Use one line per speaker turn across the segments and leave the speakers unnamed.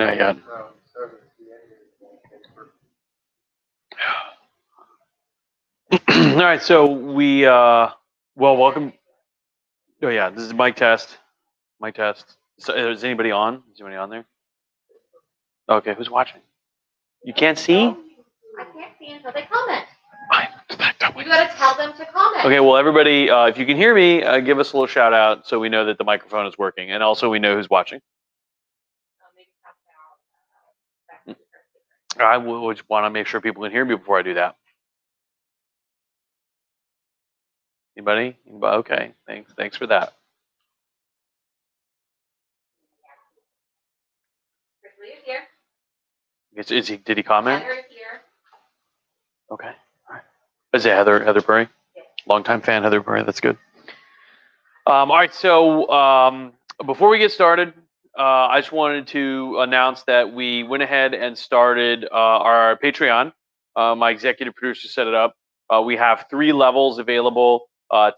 Not yet. All right, so we well, welcome. Oh yeah, this is mic test. Mic test. So, is anybody on? Is anybody on there? Okay, who's watching? You can't see?
I can't see until they comment.
You
gotta tell them to comment.
Okay, well, everybody, if you can hear me, give us a little shout out so we know that the microphone is working, and also we know who's watching. I would want to make sure people can hear me before I do that. Anybody? Okay, thanks for that. Is he? Did he comment?
Heather is here.
Okay. All right. Is it Heather Perry?
Yes.
Longtime fan, Heather Perry. That's good. All right. So before we get started, I just wanted to announce that we went ahead and started our Patreon. My executive producer set it up. We have 3 levels available: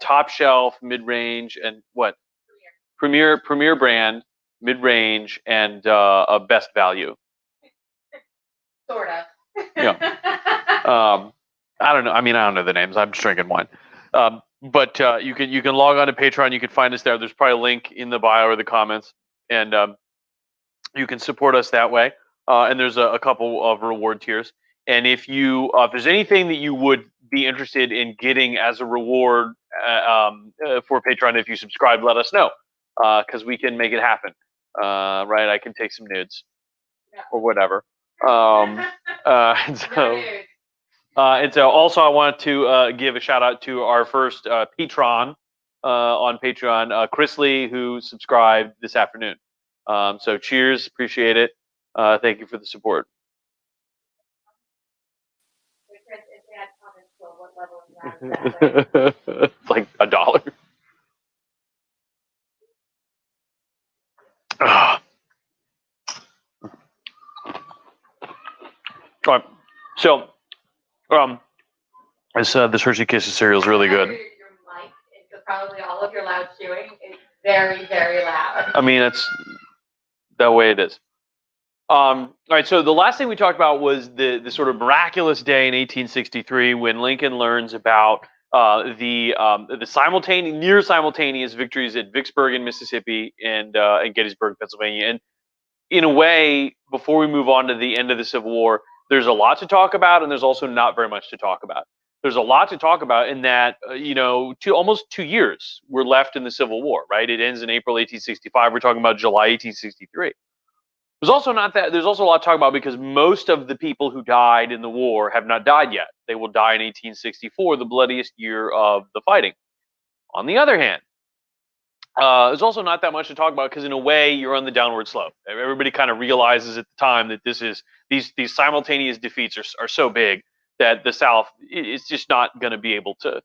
top shelf, mid range, and what? Premier brand, mid range, and a best value.
Sorta.
Yeah. I don't know. I mean, I don't know the names. I'm just drinking wine. But you can log on to Patreon. You can find us there. There's probably a link in the bio or the comments, and you can support us that way. And there's a couple of reward tiers. And if there's anything that you would be interested in getting as a reward for Patreon, if you subscribe, let us know, because we can make it happen. Right? I can take some nudes or whatever. And so also I want to give a shout out to our first patron on Patreon, Chris Lee, who subscribed this afternoon. So cheers, appreciate it. Thank you for the support. It's like $1. All right. So, this Hershey Kisses cereal is really good.
Your mic, and probably all of your loud chewing is very, very loud.
I mean, it's that way it is. All right. So the last thing we talked about was the sort of miraculous day in 1863 when Lincoln learns about the near simultaneous victories at Vicksburg in Mississippi and Gettysburg, Pennsylvania. And in a way, before we move on to the end of the Civil War, there's a lot to talk about, and there's also not very much to talk about. There's a lot to talk about in that, almost 2 years were left in the Civil War, right? It ends in April 1865. We're talking about July 1863. There's also a lot to talk about because most of the people who died in the war have not died yet. They will die in 1864, the bloodiest year of the fighting. On the other hand, there's also not that much to talk about because in a way you're on the downward slope. Everybody kind of realizes at the time that these simultaneous defeats are so big that the South is just not going to be able to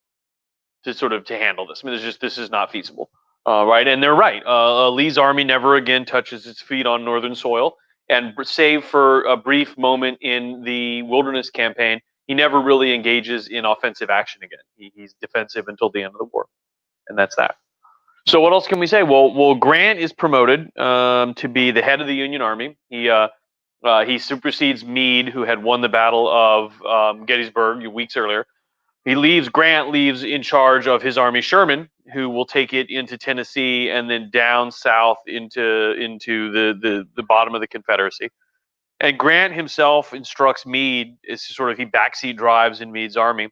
handle this. I mean, this is not feasible, right? And they're right. Lee's army never again touches its feet on northern soil, and save for a brief moment in the Wilderness Campaign, he never really engages in offensive action again. He's defensive until the end of the war, and that's that. So what else can we say? Well, Grant is promoted to be the head of the Union Army. He supersedes Meade, who had won the Battle of Gettysburg weeks earlier. Grant leaves in charge of his army Sherman, who will take it into Tennessee and then down south into the bottom of the Confederacy. And Grant himself instructs Meade, he backseat drives in Meade's army,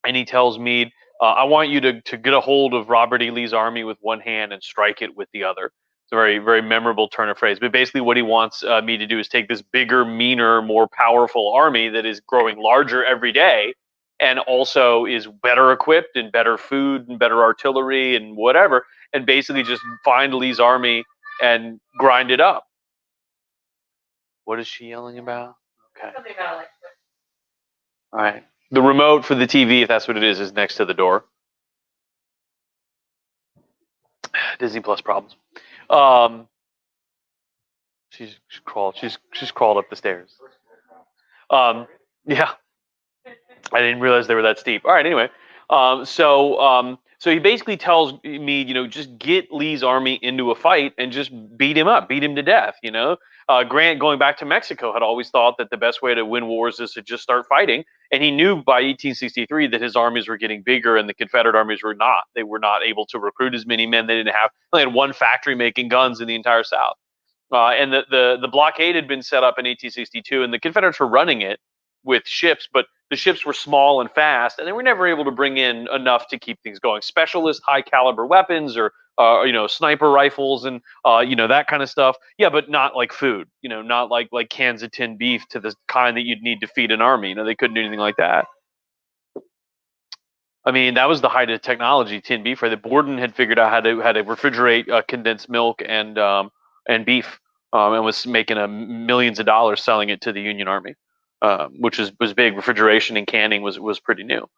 and he tells Meade, I want you to get a hold of Robert E. Lee's army with one hand and strike it with the other. It's a very, very memorable turn of phrase. But basically what he wants Meade to do is take this bigger, meaner, more powerful army that is growing larger every day and also is better equipped and better food and better artillery and whatever, and basically just find Lee's army and grind it up. What is she yelling about? Okay.
Something about Alexa.
All right. The remote for the TV, if that's what it is next to the door. Disney Plus problems. She's crawled up the stairs. Yeah. I didn't realize they were that steep. All right. Anyway, so So he basically tells me, just get Lee's army into a fight and just beat him up, beat him to death. Grant, going back to Mexico, had always thought that the best way to win wars is to just start fighting, and he knew by 1863 that his armies were getting bigger and the Confederate armies were not. They were not able to recruit as many men. They had one factory making guns in the entire South. And the blockade had been set up in 1862, and the Confederates were running it with ships, but the ships were small and fast, and they were never able to bring in enough to keep things going. Specialist high caliber weapons or sniper rifles and that kind of stuff. Yeah, but not like food. Not like cans of tinned beef to the kind that you'd need to feed an army. They couldn't do anything like that. I mean, that was the height of technology, tinned beef. Right? The Borden had figured out how to refrigerate condensed milk and beef, and was making millions of dollars selling it to the Union Army, which was big. Refrigeration and canning was pretty new.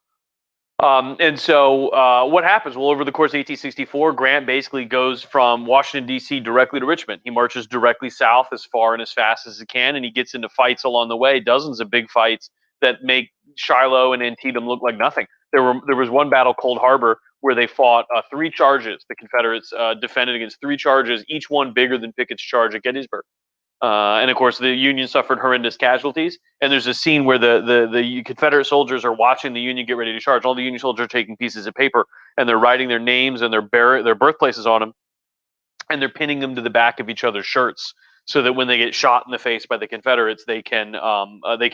And so what happens? Well, over the course of 1864, Grant basically goes from Washington, D.C. directly to Richmond. He marches directly south as far and as fast as he can, and he gets into fights along the way, dozens of big fights that make Shiloh and Antietam look like nothing. There was one battle, Cold Harbor, where they fought 3 charges. The Confederates defended against 3 charges, each one bigger than Pickett's charge at Gettysburg. And of course, the Union suffered horrendous casualties. And there's a scene where the Confederate soldiers are watching the Union get ready to charge. All the Union soldiers are taking pieces of paper and they're writing their names and their birthplaces on them, and they're pinning them to the back of each other's shirts so that when they get shot in the face by the Confederates, they can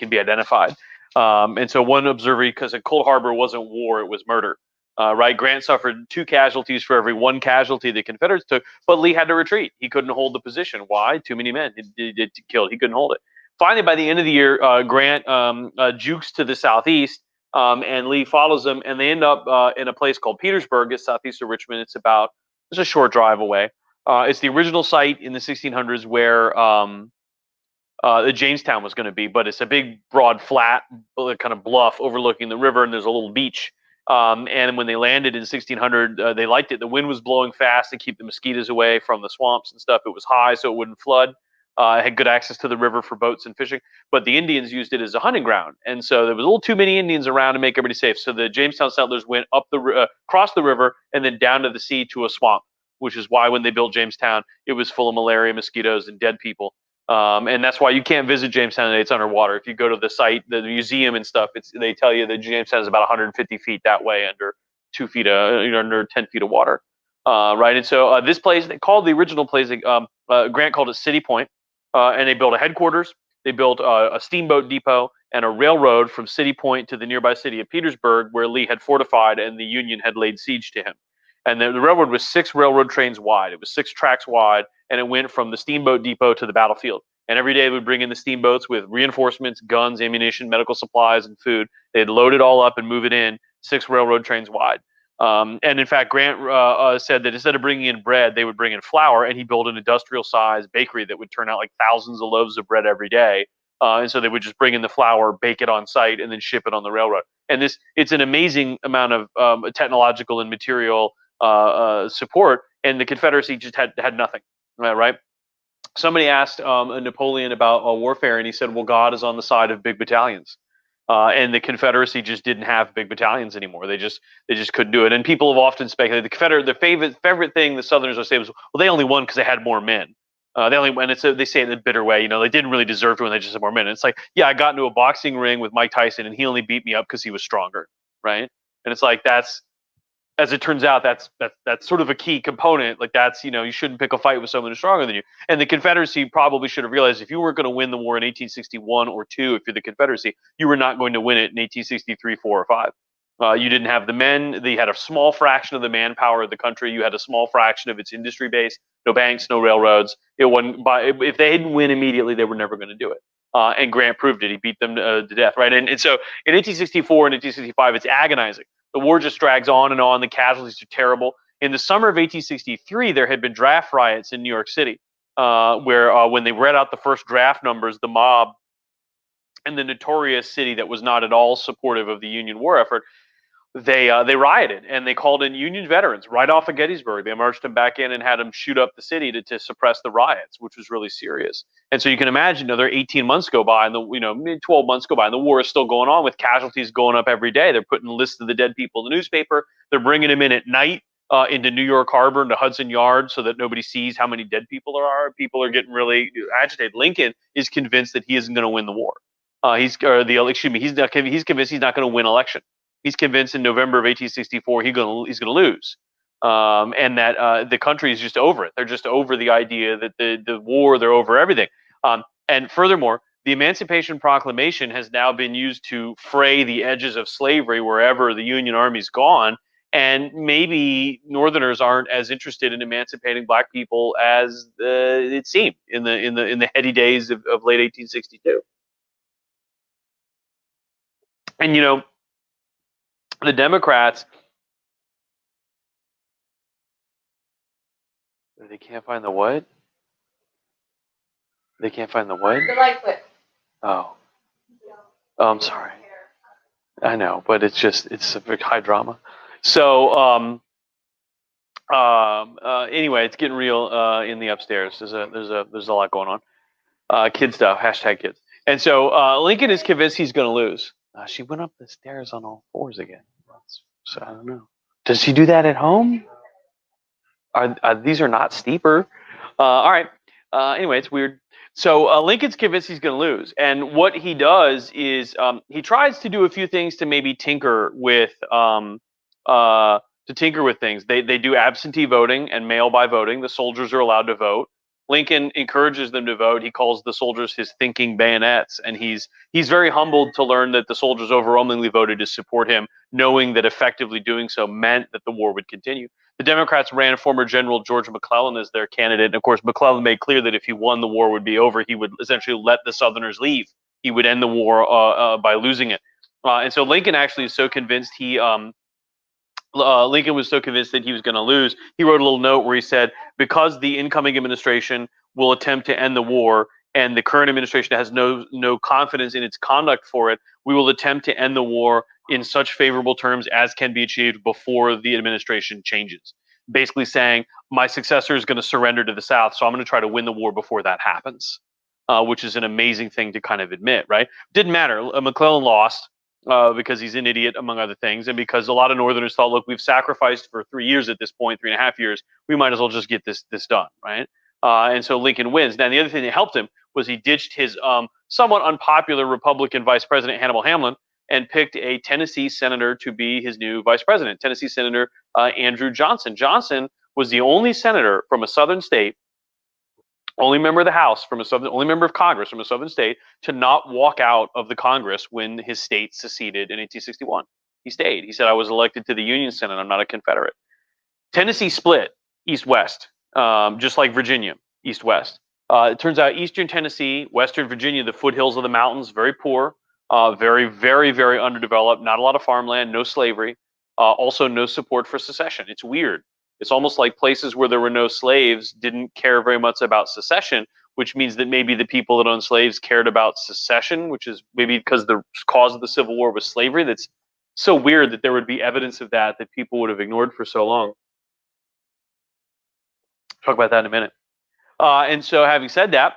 be identified. And so one observer, because Cold Harbor wasn't war, it was murder. Right, Grant suffered 2 casualties for every 1 casualty the Confederates took, but Lee had to retreat. He couldn't hold the position. Why? Too many men. He killed. He couldn't hold it. Finally, by the end of the year, Grant jukes to the southeast, and Lee follows him, and they end up in a place called Petersburg, it's southeast of Richmond. It's a short drive away. It's the original site in the 1600s where the Jamestown was going to be, but it's a big, broad, flat kind of bluff overlooking the river, and there's a little beach. And when they landed in 1600, they liked it. The wind was blowing fast to keep the mosquitoes away from the swamps and stuff. It was high, so it wouldn't flood. It had good access to the river for boats and fishing. But the Indians used it as a hunting ground, and so there was a little too many Indians around to make everybody safe. So the Jamestown settlers went up across the river and then down to the sea to a swamp, which is why when they built Jamestown, it was full of malaria, mosquitoes, and dead people. And that's why you can't visit Jamestown today. It's underwater. If you go to the site, the museum and stuff, they tell you that Jamestown is about 150 feet that way under 2 feet, under 10 feet of water. Right. And so this place, they called the original place, Grant called it City Point, and they built a headquarters. They built a steamboat depot and a railroad from City Point to the nearby city of Petersburg, where Lee had fortified and the Union had laid siege to him. And the railroad was 6 railroad trains wide. It was 6 tracks wide, and it went from the steamboat depot to the battlefield. And every day they would bring in the steamboats with reinforcements, guns, ammunition, medical supplies, and food. They'd load it all up and move it in 6 railroad trains wide. And in fact, Grant said that instead of bringing in bread, they would bring in flour, and he built an industrial-sized bakery that would turn out like thousands of loaves of bread every day. And so they would just bring in the flour, bake it on site, and then ship it on the railroad. And it's an amazing amount of technological and material support, and the Confederacy just had nothing, right? Somebody asked Napoleon about warfare, and he said, well, God is on the side of big battalions. And the Confederacy just didn't have big battalions anymore. They just couldn't do it. And people have often speculated the favorite thing the Southerners would say was, well, they only won because they had more men. They say it in a bitter way, they didn't really deserve to win. They just had more men. And it's like, yeah, I got into a boxing ring with Mike Tyson, and he only beat me up because he was stronger, right? And it's like as it turns out, that's sort of a key component. Like you shouldn't pick a fight with someone who's stronger than you. And the Confederacy probably should have realized if you weren't going to win the war in 1861 or 2, if you're the Confederacy, you were not going to win it in 1863, 4, or 5. You didn't have the men. They had a small fraction of the manpower of the country. You had a small fraction of its industry base. No banks, no railroads. If they didn't win immediately, they were never going to do it. And Grant proved it. He beat them to death, right? And so in 1864 and 1865, it's agonizing. The war just drags on and on. The casualties are terrible. In the summer of 1863, there had been draft riots in New York City, where when they read out the first draft numbers, the mob in the notorious city that was not at all supportive of the Union war effort they rioted and they called in Union veterans right off of Gettysburg. They marched them back in and had them shoot up the city to suppress the riots, which was really serious. And so you can imagine another 18 months go by and 12 months go by and the war is still going on with casualties going up every day. They're putting lists of the dead people in the newspaper. They're bringing them in at night into New York Harbor, into Hudson Yards, so that nobody sees how many dead people there are. People are getting really agitated. Lincoln is convinced that he isn't going to win the war. He's convinced he's not going to win election. He's convinced in November of 1864 he's going to lose, and that the country is just over it. They're just over the idea that the war. They're over everything. And furthermore, the Emancipation Proclamation has now been used to fray the edges of slavery wherever the Union Army's gone. And maybe Northerners aren't as interested in emancipating Black people as it seemed in the heady days of late 1862. And the Democrats, they can't find the what? They can't find the what?
The light switch.
Oh, I'm sorry. I know, but it's a big high drama. So anyway, it's getting real in the upstairs. There's a lot going on. Kid stuff. Hashtag kids. And so Lincoln is convinced he's going to lose. She went up the stairs on all fours again. So I don't know. Does she do that at home? These are not steeper. All right. Anyway, it's weird. So Lincoln's convinced he's going to lose, and what he does is he tries to do a few things to maybe tinker with things. They do absentee voting and mail by voting. The soldiers are allowed to vote. Lincoln encourages them to vote. He calls the soldiers his thinking bayonets, and he's very humbled to learn that the soldiers overwhelmingly voted to support him, knowing that effectively doing so meant that the war would continue. The Democrats ran former General George McClellan as their candidate, and of course McClellan made clear that if he won, the war would be over. He would essentially let the Southerners leave. He would end the war by losing it. And so Lincoln actually is so convinced Lincoln was so convinced that he was going to lose, he wrote a little note where he said, because the incoming administration will attempt to end the war and the current administration has no confidence in its conduct for it, we will attempt to end the war in such favorable terms as can be achieved before the administration changes. Basically saying, my successor is going to surrender to the South, so I'm going to try to win the war before that happens, which is an amazing thing to kind of admit, right? Didn't matter. McClellan lost. Because he's an idiot, among other things, and because a lot of Northerners thought, look, we've sacrificed for 3 years at this point, 3.5 years, we might as well just get this done, right? And so Lincoln wins. Now, the other thing that helped him was he ditched his somewhat unpopular Republican Vice President Hannibal Hamlin and picked a Tennessee senator to be his new vice president, Tennessee Senator Andrew Johnson. Johnson was the only senator from a southern state, only member of the House only member of Congress from a southern state to not walk out of the Congress when his state seceded in 1861. He stayed. He said, I was elected to the Union Senate. I'm not a Confederate. Tennessee split east-west, just like Virginia, east-west. It turns out eastern Tennessee, western Virginia, the foothills of the mountains, very poor, very, very, very underdeveloped, not a lot of farmland, no slavery, also no support for secession. It's weird. It's almost like places where there were no slaves didn't care very much about secession, which means that maybe the people that owned slaves cared about secession, which is maybe because the cause of the Civil War was slavery. That's so weird that there would be evidence of that people would have ignored for so long. Talk about that in a minute. And so having said that,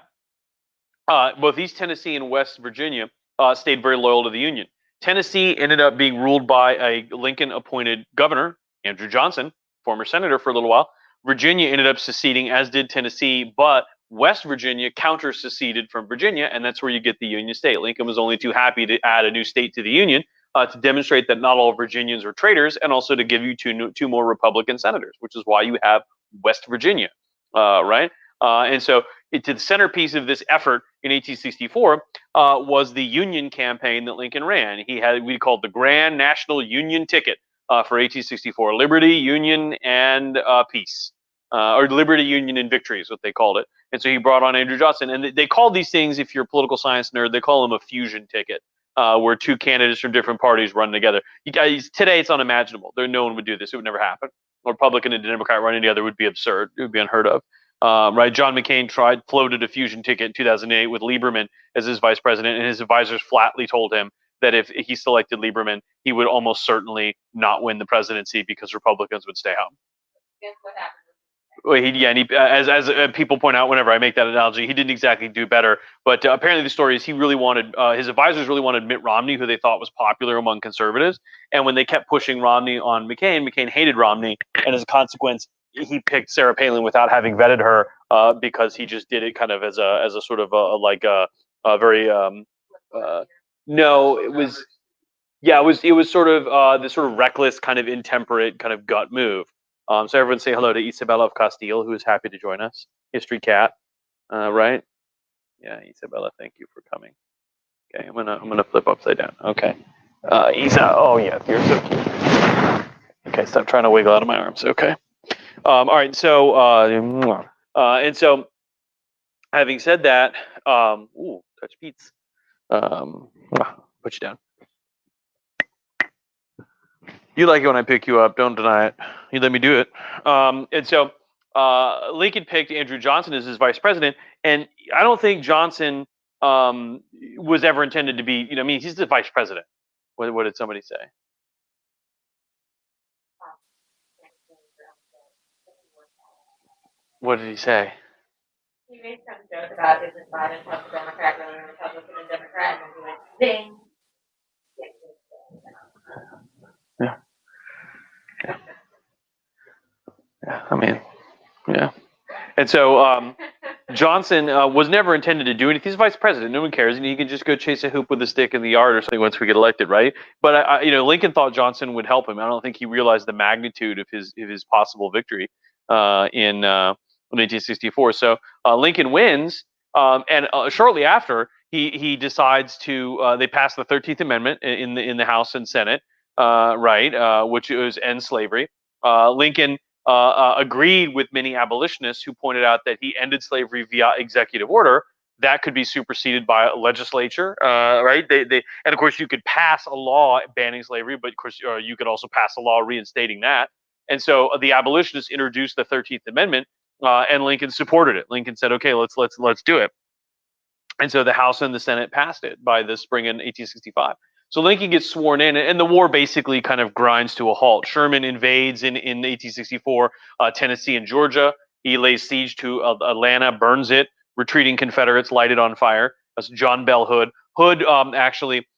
both East Tennessee and West Virginia stayed very loyal to the Union. Tennessee ended up being ruled by a Lincoln-appointed governor, Andrew Johnson, former senator for a little while. Virginia ended up seceding, as did Tennessee, but West Virginia counter-seceded from Virginia, and that's where you get the Union state. Lincoln was only too happy to add a new state to the Union to demonstrate that not all Virginians were traitors, and also to give you two more Republican senators, which is why you have West Virginia, right? And so to the centerpiece of this effort in 1864 was the Union campaign that Lincoln ran. He had what we called the Grand National Union Ticket for 1864, Liberty, Union, and Peace, or Liberty, Union, and Victory is what they called it. And so he brought on Andrew Johnson, and they called these things, if you're a political science nerd, they call them a fusion ticket, where two candidates from different parties run together. You guys, today it's unimaginable. No one would do this. It would never happen. A Republican and a Democrat running together would be absurd. It would be unheard of. Right? John McCain floated a fusion ticket in 2008 with Lieberman as his vice president, and his advisors flatly told him that if he selected Lieberman, he would almost certainly not win the presidency because Republicans would stay home.
Guess what happened?
Well, as people point out whenever I make that analogy, he didn't exactly do better. But apparently, the story is he really wanted his advisors really wanted Mitt Romney, who they thought was popular among conservatives. And when they kept pushing Romney on McCain, McCain hated Romney, and as a consequence, he picked Sarah Palin without having vetted her because he just did it kind of as a sort of a very no, it was it was sort of this sort of reckless, kind of intemperate, kind of gut move. So everyone say hello to Isabella of Castile, who is happy to join us. History cat, right? Yeah, Isabella, thank you for coming. Okay, I'm gonna flip upside down. Okay, Isa. Oh yeah, you're so cute. Okay, stop trying to wiggle out of my arms. Okay. All right. So and so, having said that, touch beats. Put you down. You like it when I pick you up. Don't deny it. You let me do it. And so Lincoln picked Andrew Johnson as his vice president. And I don't think Johnson was ever intended to be, I mean, he's the vice president. What did somebody say? What did he say?
He made some joke about his Biden plus a Democrat, really a Republican and Democrat, and he went, zing.
Yeah. I mean, yeah. And so Johnson was never intended to do anything. He's vice president. No one cares. And he can just go chase a hoop with a stick in the yard or something once we get elected, right? But, Lincoln thought Johnson would help him. I don't think he realized the magnitude of his possible victory in 1864. So Lincoln wins. And shortly after, he decides to they pass the 13th Amendment in the House and Senate, which was end slavery. Lincoln agreed with many abolitionists who pointed out that he ended slavery via executive order that could be superseded by a legislature, right? And of course you could pass a law banning slavery, but of course you could also pass a law reinstating that. And so the abolitionists introduced the 13th Amendment, and Lincoln supported it. Lincoln said, "Okay, let's do it." And so the House and the Senate passed it by the spring in 1865. So Lincoln gets sworn in, and the war basically kind of grinds to a halt. Sherman invades in 1864 Tennessee and Georgia. He lays siege to Atlanta, burns it. Retreating Confederates light it on fire. That's John Bell Hood. Hood actually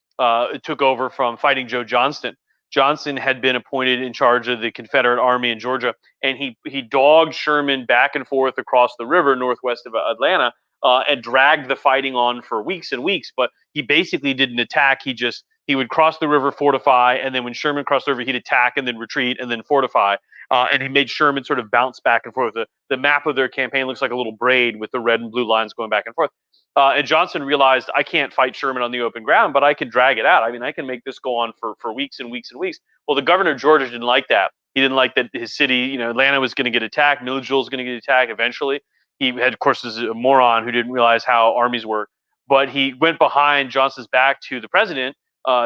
took over from Fighting Joe Johnston. Johnston had been appointed in charge of the Confederate Army in Georgia, and he dogged Sherman back and forth across the river northwest of Atlanta and dragged the fighting on for weeks and weeks. But he basically didn't attack. He would cross the river, fortify, and then when Sherman crossed the river, he'd attack and then retreat and then fortify. And he made Sherman sort of bounce back and forth. The map of their campaign looks like a little braid with the red and blue lines going back and forth. And Johnson realized, I can't fight Sherman on the open ground, but I can drag it out. I mean, I can make this go on for weeks and weeks and weeks. Well, the governor of Georgia didn't like that. He didn't like that his city, Atlanta was going to get attacked. Milledgeville was going to get attacked eventually. He had, of course, is a moron who didn't realize how armies work. But he went behind Johnson's back to the president,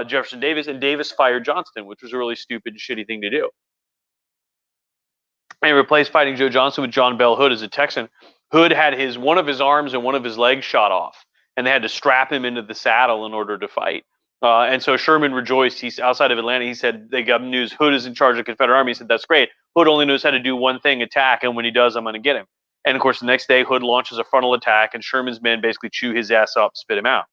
Jefferson Davis, and Davis fired Johnston, which was a really stupid, shitty thing to do. And he replaced Fighting Joe Johnston with John Bell Hood as a Texan. Hood had one of his arms and one of his legs shot off, and they had to strap him into the saddle in order to fight. And so Sherman rejoiced. He's outside of Atlanta. He said, they got news. Hood is in charge of Confederate Army. He said, that's great. Hood only knows how to do one thing, attack, and when he does, I'm going to get him. And of course, the next day, Hood launches a frontal attack, and Sherman's men basically chew his ass up, spit him out.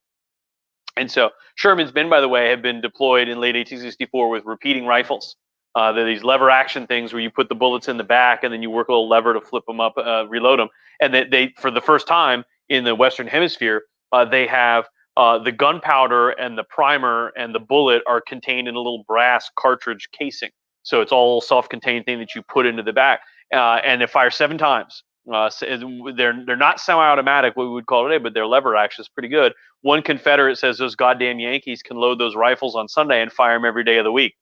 And so Sherman's men, by the way, have been deployed in late 1864 with repeating rifles. They're these lever action things where you put the bullets in the back and then you work a little lever to flip them up, reload them. And they for the first time in the Western Hemisphere, they have the gunpowder and the primer and the bullet are contained in a little brass cartridge casing. So it's all self-contained thing that you put into the back. And it fires 7 times. They're not semi-automatic, what we would call today, but their lever action is pretty good. One Confederate says those goddamn Yankees can load those rifles on Sunday and fire them every day of the week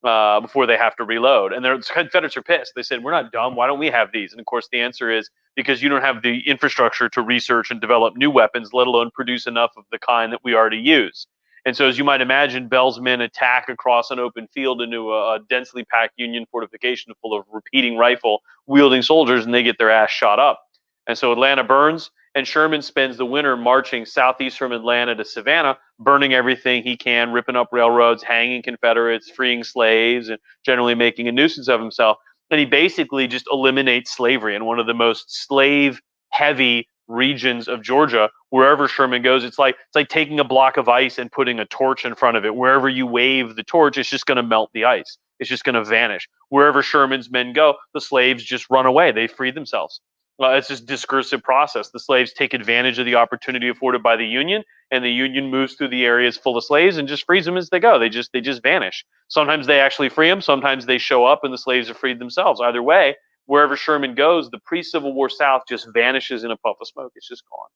before they have to reload. And the Confederates are pissed. They said, we're not dumb. Why don't we have these? And of course, the answer is because you don't have the infrastructure to research and develop new weapons, let alone produce enough of the kind that we already use. And so, as you might imagine, Bell's men attack across an open field into a densely packed Union fortification full of repeating rifle wielding soldiers, and they get their ass shot up. And so Atlanta burns, And Sherman spends the winter marching southeast from Atlanta to Savannah, burning everything he can, ripping up railroads, hanging Confederates, freeing slaves, and generally making a nuisance of himself. And he basically just eliminates slavery in one of the most slave heavy regions of Georgia. Wherever Sherman goes, it's like taking a block of ice and putting a torch in front of it. Wherever you wave the torch, it's just going to melt the ice. It's just going to vanish. Wherever Sherman's men go, the slaves just run away. They free themselves. It's just discursive process. The slaves take advantage of the opportunity afforded by the Union, and the Union moves through the areas full of slaves and just frees them as they go. They just vanish. Sometimes they actually free them. Sometimes they show up and the slaves are freed themselves. Either way, wherever Sherman goes, the pre-Civil War South just vanishes in a puff of smoke. It's just gone.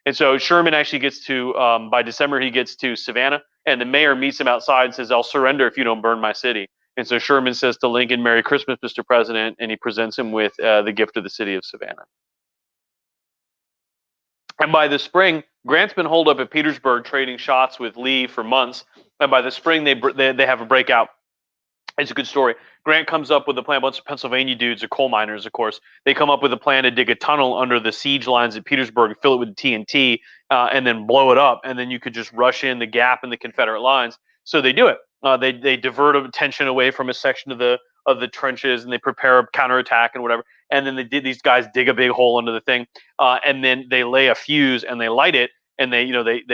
And so Sherman actually gets to, by December, he gets to Savannah, and the mayor meets him outside and says, "I'll surrender if you don't burn my city." And so Sherman says to Lincoln, "Merry Christmas, Mr. President," and he presents him with the gift of the city of Savannah. And by the spring, Grant's been holed up at Petersburg trading shots with Lee for months. And by the spring, they have a breakout. It's a good story. Grant comes up with a plan. A bunch of Pennsylvania dudes are coal miners, of course. They come up with a plan to dig a tunnel under the siege lines at Petersburg, fill it with TNT, and then blow it up. And then you could just rush in the gap in the Confederate lines. So they do it. They divert attention away from a section of the trenches, and they prepare a counterattack and whatever. And then these guys dig a big hole under the thing, and then they lay a fuse and they light it. And they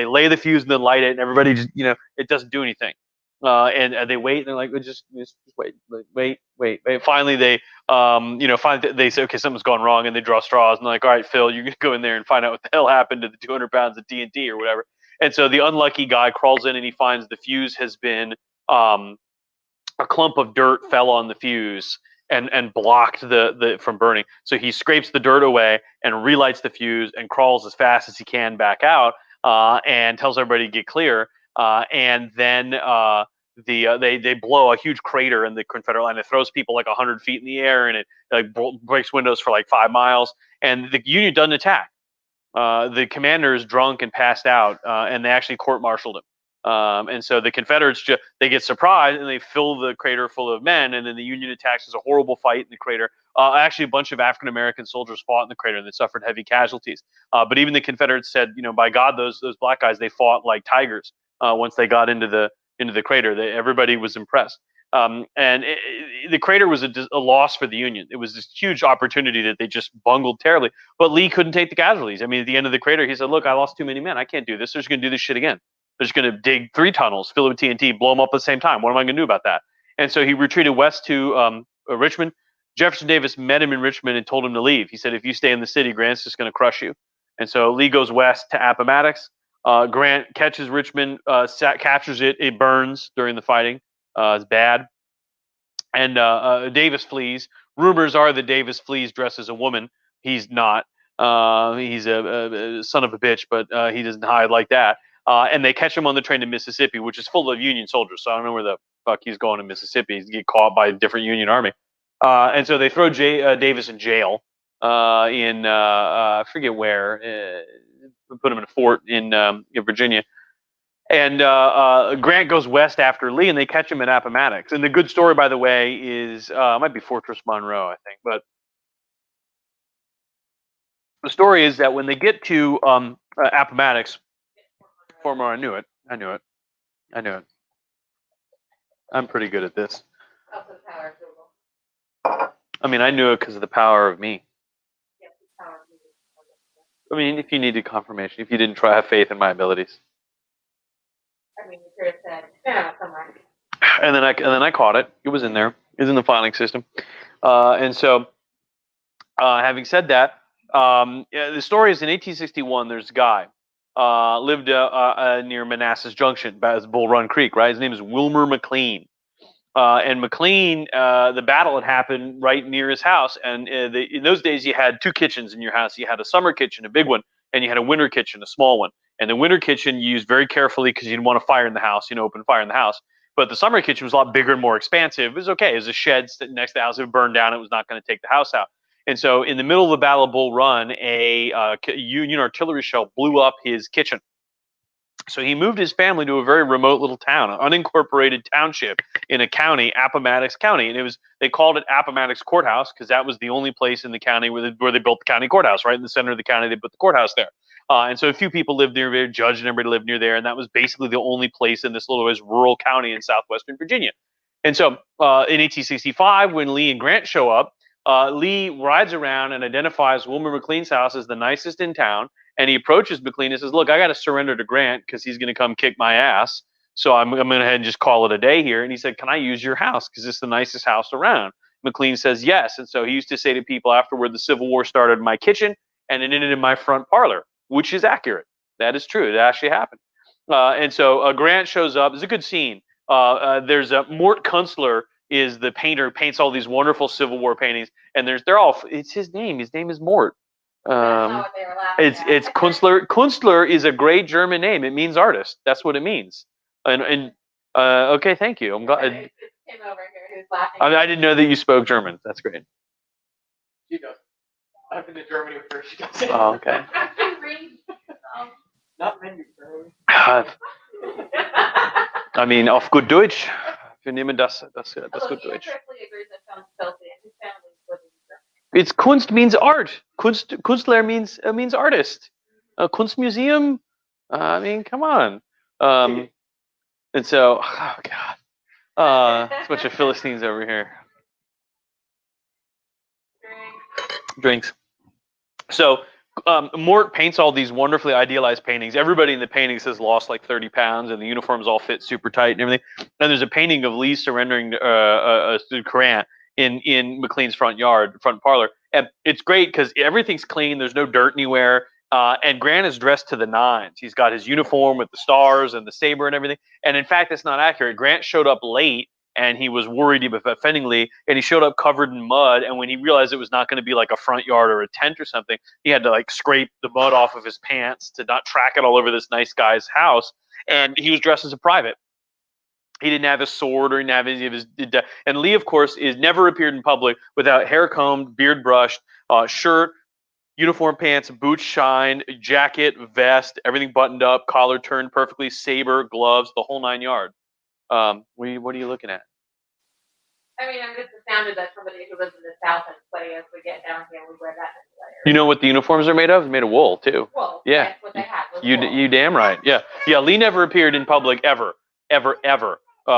lay the fuse and then light it, and everybody just it doesn't do anything. And they wait, and they're like, just wait. Finally, finally they say, okay, something's gone wrong, and they draw straws, and they're like, all right, Phil, you can go in there and find out what the hell happened to the 200 pounds of TNT or whatever. And so the unlucky guy crawls in, and he finds the fuse has been a clump of dirt fell on the fuse and blocked the from burning. So he scrapes the dirt away and relights the fuse and crawls as fast as he can back out, and tells everybody to get clear. And then they blow a huge crater in the Confederate line. It throws people like 100 feet in the air, and it like breaks windows for like 5 miles. And the Union doesn't attack. The commander is drunk and passed out, and they actually court-martialed him. And so the Confederates they get surprised, and they fill the crater full of men, and then the Union attacks. There's a horrible fight in the crater. Actually, a bunch of African American soldiers fought in the crater, and they suffered heavy casualties. But even the Confederates said, by God, those black guys, they fought like tigers. Once they got into the crater, everybody was impressed. The crater was a loss for the Union. It was this huge opportunity that they just bungled terribly. But Lee couldn't take the casualties. I mean, at the end of the crater, he said, "Look, I lost too many men. I can't do this. They're just going to do this shit again. They're just going to dig 3 tunnels, fill it with TNT, blow them up at the same time. What am I going to do about that?" And so he retreated west to Richmond. Jefferson Davis met him in Richmond and told him to leave. He said, "If you stay in the city, Grant's just going to crush you." And so Lee goes west to Appomattox. Grant catches Richmond, captures it. It burns during the fighting. It's bad. And Davis flees. Rumors are that Davis flees dressed as a woman. He's not. He's a son of a bitch, but he doesn't hide like that. And they catch him on the train to Mississippi, which is full of Union soldiers. So I don't know where the fuck he's going to Mississippi. He's get caught by a different Union army. And so they throw Davis in jail in I forget where. Put him in a fort in Virginia. And Grant goes west after Lee, and they catch him at Appomattox. And the good story, by the way, is it might be Fortress Monroe, I think. But the story is that when they get to Appomattox, I knew it. I'm pretty good at this. I mean, I knew it because of the power of me. I mean, if you needed confirmation, if you didn't have faith in my abilities.
I mean, you could have said, yeah, somewhere.
And then I caught it. It was in there. It was in the filing system. And so, having said that, the story is in 1861. There's a guy lived near Manassas Junction, by Bull Run Creek. Right, his name is Wilmer McLean. And McLean, the battle had happened right near his house. And in those days, you had 2 kitchens in your house. You had a summer kitchen, a big one, and you had a winter kitchen, a small one. And the winter kitchen you used very carefully because you didn't want to fire in the house, open fire in the house. But the summer kitchen was a lot bigger and more expansive. It was okay. It was a shed sitting next to the house. If it burned down, it was not going to take the house out. And so in the middle of the Battle of Bull Run, a Union artillery shell blew up his kitchen. So he moved his family to a very remote little town, an unincorporated township in a county, Appomattox County, and they called it Appomattox Courthouse because that was the only place in the county where they built the county courthouse. Right in the center of the county, they put the courthouse there. And so a few people lived near there, judge and everybody lived near there, and that was basically the only place in this little rural county in southwestern Virginia. And so in 1865, when Lee and Grant show up, Lee rides around and identifies Wilmer McLean's house as the nicest in town. And he approaches McLean and says, "Look, I got to surrender to Grant because he's going to come kick my ass. So I'm going to ahead and just call it a day here." And he said, "Can I use your house? Because it's the nicest house around." McLean says yes. And so he used to say to people afterward, the Civil War started in my kitchen and it ended in my front parlor, which is accurate. That is true. It actually happened. And so Grant shows up. It's a good scene. There's Mort Kunstler is the painter, paints all these wonderful Civil War paintings. And they're all, it's his name. His name is Mort. It's Kunstler. Kunstler is a great German name. It means artist. That's what it means. And okay, thank you. I'm glad.
Came over here. Who's laughing?
I didn't know that you spoke German. That's great.
She does. I've been to Germany with her. She does.
Oh, okay.
Not many, bro.
I mean, auf gut Deutsch. Wir nehmen das gut Deutsch. It's Kunst means art. Kunstler means artist. Kunstmuseum. I mean, come on. And so, oh god, it's a bunch of Philistines over here. Drinks. So Mort paints all these wonderfully idealized paintings. Everybody in the paintings has lost like 30 pounds, and the uniforms all fit super tight and everything. And there's a painting of Lee surrendering to Grant in McLean's front parlor. And it's great because everything's clean. There's no dirt anywhere. And Grant is dressed to the nines. He's got his uniform with the stars and the saber and everything. And in fact, it's not accurate. Grant showed up late and he was worried about offending Lee, and he showed up covered in mud. And when he realized it was not going to be like a front yard or a tent or something, he had to like scrape the mud off of his pants to not track it all over this nice guy's house. And he was dressed as a private. He didn't have his sword or he didn't have any of his. And Lee, of course, is never appeared in public without hair combed, beard brushed, shirt, uniform pants, boots shined, jacket, vest, everything buttoned up, collar turned perfectly, saber, gloves, the whole nine yard. What are you looking at?
I mean, I'm just astounded that somebody who lives in the South and study as we get down here, we wear that necessarily.
You know what the uniforms are made of? They're made of wool too.
Wool.
Yeah.
That's what they had.
You damn right. Yeah. Lee never appeared in public ever,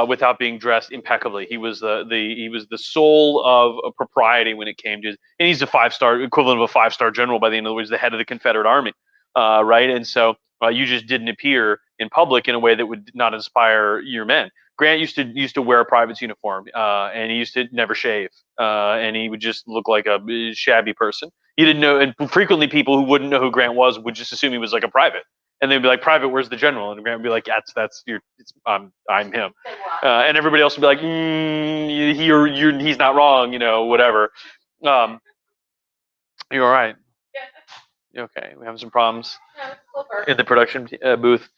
without being dressed impeccably. He was the soul of propriety when it came to, and he's a 5-star equivalent of a 5-star general by the end of the way, the head of the Confederate Army, right? And so you just didn't appear in public in a way that would not inspire your men. Grant used to wear a private's uniform, and he used to never shave, and he would just look like a shabby person. You didn't know, and frequently people who wouldn't know who Grant was would just assume he was like a private. And they'd be like, "Private, where's the general?" And Grant would be like, I'm him." And everybody else would be like, "He's not wrong, whatever." You're all right. Yeah. Okay, we have some problems in the production booth.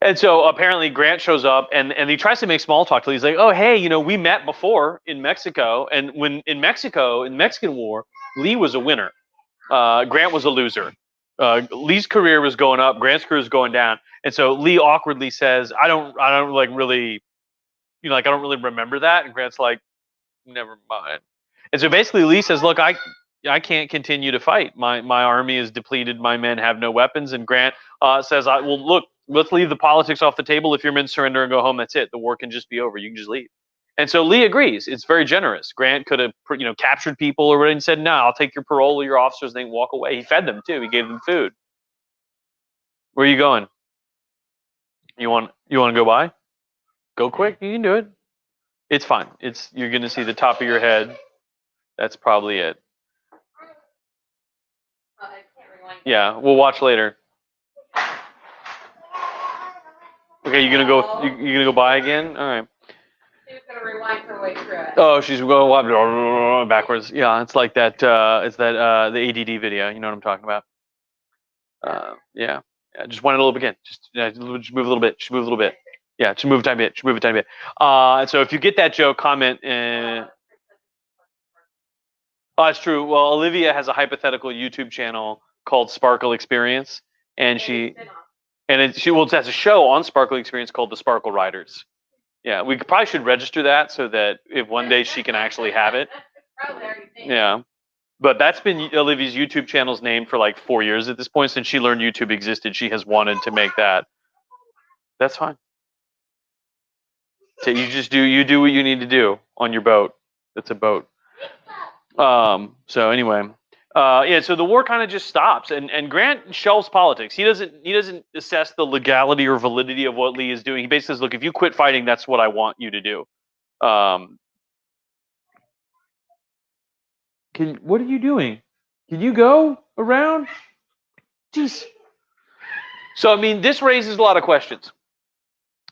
And so apparently Grant shows up and he tries to make small talk till he's like, "Oh, hey, we met before in Mexico, and when in Mexico, in the Mexican War, Lee was a winner. Grant was a loser. Lee's career was going up, Grant's career was going down." And so Lee awkwardly says, I don't really remember that. And Grant's like, "Never mind." And so basically Lee says, "Look, I can't continue to fight. My army is depleted. My men have no weapons." And Grant says, "Well, look, let's leave the politics off the table. If your men surrender and go home, that's it. The war can just be over. You can just leave." And so Lee agrees. It's very generous. Grant could have, captured people or whatever and said, "No, I'll take your parole or your officers," and they can walk away. He fed them too. He gave them food. Where are you going? You want to go by? Go quick. You can do it. It's fine. You're going to see the top of your head. That's probably it. Yeah, we'll watch later. Okay, you gonna go by again? All right.
She's gonna rewind her way through it.
Oh, she's going backwards. Yeah, it's like that. It's that the ADD video. You know what I'm talking about? Yeah. Just wind it a little bit again. Just move a little bit. Just move a little bit. Yeah, just move a tiny bit. Just move a tiny bit. And so if you get that joke, comment. Oh, it's true. Well, Olivia has a hypothetical YouTube channel called Sparkle Experience, and she. And it has a show on Sparkle Experience called The Sparkle Riders. Yeah, we probably should register that so that if one day she can actually have it.
Probably already named.
Yeah. But that's been Olivia's YouTube channel's name for like 4 years at this point. Since she learned YouTube existed, she has wanted to make that. That's fine. So you do what you need to do on your boat. It's a boat. So anyway, yeah. So the war kind of just stops, and Grant shelves politics. He doesn't assess the legality or validity of what Lee is doing. He basically says, look, if you quit fighting, that's what I want you to do. What are you doing? Can you go around? Jeez. So I mean, this raises a lot of questions.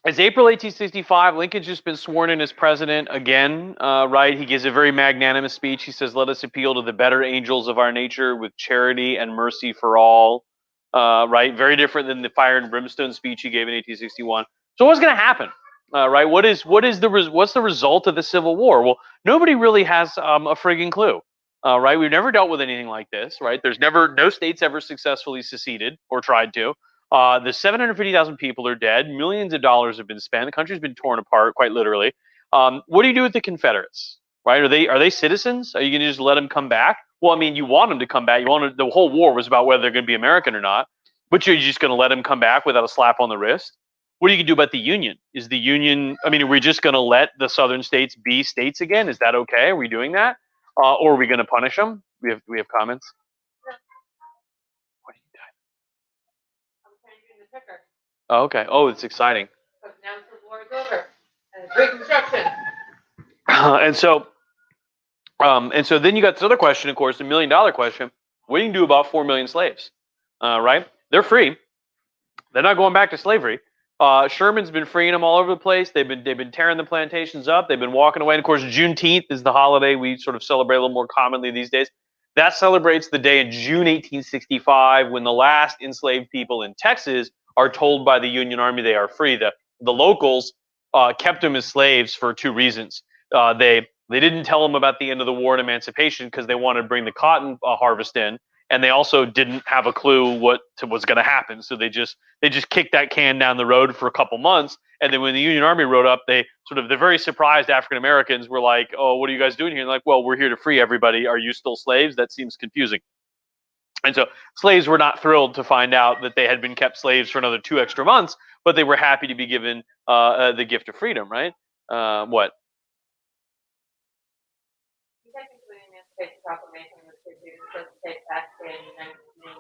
It's April 1865. Lincoln's just been sworn in as president again, right? He gives a very magnanimous speech. He says, let us appeal to the better angels of our nature with charity and mercy for all, right? Very different than the fire and brimstone speech he gave in 1861. So what's going to happen, right? What's the result of the Civil War? Well, nobody really has a frigging clue, right? We've never dealt with anything like this, right? No states ever successfully seceded or tried to. The 750,000 people are dead. Millions of dollars have been spent. The country's been torn apart, quite literally. What do you do with the Confederates? Right? Are they citizens? Are you going to just let them come back? Well, I mean, you want them to come back. The whole war was about whether they're going to be American or not. But you're just going to let them come back without a slap on the wrist? What are you going to do about the Union? Is the Union? I mean, are we just going to let the Southern states be states again? Is that okay? Are we doing that, or are we going to punish them? We have comments.
Ticker.
Oh, okay. Oh, it's exciting.
So now the Civil War is over. And it's Reconstruction.
And so then you got this other question, of course, the $1 million question. What do you do about 4 million slaves? Right? They're free. They're not going back to slavery. Sherman's been freeing them all over the place. They've been tearing the plantations up. They've been walking away. And of course, Juneteenth is the holiday we sort of celebrate a little more commonly these days. That celebrates the day in June 1865 when the last enslaved people in Texas are told by the Union Army they are free. The locals kept them as slaves for two reasons. They didn't tell them about the end of the war and emancipation because they wanted to bring the cotton harvest in, and they also didn't have a clue what was going to happen. So they just kicked that can down the road for a couple months, and then when the Union Army rode up, they're very surprised. African Americans were like, "Oh, what are you guys doing here?" And like, "Well, we're here to free everybody. Are you still slaves?" That seems confusing. And so slaves were not thrilled to find out that they had been kept slaves for another 2 extra months, but they were happy to be given the gift of freedom, right? What?
Technically, the Emancipation Proclamation was supposed to take back in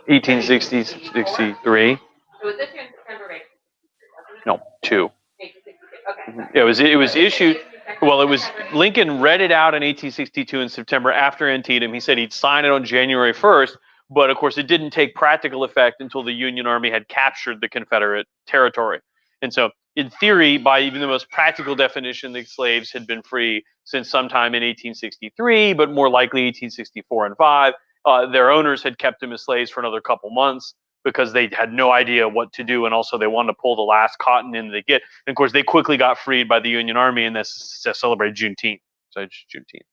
1863.
So was this year in September of 1863, wasn't it?
No, 2.
1862. Okay.
It was issued. Well, it was Lincoln read it out in 1862 in September after Antietam. He said he'd sign it on January 1st, but of course it didn't take practical effect until the Union Army had captured the Confederate territory. And so, in theory, by even the most practical definition, the slaves had been free since sometime in 1863, but more likely 1864 and 5. Their owners had kept them as slaves for another couple months because they had no idea what to do, and also they wanted to pull the last cotton in they get. And of course, they quickly got freed by the Union Army, and that's to celebrate Juneteenth. So it's Juneteenth.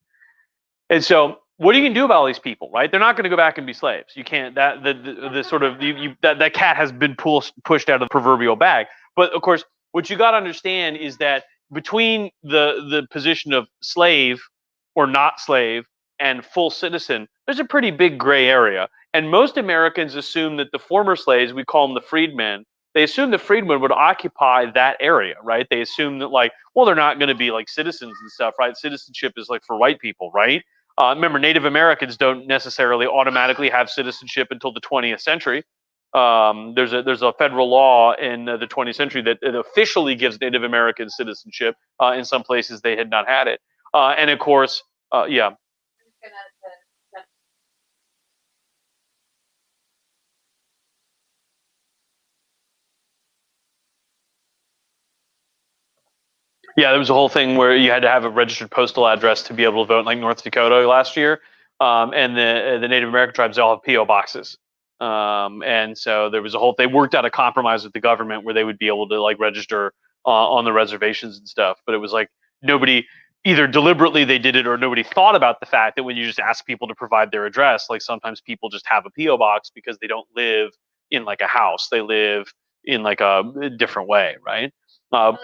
And so, what are you going to do about all these people, right? They're not going to go back and be slaves. You can't. That that cat has been pushed out of the proverbial bag. But of course, what you got to understand is that between the position of slave or not slave and full citizen, there's a pretty big gray area. And most Americans assume that the former slaves, we call them the freedmen, they assume the freedmen would occupy that area, right? They assume that, like, well, they're not going to be like citizens and stuff, right? Citizenship is like for white people, right? Remember, Native Americans don't necessarily automatically have citizenship until the 20th century. There's a federal law in the 20th century that it officially gives Native Americans citizenship. In some places, they had not had it. And of course, yeah. Yeah, there was a whole thing where you had to have a registered postal address to be able to vote, like North Dakota last year. And the Native American tribes all have PO boxes. And so there was a whole. They worked out a compromise with the government where they would be able to like register on the reservations and stuff. But it was like nobody either deliberately they did it or nobody thought about the fact that when you just ask people to provide their address, like sometimes people just have a PO box because they don't live in like a house. They live in like a different way, right?
Well,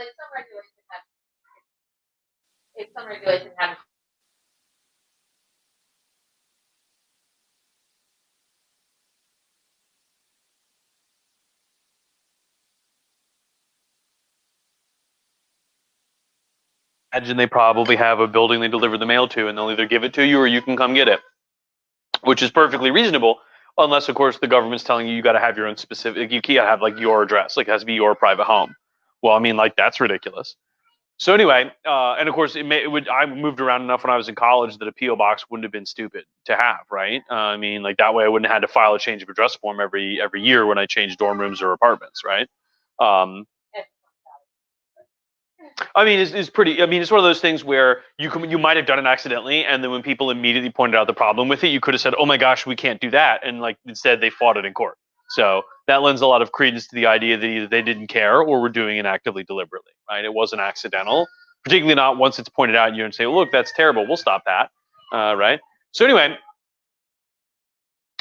like some regulations have
Imagine they probably have a building they deliver the mail to, and they'll either give it to you or you can come get it, which is perfectly reasonable, unless of course the government's telling you got to have your own specific, you can't have like your address, like it has to be your private home. Well, I mean, like that's ridiculous. So anyway, and of course, I moved around enough when I was in college that a PO box wouldn't have been stupid to have, right? I mean, like that way I wouldn't have had to file a change of address form every year when I changed dorm rooms or apartments, right? I mean, it's pretty. I mean, it's one of those things where you might have done it accidentally, and then when people immediately pointed out the problem with it, you could have said, "Oh my gosh, we can't do that," and like instead they fought it in court. So that lends a lot of credence to the idea that either they didn't care or were doing it actively, deliberately, right? It wasn't accidental, particularly not once it's pointed out and you and say, "Look, that's terrible. We'll stop that," right? So anyway,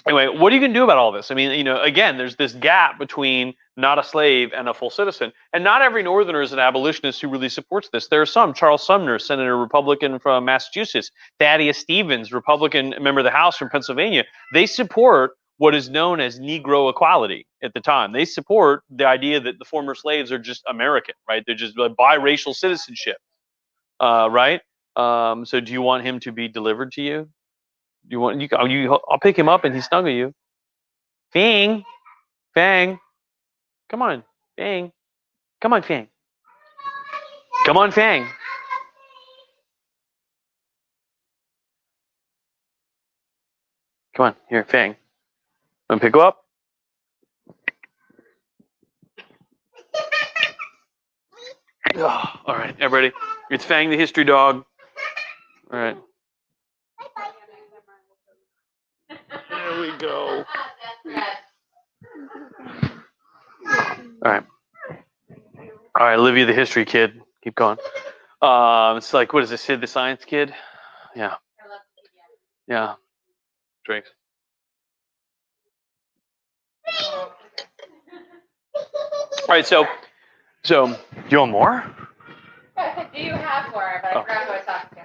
what are you going to do about all this? I mean, again, there's this gap between not a slave and a full citizen. And not every Northerner is an abolitionist who really supports this. There are some. Charles Sumner, Senator Republican from Massachusetts, Thaddeus Stevens, Republican member of the House from Pennsylvania. They support what is known as Negro equality at the time. They support the idea that the former slaves are just American, right? They're just biracial citizenship, right? So do you want him to be delivered to you? I'll pick him up and he snuggle you. Fang. Come on, Fang. Come on, Fang. Come on, Fang. Come on, here, Fang. Want to pick him up? Oh, all right, everybody. It's Fang the history dog. All right. There we go. All right, Olivia the history kid. Keep going. It's like, what is this, Sid the science kid? Yeah. Yeah. Drinks. All right, so you want more?
Do you have more? But I forgot who I was talking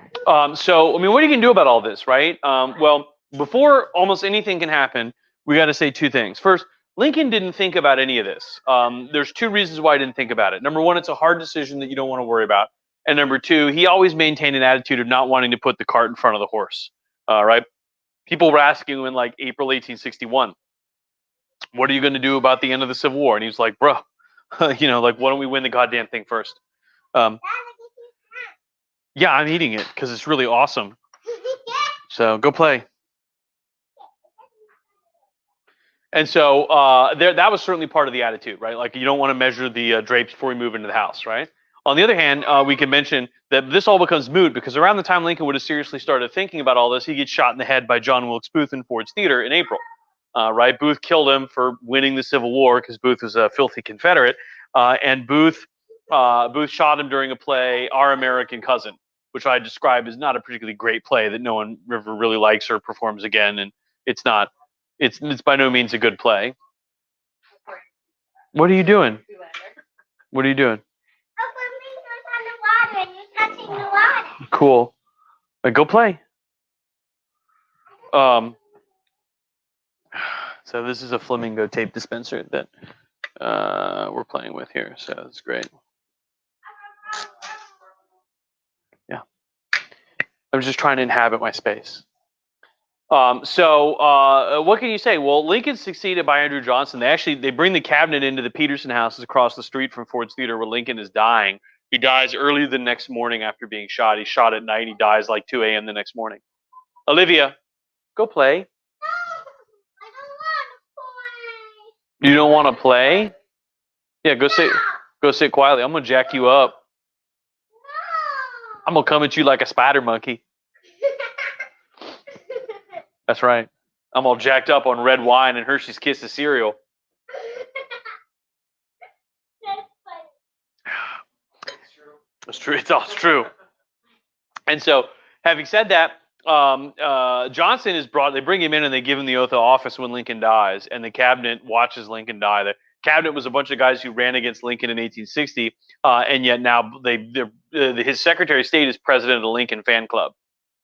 to.
So, I mean, what are you going to do about all this, right? Well, before almost anything can happen, we got to say two things. First, Lincoln didn't think about any of this. There's two reasons why he didn't think about it. Number one, it's a hard decision that you don't want to worry about. And number two, he always maintained an attitude of not wanting to put the cart in front of the horse, right? People were asking him in like April 1861, what are you going to do about the end of the Civil War? And he's like, bro, like, why don't we win the goddamn thing first? Yeah, I'm eating it because it's really awesome. So go play. And so that was certainly part of the attitude, right? Like you don't want to measure the drapes before we move into the house, right? On the other hand, we can mention that this all becomes moot because around the time Lincoln would have seriously started thinking about all this, he gets shot in the head by John Wilkes Booth in Ford's Theater in April, right? Booth killed him for winning the Civil War because Booth was a filthy Confederate, and Booth shot him during a play, Our American Cousin, which I describe as not a particularly great play that no one ever really likes or performs again, and it's by no means a good play. What are you doing? What are you doing? Cool. Go play. So this is a flamingo tape dispenser that we're playing with here. So that's great. Yeah. I'm just trying to inhabit my space. So what can you say? Well, Lincoln's succeeded by Andrew Johnson. They bring the cabinet into the Peterson houses across the street from Ford's Theater where Lincoln is dying. He dies early the next morning after being shot. He's shot at night. He dies like 2 a.m. the next morning. Olivia, go play. You don't want to play? Yeah, go sit quietly. I'm gonna jack you up. I'm gonna come at you like a spider monkey. That's right. I'm all jacked up on red wine and Hershey's Kisses cereal. It's true. It's all true. And so, having said that, Johnson is brought. They bring him in and they give him the oath of office when Lincoln dies, and the cabinet watches Lincoln die. The cabinet was a bunch of guys who ran against Lincoln in 1860, and yet now his Secretary of State is president of the Lincoln fan club,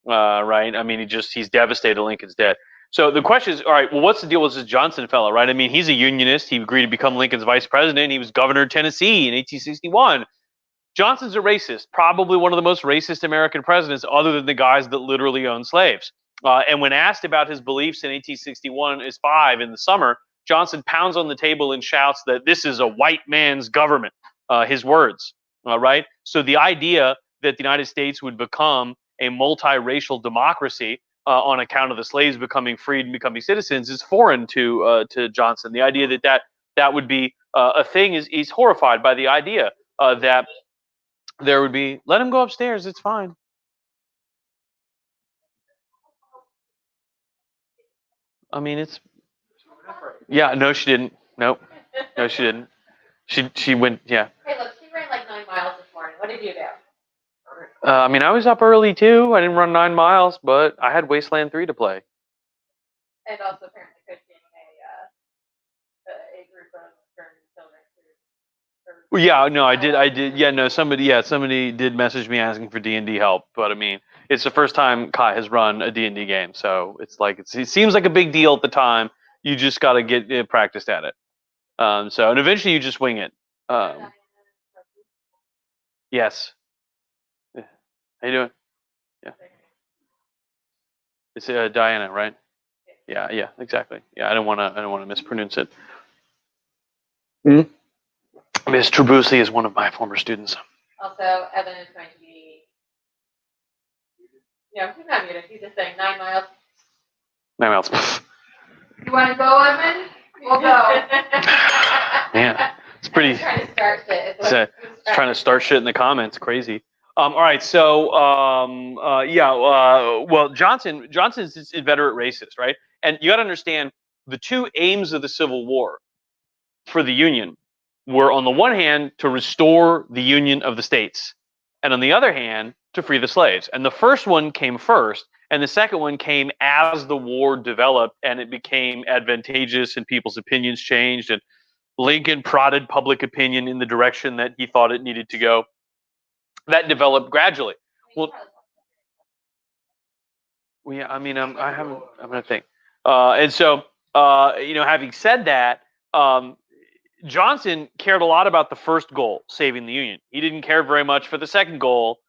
right? I mean, he's devastated Lincoln's dead. So the question is, all right, well, what's the deal with this Johnson fellow, right? I mean, he's a Unionist. He agreed to become Lincoln's vice president. He was governor of Tennessee in 1861. Johnson's a racist, probably one of the most racist American presidents, other than the guys that literally own slaves. And when asked about his beliefs in 1861 is 5 in the summer, Johnson pounds on the table and shouts that this is a white man's government. His words, right? So the idea that the United States would become a multiracial democracy on account of the slaves becoming freed and becoming citizens is foreign to Johnson. The idea that would be a thing is he's horrified by the idea that there would be, let him go upstairs, it's fine. I mean, it's, yeah, no, she didn't. Nope. No, she didn't. She went, yeah.
Hey, look, she ran like 9 miles this morning. What did you do?
I mean, I was up early too. I didn't run 9 miles, but I had Wasteland 3 to play.
And also apparently coaching a group of children.
Well, yeah, no, I did. Yeah, no, somebody did message me asking for D&D help, but I mean, it's the first time Kai has run a D&D game, so it's like it seems like a big deal at the time. You just got to get practiced at it. And eventually you just wing it. Yes. Yeah. How you doing? Yeah. It's Diana, right? Yeah, exactly. Yeah, I don't want to mispronounce it. Miss Trabuzzi is one of my former students.
Also, Evan is going to be. Yeah, he's not muted. He's just saying 9 miles.
9 miles.
You want to go, Evan? We'll go.
Man, it's pretty.
Trying to start shit.
It's trying to start shit in the comments. Crazy. All right, so well, Johnson's inveterate racist, right? And you got to understand the two aims of the Civil War for the Union were, on the one hand, to restore the union of the states, and on the other hand, to free the slaves. And the first one came first, and the second one came as the war developed and it became advantageous and people's opinions changed, and Lincoln prodded public opinion in the direction that he thought it needed to go. That developed gradually. Well, yeah, I mean, I'm going to think. And so, having said that, Johnson cared a lot about the first goal, saving the Union. He didn't care very much for the second goal,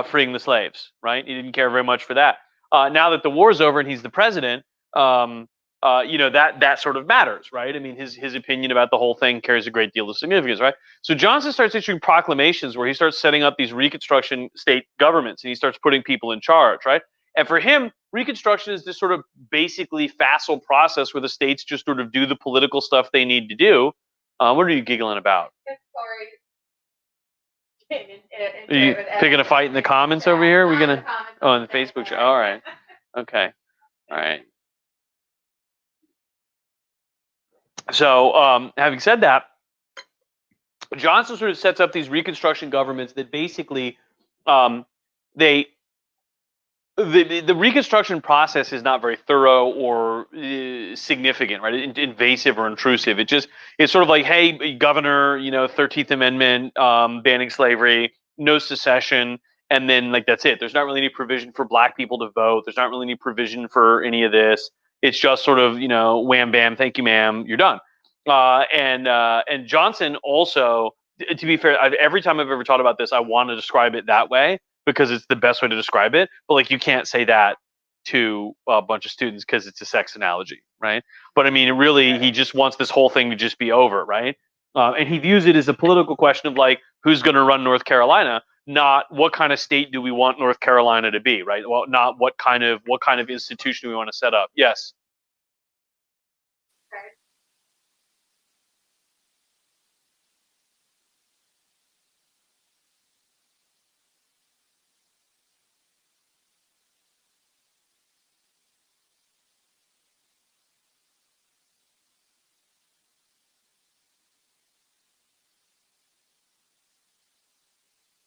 freeing the slaves, right? He didn't care very much for that. Now that the war's over and he's the president, that sort of matters, right? I mean, his opinion about the whole thing carries a great deal of significance, right? So Johnson starts issuing proclamations where he starts setting up these Reconstruction state governments and he starts putting people in charge, right? And for him, Reconstruction is this sort of basically facile process where the states just sort of do the political stuff they need to do. What are you giggling about? Are you picking a fight in the comments over here? Are we gonna? Oh, in the Facebook chat. All right. Okay. All right. So, having said that, Johnson sort of sets up these Reconstruction governments that basically, the Reconstruction process is not very thorough or significant, right? Invasive or intrusive. It's sort of like, hey, governor, 13th Amendment, banning slavery, no secession, and then like that's it. There's not really any provision for black people to vote. There's not really any provision for any of this. It's just sort of, wham bam, thank you, ma'am, you're done. And Johnson also, to be fair, every time I've ever taught about this, I want to describe it that way because it's the best way to describe it. But like, you can't say that to a bunch of students because it's a sex analogy, right? But I mean, really, he just wants this whole thing to just be over, right? And he views it as a political question of like, who's going to run North Carolina, not what kind of state do we want North Carolina to be, right? Well, not what kind of institution do we want to set up. Yes.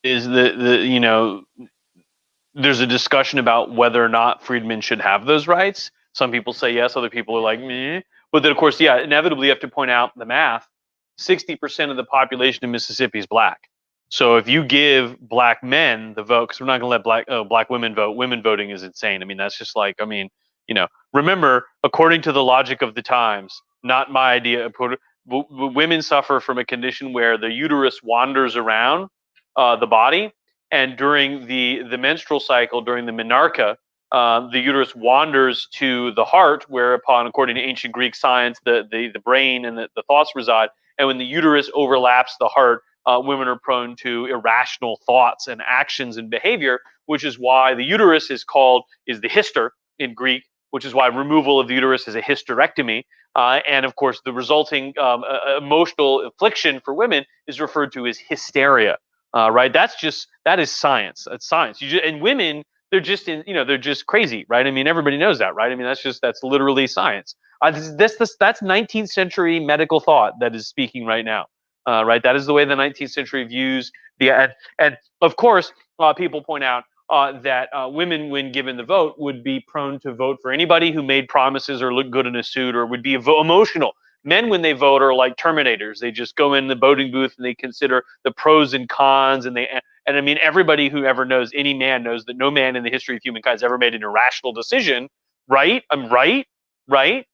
Is there's a discussion about whether or not freedmen should have those rights. Some people say yes, other people are like meh. But then, of course, yeah, inevitably you have to point out the math. 60% of the population of Mississippi is black. So if you give black men the vote, because we're not going to let black women vote. Women voting is insane. I mean, that's just like, I mean, remember, according to the logic of the times, not my idea. Women suffer from a condition where the uterus wanders around the body, and during the menstrual cycle, during the menarche, the uterus wanders to the heart, whereupon, according to ancient Greek science, the brain and the thoughts reside. And when the uterus overlaps the heart, women are prone to irrational thoughts and actions and behavior, which is why the uterus is the hyster in Greek, which is why removal of the uterus is a hysterectomy. And of course, the resulting emotional affliction for women is referred to as hysteria. Right? That is science. That's science. And women, they're just crazy, right? I mean, everybody knows that, right? I mean, that's literally science. That's 19th century medical thought that is speaking right now. Right? That is the way the 19th century views and of course, people point out that women, when given the vote, would be prone to vote for anybody who made promises or looked good in a suit or would be emotional. Men, when they vote, are like Terminators. They just go in the voting booth and they consider the pros and cons, and I mean, everybody who ever knows any man knows that no man in the history of humankind has ever made an irrational decision. Right? I'm right. Right?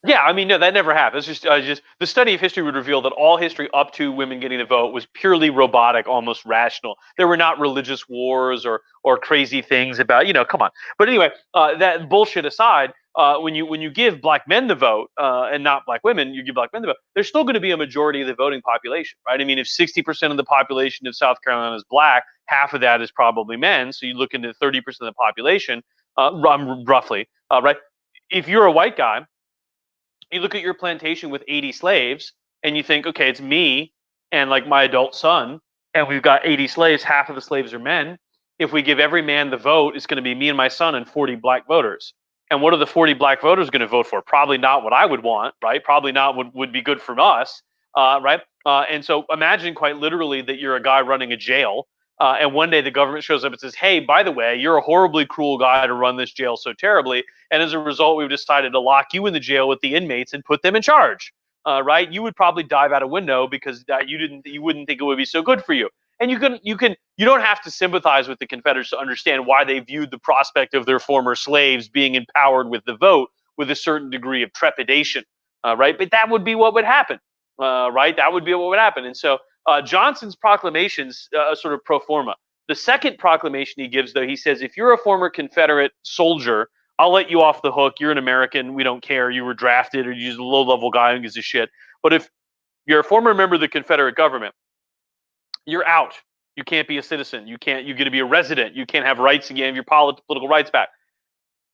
Yeah, I mean, no, that never happened. It's just the study of history would reveal that all history up to women getting the vote was purely robotic, almost rational. There were not religious wars or crazy things about, come on. But anyway, that bullshit aside, when you give black men the vote and not black women, you give black men the vote, there's still going to be a majority of the voting population, right? I mean, if 60% of the population of South Carolina is black, half of that is probably men. So you look into 30% of the population, roughly, right? If you're a white guy, you look at your plantation with 80 slaves and you think, okay, it's me and like my adult son, and we've got 80 slaves, half of the slaves are men. If we give every man the vote, it's going to be me and my son and 40 black voters. And what are the 40 black voters going to vote for? Probably not what I would want, right? Probably not what would be good for us, right? And so imagine quite literally that you're a guy running a jail, and one day the government shows up and says, hey, by the way, you're a horribly cruel guy to run this jail so terribly. And as a result, we've decided to lock you in the jail with the inmates and put them in charge. Right? You would probably dive out a window because you wouldn't think it would be so good for you. And you don't have to sympathize with the Confederates to understand why they viewed the prospect of their former slaves being empowered with the vote with a certain degree of trepidation. Right? But that would be what would happen. Right? That would be what would happen. And so Johnson's proclamations sort of pro forma. The second proclamation he gives, though, he says, if you're a former Confederate soldier, I'll let you off the hook. You're an American. We don't care. You were drafted, or you're just a low-level guy who gives a shit. But if you're a former member of the Confederate government, you're out. You can't be a citizen. You're going to be a resident. You can't have rights again. Your political rights back.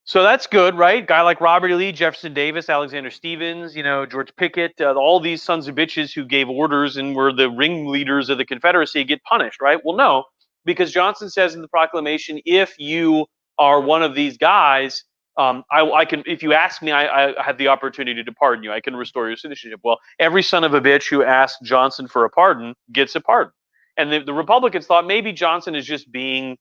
So that's good, right? Guy like Robert E. Lee, Jefferson Davis, Alexander Stephens, George Pickett, all these sons of bitches who gave orders and were the ringleaders of the Confederacy get punished, right? Well, no, because Johnson says in the proclamation, if you are one of these guys, I can. If you ask me, I have the opportunity to pardon you. I can restore your citizenship. Well, every son of a bitch who asked Johnson for a pardon gets a pardon, and the Republicans thought maybe Johnson is just being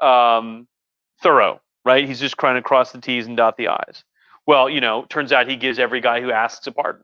thorough. Right? He's just trying to cross the T's and dot the I's. Well, turns out he gives every guy who asks a pardon.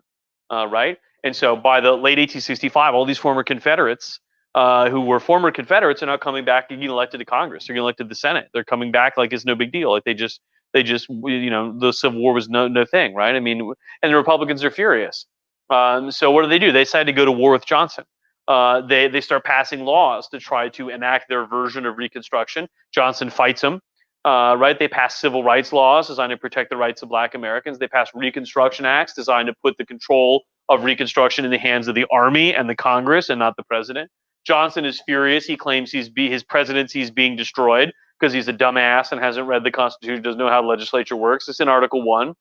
Right? And so by the late 1865, all these former Confederates who were former Confederates are now coming back and getting elected to Congress. They're getting elected to the Senate. They're coming back like it's no big deal. Like they just the Civil War was no thing, right? I mean, and the Republicans are furious. So what do? They decide to go to war with Johnson. They start passing laws to try to enact their version of Reconstruction. Johnson fights them. Right? They pass civil rights laws designed to protect the rights of Black Americans. They pass Reconstruction Acts designed to put the control of Reconstruction in the hands of the Army and the Congress and not the president. Johnson is furious. He claims his presidency is being destroyed because he's a dumbass and hasn't read the Constitution, doesn't know how the legislature works. It's in Article 1.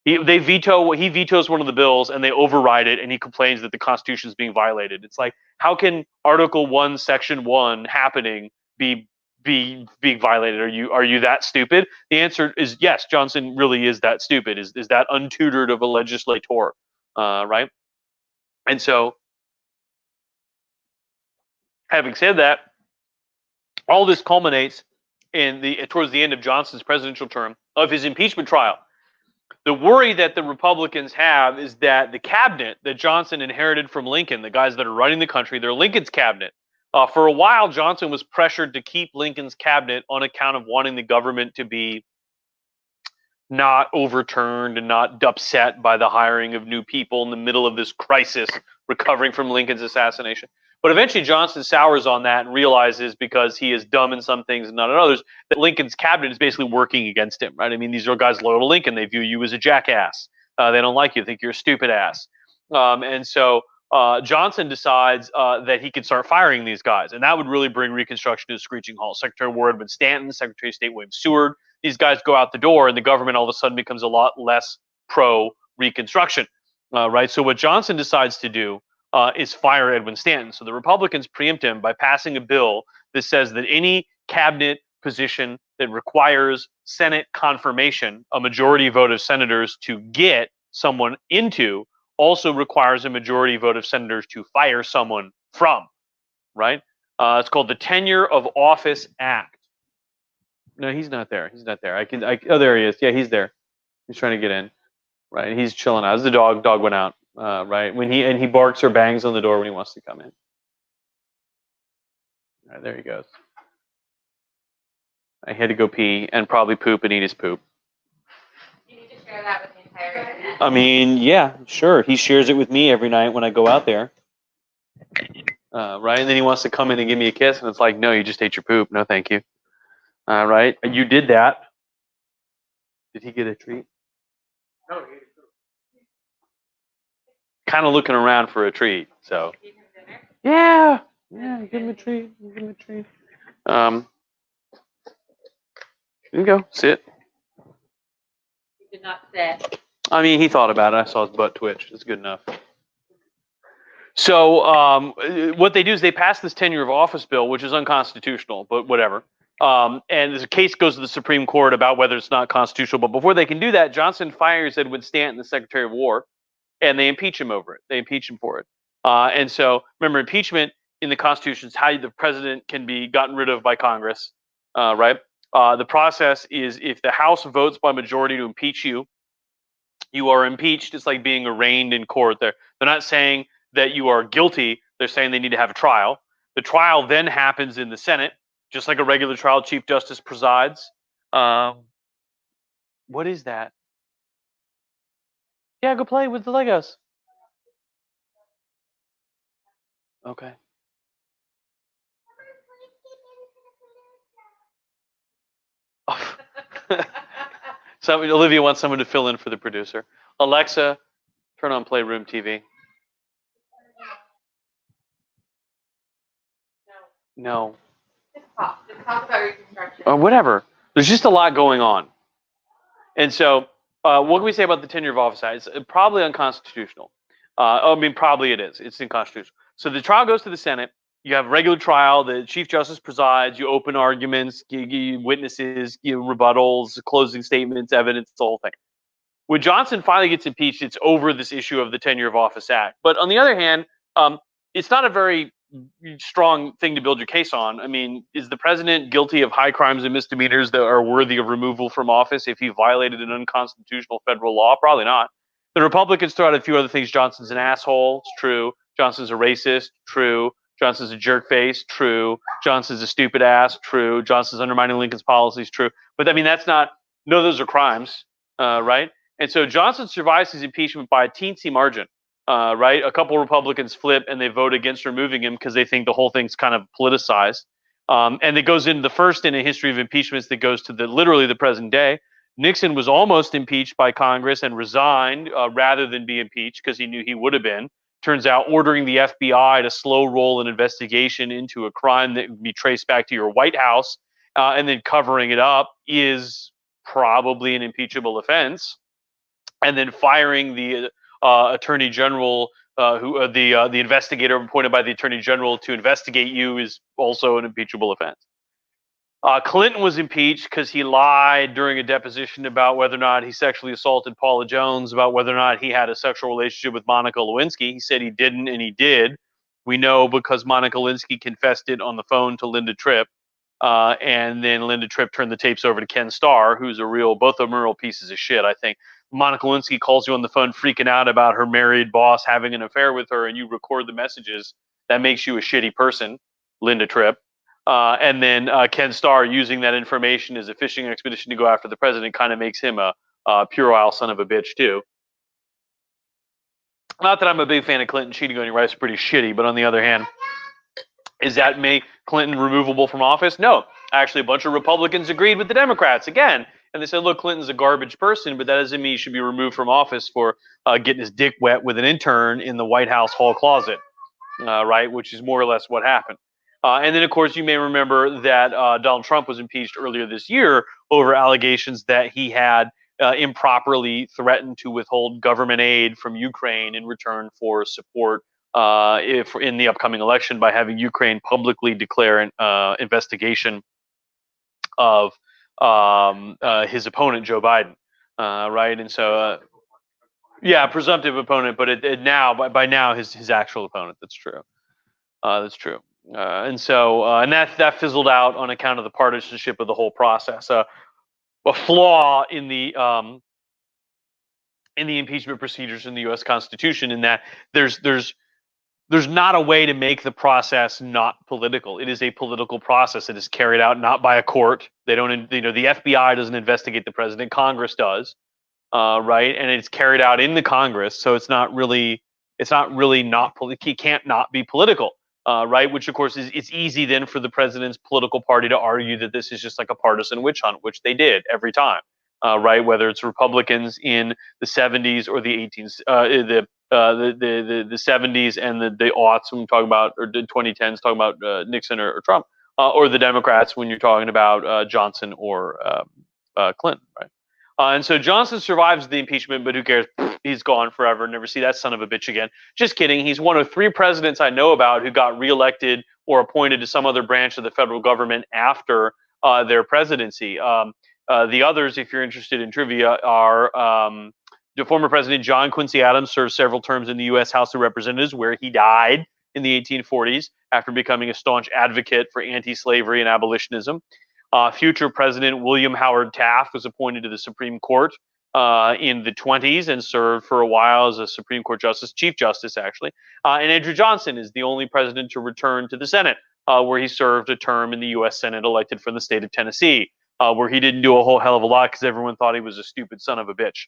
He vetoes one of the bills and they override it, and he complains that the Constitution is being violated. It's like, how can Article 1, Section 1 happening be being violated? Are you that stupid? The answer is yes. Johnson really is that stupid. Is that untutored of a legislator, right? And so, having said that, all this culminates in towards the end of Johnson's presidential term of his impeachment trial. The worry that the Republicans have is that the cabinet that Johnson inherited from Lincoln, the guys that are running the country, they're Lincoln's cabinet. For a while, Johnson was pressured to keep Lincoln's cabinet on account of wanting the government to be not overturned and not upset by the hiring of new people in the middle of this crisis, recovering from Lincoln's assassination. But eventually Johnson sours on that and realizes, because he is dumb in some things and not in others, that Lincoln's cabinet is basically working against him, right? I mean, these are guys loyal to Lincoln. They view you as a jackass. They don't like you, think you're a stupid ass. And so Johnson decides that he can start firing these guys. And that would really bring Reconstruction to a screeching halt. Secretary of War Edwin Stanton, Secretary of State William Seward, these guys go out the door, and the government all of a sudden becomes a lot less pro-Reconstruction, right? So what Johnson decides to do is fire Edwin Stanton. So the Republicans preempt him by passing a bill that says that any cabinet position that requires Senate confirmation, a majority vote of senators to get someone into, also requires a majority vote of senators to fire someone from, right? It's called the Tenure of Office Act. No, he's not there. He's not there. Oh, there he is. Yeah, he's there. He's trying to get in. Right. He's chilling out. As the dog went out. Right. He barks or bangs on the door when he wants to come in. All right, there he goes. I had to go pee and probably poop and eat his poop.
You need to share that with the entire internet.
I mean, yeah, sure. He shares it with me every night when I go out there. Right. And then he wants to come in and give me a kiss, and it's like, no, you just ate your poop. No, thank you. All right. You did that. Did he get a treat?
No, he ate it too.
Kind of looking around for a treat. So.
Give him dinner.
Yeah. Give him a treat. Give him a treat. Here you go. Sit.
He did not sit.
I mean, he thought about it. I saw his butt twitch. It's good enough. So what they do is they pass this tenure of office bill, which is unconstitutional, but whatever. And the case goes to the Supreme Court about whether it's not constitutional. But before they can do that, Johnson fires Edwin Stanton, the Secretary of War, and they impeach him over it. They impeach him for it. And so remember, impeachment in the Constitution is how the president can be gotten rid of by Congress, right? The process is if the House votes by majority to impeach you, you are impeached. It's like being arraigned in court. They're not saying that you are guilty. They're saying they need to have a trial. The trial then happens in the Senate, just like a regular trial. Chief Justice presides. What is that? Yeah, go play with the Legos. Okay. So Olivia wants someone to fill in for the producer. Alexa, turn on Playroom TV. No.
Just talk about Reconstruction.
Or whatever. There's just a lot going on. And so what can we say about the tenure of office act? It's probably unconstitutional. I mean, probably it is. It's inconstitutional. So the trial goes to the Senate. You have a regular trial. The Chief Justice presides. You open arguments, you witnesses, rebuttals, closing statements, evidence, the whole thing. When Johnson finally gets impeached, it's over this issue of the Tenure of Office Act. But on the other hand, it's not a very strong thing to build your case on. I mean, is the president guilty of high crimes and misdemeanors that are worthy of removal from office if he violated an unconstitutional federal law? Probably not. The Republicans throw out a few other things. Johnson's an asshole. It's true. Johnson's a racist. True. Johnson's a jerk face. True. Johnson's a stupid ass. True. Johnson's undermining Lincoln's policies. True. But I mean, that's not, no, those are crimes, right? And so Johnson survives his impeachment by a teensy margin, right? A couple Republicans flip and they vote against removing him because they think the whole thing's kind of politicized. And it goes into the first in a history of impeachments that goes to literally the present day. Nixon was almost impeached by Congress and resigned rather than be impeached because he knew he would have been. Turns out ordering the FBI to slow roll an investigation into a crime that would be traced back to your White House and then covering it up is probably an impeachable offense. And then firing the attorney general, the investigator appointed by the attorney general to investigate you, is also an impeachable offense. Clinton was impeached because he lied during a deposition about whether or not he sexually assaulted Paula Jones, about whether or not he had a sexual relationship with Monica Lewinsky. He said he didn't, and he did. We know because Monica Lewinsky confessed it on the phone to Linda Tripp, and then Linda Tripp turned the tapes over to Ken Starr, who's both of them are real pieces of shit, I think. Monica Lewinsky calls you on the phone freaking out about her married boss having an affair with her, and you record the messages, that makes you a shitty person, Linda Tripp. And then Ken Starr using that information as a fishing expedition to go after the president kind of makes him a puerile son of a bitch too. Not that I'm a big fan of Clinton cheating on your wife, it's pretty shitty, but on the other hand, is that make Clinton removable from office? No. Actually, a bunch of Republicans agreed with the Democrats again. And they said, look, Clinton's a garbage person, but that doesn't mean he should be removed from office for getting his dick wet with an intern in the White House hall closet, right? Which is more or less what happened. And then, of course, you may remember that Donald Trump was impeached earlier this year over allegations that he had improperly threatened to withhold government aid from Ukraine in return for support if in the upcoming election by having Ukraine publicly declare an investigation of his opponent Joe Biden, right? And so, yeah, presumptive opponent, but by now his actual opponent. That's true. That's true. And so, and that fizzled out on account of the partisanship of the whole process. A flaw in the impeachment procedures in the U.S. Constitution, in that there's not a way to make the process not political. It is a political process. It is carried out not by a court. They don't, the FBI doesn't investigate the president. Congress does, right? And it's carried out in the Congress, so it's not really not political. It can't not be political, right? Which of course it's easy then for the president's political party to argue that this is just like a partisan witch hunt, which they did every time, right? Whether it's Republicans in the 70s or the 70s and the aughts when we're talking about, or the 2010s talking about Nixon or Trump, or the Democrats when you're talking about Johnson or Clinton, right? And so Johnson survives the impeachment, but who cares? He's gone forever. Never see that son of a bitch again. Just kidding. He's one of 3 presidents I know about who got reelected or appointed to some other branch of the federal government after their presidency. The others, if you're interested in trivia, are the former President John Quincy Adams served several terms in the U.S. House of Representatives, where he died in the 1840s after becoming a staunch advocate for anti-slavery and abolitionism. Future President William Howard Taft was appointed to the Supreme Court in the 20s and served for a while as a Supreme Court Justice, Chief Justice, actually. And Andrew Johnson is the only president to return to the Senate, where he served a term in the U.S. Senate, elected from the state of Tennessee, where he didn't do a whole hell of a lot because everyone thought he was a stupid son of a bitch.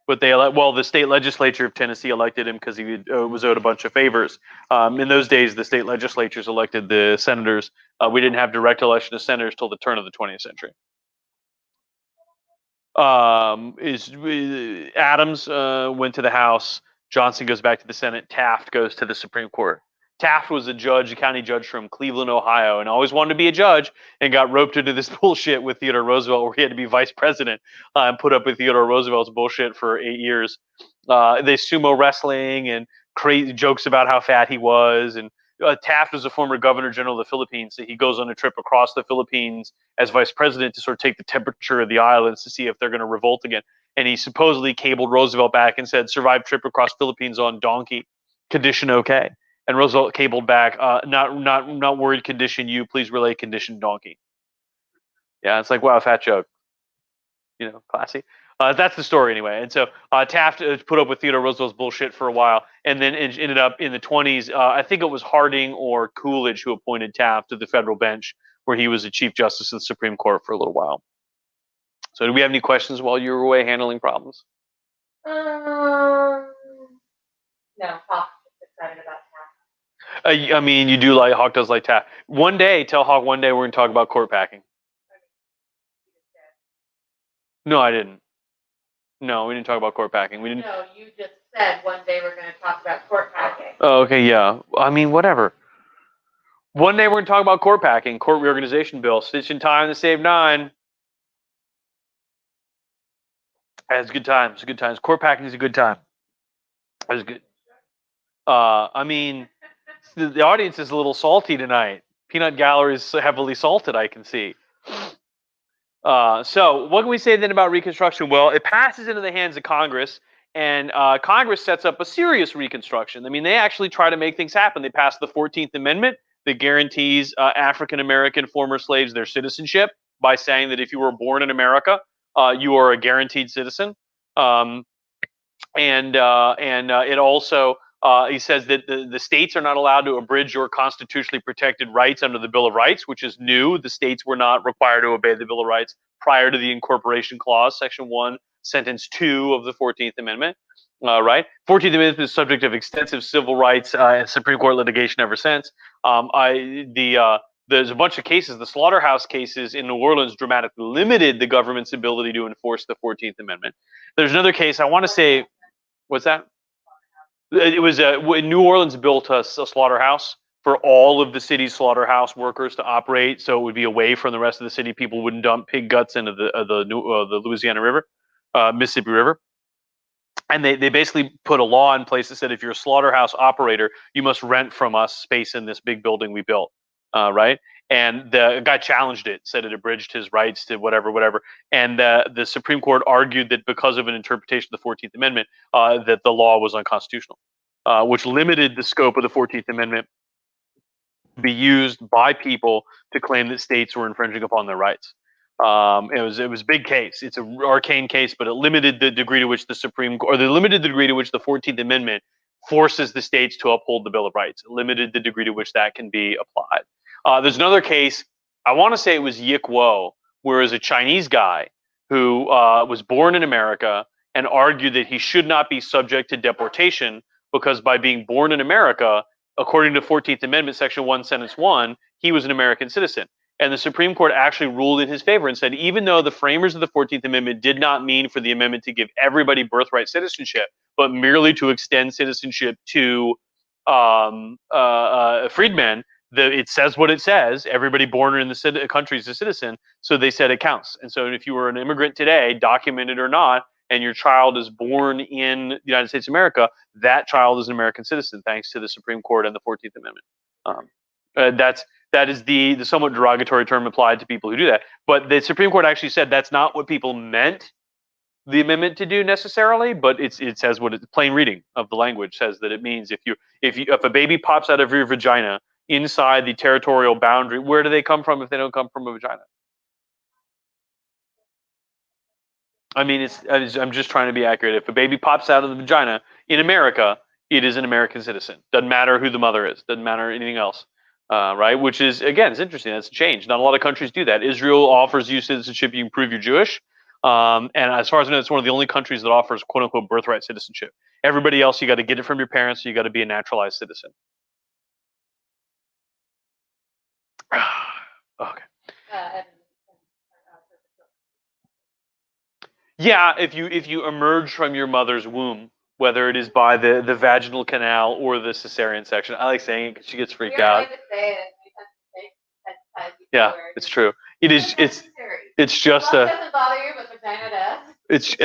But the state legislature of Tennessee elected him because he was owed a bunch of favors. In those days, the state legislatures elected the senators. We didn't have direct election of senators till the turn of the 20th century. Adams went to the House. Johnson goes back to the Senate. Taft goes to the Supreme Court. Taft was a county judge from Cleveland, Ohio, and always wanted to be a judge, and got roped into this bullshit with Theodore Roosevelt, where he had to be vice president and put up with Theodore Roosevelt's bullshit for 8 years. They sumo wrestling and crazy jokes about how fat he was. And Taft was a former governor general of the Philippines, so he goes on a trip across the Philippines as vice president to sort of take the temperature of the islands to see if they're going to revolt again. And he supposedly cabled Roosevelt back and said, "Survive trip across Philippines on donkey, condition okay." And Roosevelt cabled back, not worried, condition you, please relay condition donkey. Yeah, it's like, wow, fat joke. Classy. That's the story anyway. And so Taft put up with Theodore Roosevelt's bullshit for a while, and then it ended up in the 20s. I think it was Harding or Coolidge who appointed Taft to the federal bench, where he was the Chief Justice of the Supreme Court for a little while. So do we have any questions while you were away handling problems?
No, Hawk is excited about Taft.
I mean, you do like, Hawk does like Taft. Tell Hawk one day we're going to talk about court packing. No, I didn't. No, we didn't talk about court packing. We didn't.
No, you just said one day we're going to talk about court packing.
Oh, okay, yeah. I mean, whatever. One day we're going to talk about court packing, court reorganization bill. Stitch in time to save 9. It's good times. Good times. Court packing is a good time. It was good. I mean, the audience is a little salty tonight. Peanut Gallery is heavily salted, I can see. So what can we say then about Reconstruction? Well, it passes into the hands of Congress, and Congress sets up a serious Reconstruction. I mean, they actually try to make things happen. They pass the 14th Amendment that guarantees African-American former slaves their citizenship by saying that if you were born in America, you are a guaranteed citizen. It also he says that the states are not allowed to abridge your constitutionally protected rights under the Bill of Rights, which is new. The states were not required to obey the Bill of Rights prior to the incorporation clause, Section 1, Sentence 2 of the 14th Amendment. Right? 14th Amendment is subject of extensive civil rights and Supreme Court litigation ever since. There's a bunch of cases. The slaughterhouse cases in New Orleans dramatically limited the government's ability to enforce the 14th Amendment. There's another case, I want to say, what's that? It was New Orleans built a slaughterhouse for all of the city's slaughterhouse workers to operate, so it would be away from the rest of the city. People wouldn't dump pig guts into the Louisiana River, Mississippi River. And they basically put a law in place that said if you're a slaughterhouse operator, you must rent from us space in this big building we built, right? And the guy challenged it, said it abridged his rights to whatever. And the Supreme Court argued that because of an interpretation of the 14th Amendment, that the law was unconstitutional, which limited the scope of the 14th Amendment to be used by people to claim that states were infringing upon their rights. It was a big case. It's an arcane case, but it limited the degree to which the Supreme Court, or the limited the degree to which the 14th Amendment forces the states to uphold the Bill of Rights. It limited the degree to which that can be applied. There's another case, I want to say it was Yik Wo, where it was a Chinese guy who was born in America and argued that he should not be subject to deportation because by being born in America, according to 14th Amendment, Section 1, Sentence 1, he was an American citizen. And the Supreme Court actually ruled in his favor and said, even though the framers of the 14th Amendment did not mean for the amendment to give everybody birthright citizenship, but merely to extend citizenship to freedmen, it says what it says. Everybody born in the country is a citizen, so they said it counts. And so if you were an immigrant today, documented or not, and your child is born in the United States of America, that child is an American citizen, thanks to the Supreme Court and the 14th Amendment. That is the somewhat derogatory term applied to people who do that. But the Supreme Court actually said that's not what people meant the amendment to do necessarily, but it says what plain reading of the language says that it means if a baby pops out of your vagina inside the territorial boundary, where do they come from if they don't come from a vagina? I mean, I'm just trying to be accurate. If a baby pops out of the vagina in America, it is an American citizen. Doesn't matter who the mother is. Doesn't matter anything else. Right? Which is, again, it's interesting. That's a change. Not a lot of countries do that. Israel offers you citizenship. You can prove you're Jewish. And as far as I know, it's one of the only countries that offers quote unquote birthright citizenship. Everybody else, you got to get it from your parents. So you got to be a naturalized citizen. Okay. Yeah, if you emerge from your mother's womb, whether it is by the vaginal canal or the cesarean section. I like saying it because she gets freaked out. Yeah, it's true. It's just a.
Doesn't bother you, but vagina does.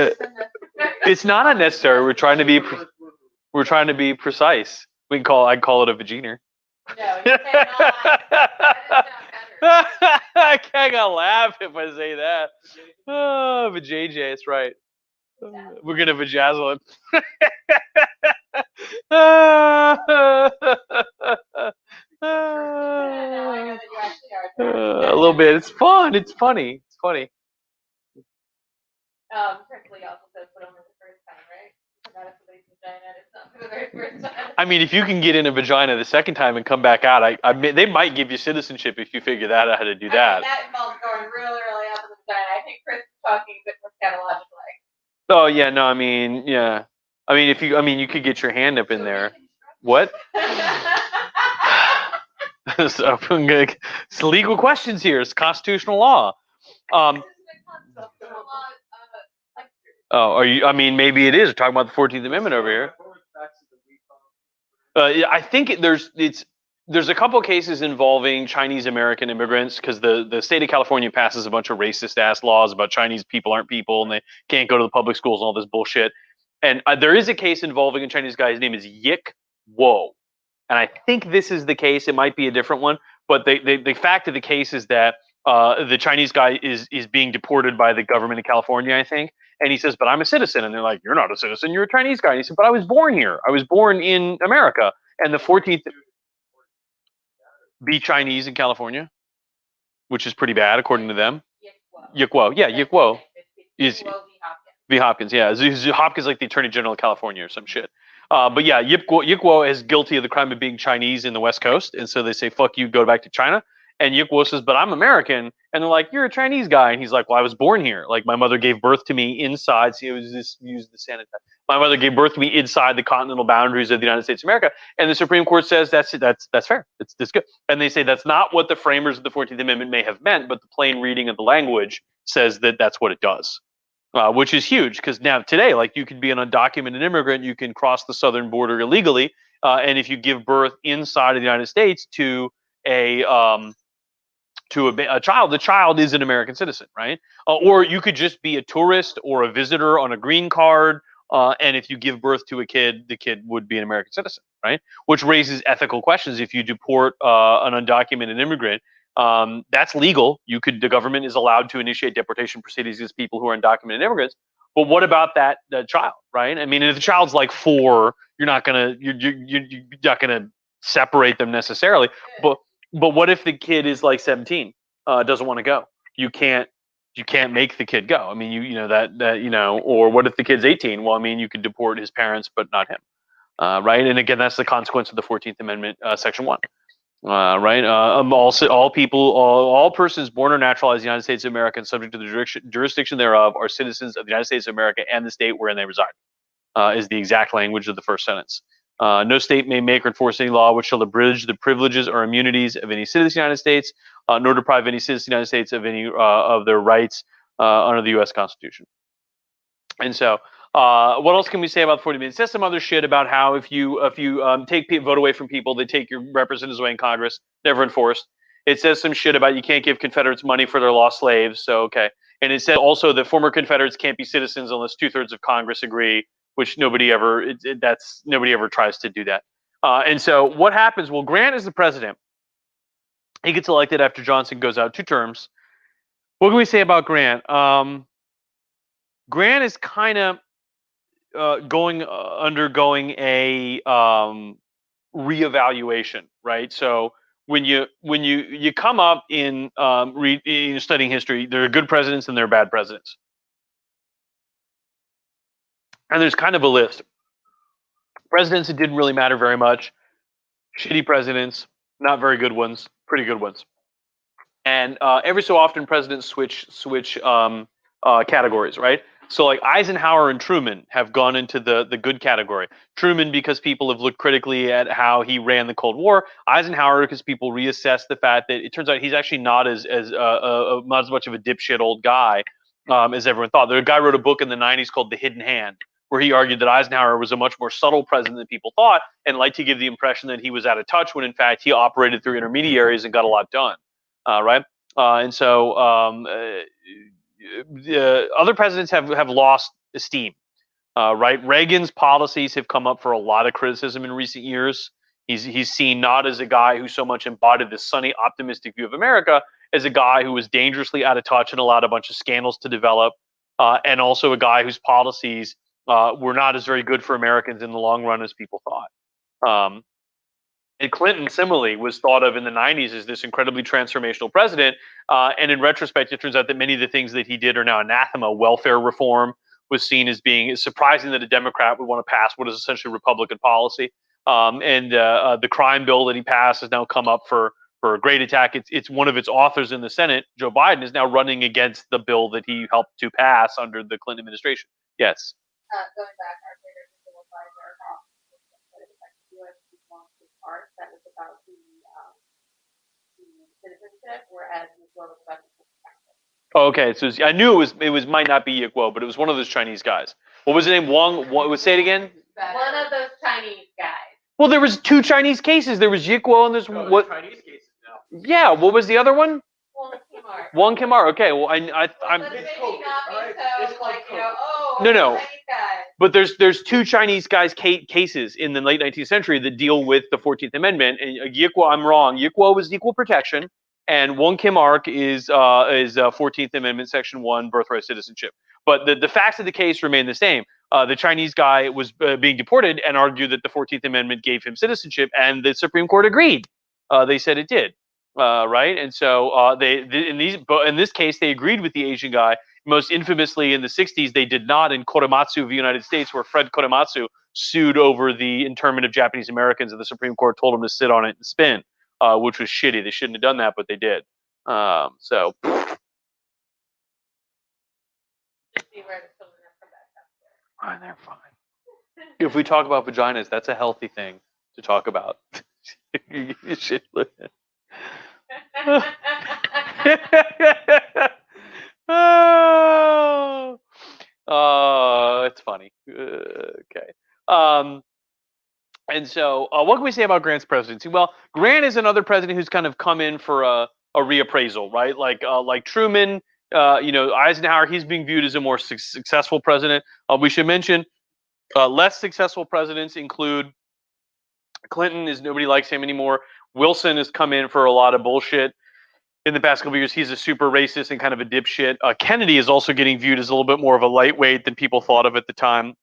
It's not unnecessary. We're trying to be precise. I'd call it a vagina.
No, you cannot.
I can't laugh if I say that. Oh, vajayjay, that's right. We're gonna vajazzle it. A little bit. It's fun. It's funny. It's funny.
Prickly also says put on the first time, right? Not if somebody's vagina, it's not for the very first time.
I mean, if you can get in a vagina the second time and come back out, they might give you citizenship if you figure that out how to do that.
I mean, that involves going really, really up in the vagina. I think Chris is talking a bit more scatologically.
Oh yeah, no, I mean, yeah. I mean, you could get your hand up in there. What? So, it's legal questions here. It's constitutional law. Oh, are you? I mean, maybe it is. We're talking about the 14th Amendment over here. I think there's a couple cases involving Chinese American immigrants because the state of California passes a bunch of racist ass laws about Chinese people aren't people and they can't go to the public schools and all this bullshit. And there is a case involving a Chinese guy. His name is Yik Wo, and I think this is the case. It might be a different one, but the fact of the case is that the Chinese guy is being deported by the government of California, I think. And he says, but I'm a citizen. And they're like, you're not a citizen. You're a Chinese guy. And he said, but I was born here. I was born in America. And the 14th be Chinese in California, which is pretty bad according to them. Yik Wo. Yeah, Yik Wo. Is
Will be Hopkins.
V. Hopkins, yeah. Hopkins like the Attorney General of California or some shit. But yeah, Yip Guo is guilty of the crime of being Chinese in the West Coast, and so they say, "Fuck you, go back to China." And Yip Guo says, "But I'm American," and they're like, "You're a Chinese guy," and he's like, "Well, I was born here. Like my mother gave birth to me inside." See, it was this use the sanitizer. My mother gave birth to me inside the continental boundaries of the United States of America, and the Supreme Court says that's fair. That's good, and they say that's not what the framers of the 14th Amendment may have meant, but the plain reading of the language says that that's what it does. Which is huge because now today, like you could be an undocumented immigrant, you can cross the southern border illegally, and if you give birth inside of the United States to a child, the child is an American citizen, right? Or you could just be a tourist or a visitor on a green card, and if you give birth to a kid, the kid would be an American citizen, right? Which raises ethical questions. If you deport an undocumented immigrant, that's legal. The government is allowed to initiate deportation proceedings against people who are undocumented immigrants. But what about that child, right? I mean, if the child's like 4, you're not gonna separate them necessarily. But what if the kid is like 17, doesn't want to go? You can't make the kid go. I mean, or what if the kid's 18? Well, I mean, you could deport his parents, but not him, right? And again, that's the consequence of the 14th Amendment, Section 1. Right. All persons born or naturalized in the United States of America and subject to the jurisdiction thereof are citizens of the United States of America and the state wherein they reside. Is the exact language of the first sentence. No state may make or enforce any law which shall abridge the privileges or immunities of any citizen of the United States, nor deprive any citizen of the United States of any of their rights under the U.S. Constitution. And so, what else can we say about the 40 minutes? It says some other shit about how if you take vote away from people, they take your representatives away in Congress, never enforced. It says some shit about you can't give Confederates money for their lost slaves. So okay, and it said also that former Confederates can't be citizens unless 2/3 of Congress agree, which nobody ever tries to do that. And so what happens? Well, Grant is the president. He gets elected after Johnson goes out 2 terms. What can we say about Grant? Grant is kind of undergoing a reevaluation, right? So when you come up in studying history, there are good presidents and there are bad presidents, and there's kind of a list. Presidents that didn't really matter very much, shitty presidents, not very good ones, pretty good ones, and every so often presidents switch categories, right? So like Eisenhower and Truman have gone into the good category. Truman because people have looked critically at how he ran the Cold War. Eisenhower because people reassess the fact that it turns out he's actually not as much of a dipshit old guy as everyone thought. The guy wrote a book in the 90s called The Hidden Hand, where he argued that Eisenhower was a much more subtle president than people thought and liked to give the impression that he was out of touch when in fact he operated through intermediaries and got a lot done, right? And so other presidents have lost esteem, right? Reagan's policies have come up for a lot of criticism in recent years. He's seen not as a guy who so much embodied this sunny, optimistic view of America, as a guy who was dangerously out of touch and allowed a bunch of scandals to develop, and also a guy whose policies were not as very good for Americans in the long run as people thought. And Clinton, similarly, was thought of in the 90s as this incredibly transformational president. And in retrospect, it turns out that many of the things that he did are now anathema. Welfare reform was seen as being surprising that a Democrat would want to pass what is essentially Republican policy. And the crime bill that he passed has now come up for a great attack. It's one of its authors in the Senate, Joe Biden, is now running against the bill that he helped to pass under the Clinton administration. Yes.
Going back, our favorite legal advisor, part that was about the citizenship, whereas Yikwo was about the citizenship.
Okay, so I knew it was might not be Yikwo, but it was one of those Chinese guys. What was the name? Wong. What? Say it again.
One of those Chinese guys.
Well, there was 2 Chinese cases. There was Yikwo and there's what?
Chinese cases now.
Yeah. What was the other one?
Wong
Kimar. Okay. Well, I'm.
It's
No. But there's 2 Chinese guys cases in the late 19th century that deal with the 14th Amendment. And Yikwo, I'm wrong. Yikwo was equal protection, and Wong Kim Ark is 14th Amendment Section 1 birthright citizenship. But the facts of the case remain the same. The Chinese guy was being deported and argued that the 14th Amendment gave him citizenship, and the Supreme Court agreed. They said it did. Right, and so in this case, they agreed with the Asian guy most infamously in the 60s, they did not in Korematsu of the United States, where Fred Korematsu sued over the internment of Japanese Americans, and the Supreme Court told him to sit on it and spin, which was shitty. They shouldn't have done that, but they did. So
Just be aware the children have come back up.
they're fine. If we talk about vaginas, that's a healthy thing to talk about. You should look at- oh, it's funny. Okay. And so, what can we say about Grant's presidency? Well, Grant is another president who's kind of come in for a reappraisal, right? Like Truman, Eisenhower. He's being viewed as a more successful president. We should mention less successful presidents include Clinton. Is nobody likes him anymore. Wilson has come in for a lot of bullshit in the past couple of years. He's a super racist and kind of a dipshit. Kennedy is also getting viewed as a little bit more of a lightweight than people thought of at the time.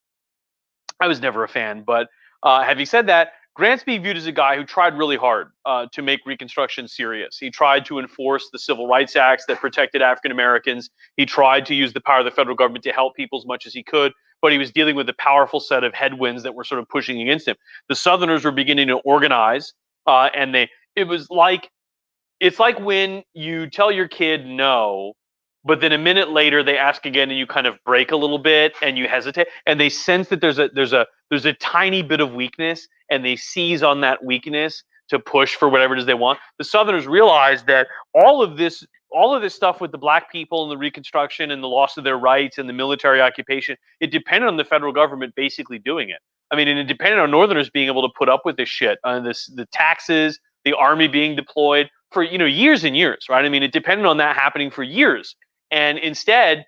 I was never a fan, but having said that, Grant's being viewed as a guy who tried really hard to make Reconstruction serious. He tried to enforce the Civil Rights Acts that protected African Americans. He tried to use the power of the federal government to help people as much as he could, but he was dealing with a powerful set of headwinds that were sort of pushing against him. The Southerners were beginning to organize, and it's like when you tell your kid no, but then a minute later they ask again and you kind of break a little bit and you hesitate and they sense that there's a tiny bit of weakness and they seize on that weakness to push for whatever it is they want. The Southerners realized that all of this stuff with the black people and the Reconstruction and the loss of their rights and the military occupation, it depended on the federal government basically doing it. I mean, and it depended on Northerners being able to put up with this shit, the taxes, the army being deployed for years and years, right? I mean, it depended on that happening for years, and instead,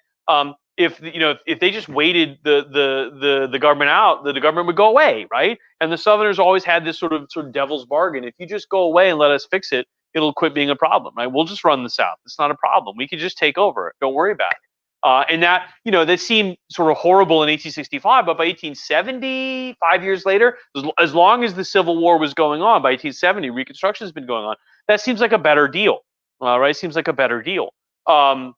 if they just waited the government out, the government would go away, right? And the Southerners always had this sort of devil's bargain: if you just go away and let us fix it, it'll quit being a problem, right? We'll just run the South. It's not a problem. We can just take over it. Don't worry about it. And that seemed sort of horrible in 1865, but by 1870, 5 years later, as long as the Civil War was going on, by 1870, Reconstruction has been going on. That seems like a better deal, right? Seems like a better deal. And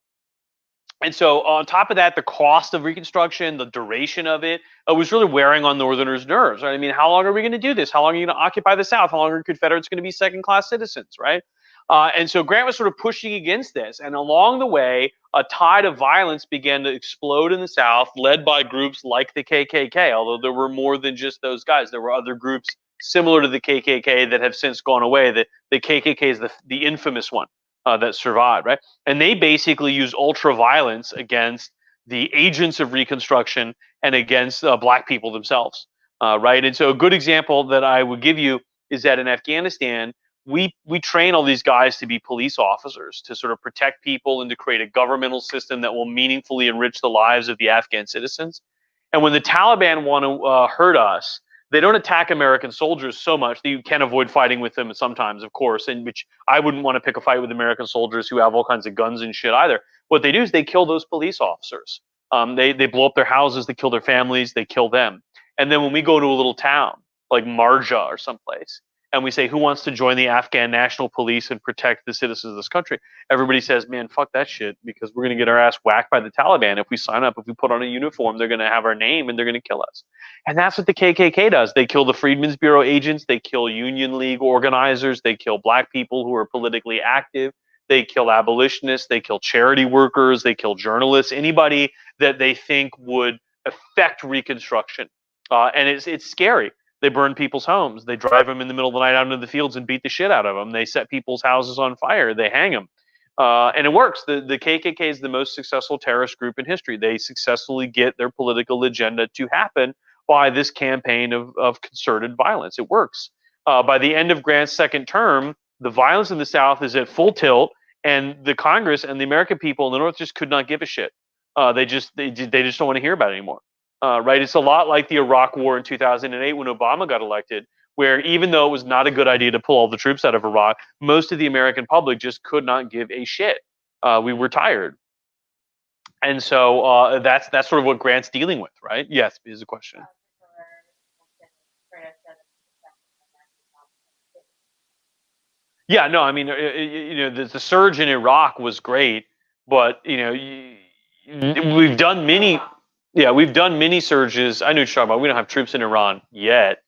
so on top of that, the cost of Reconstruction, the duration of it, was really wearing on Northerners' nerves, right? I mean, how long are we going to do this? How long are you going to occupy the South? How long are Confederates going to be second-class citizens, right? And so Grant was sort of pushing against this. And along the way, a tide of violence began to explode in the South, led by groups like the KKK, although there were more than just those guys. There were other groups similar to the KKK that have since gone away. The KKK is the infamous one that survived, right? And they basically used ultra violence against the agents of Reconstruction and against black people themselves, right? And so a good example that I would give you is that in Afghanistan, we train all these guys to be police officers, to sort of protect people and to create a governmental system that will meaningfully enrich the lives of the Afghan citizens. And when the Taliban want to hurt us, they don't attack American soldiers so much that you can avoid fighting with them sometimes, of course, and which I wouldn't want to pick a fight with American soldiers who have all kinds of guns and shit either. What they do is they kill those police officers. They blow up their houses, they kill their families, they kill them. And then when we go to a little town like Marja or someplace, and we say, who wants to join the Afghan National Police and protect the citizens of this country? Everybody says, man, fuck that shit, because we're going to get our ass whacked by the Taliban. If we sign up, if we put on a uniform, they're going to have our name and they're going to kill us. And that's what the KKK does. They kill the Freedmen's Bureau agents. They kill Union League organizers. They kill black people who are politically active. They kill abolitionists. They kill charity workers. They kill journalists. Anybody that they think would affect Reconstruction. And it's scary. They burn people's homes. They drive them in the middle of the night out into the fields and beat the shit out of them. They set people's houses on fire. They hang them. And it works. The KKK is the most successful terrorist group in history. They successfully get their political agenda to happen by this campaign of concerted violence. It works. By the end of Grant's second term, the violence in the South is at full tilt, and the Congress and the American people in the North just could not give a shit. They just don't want to hear about it anymore. Right? It's a lot like the Iraq War in 2008 when Obama got elected, where even though it was not a good idea to pull all the troops out of Iraq, most of the American public just could not give a shit. We were tired. And so that's sort of what Grant's dealing with, right? Yes, is a question. Yeah, no, I mean, the surge in Iraq was great, but we've done many. Yeah, we've done mini surges. I know what you're talking about. We don't have troops in Iran yet.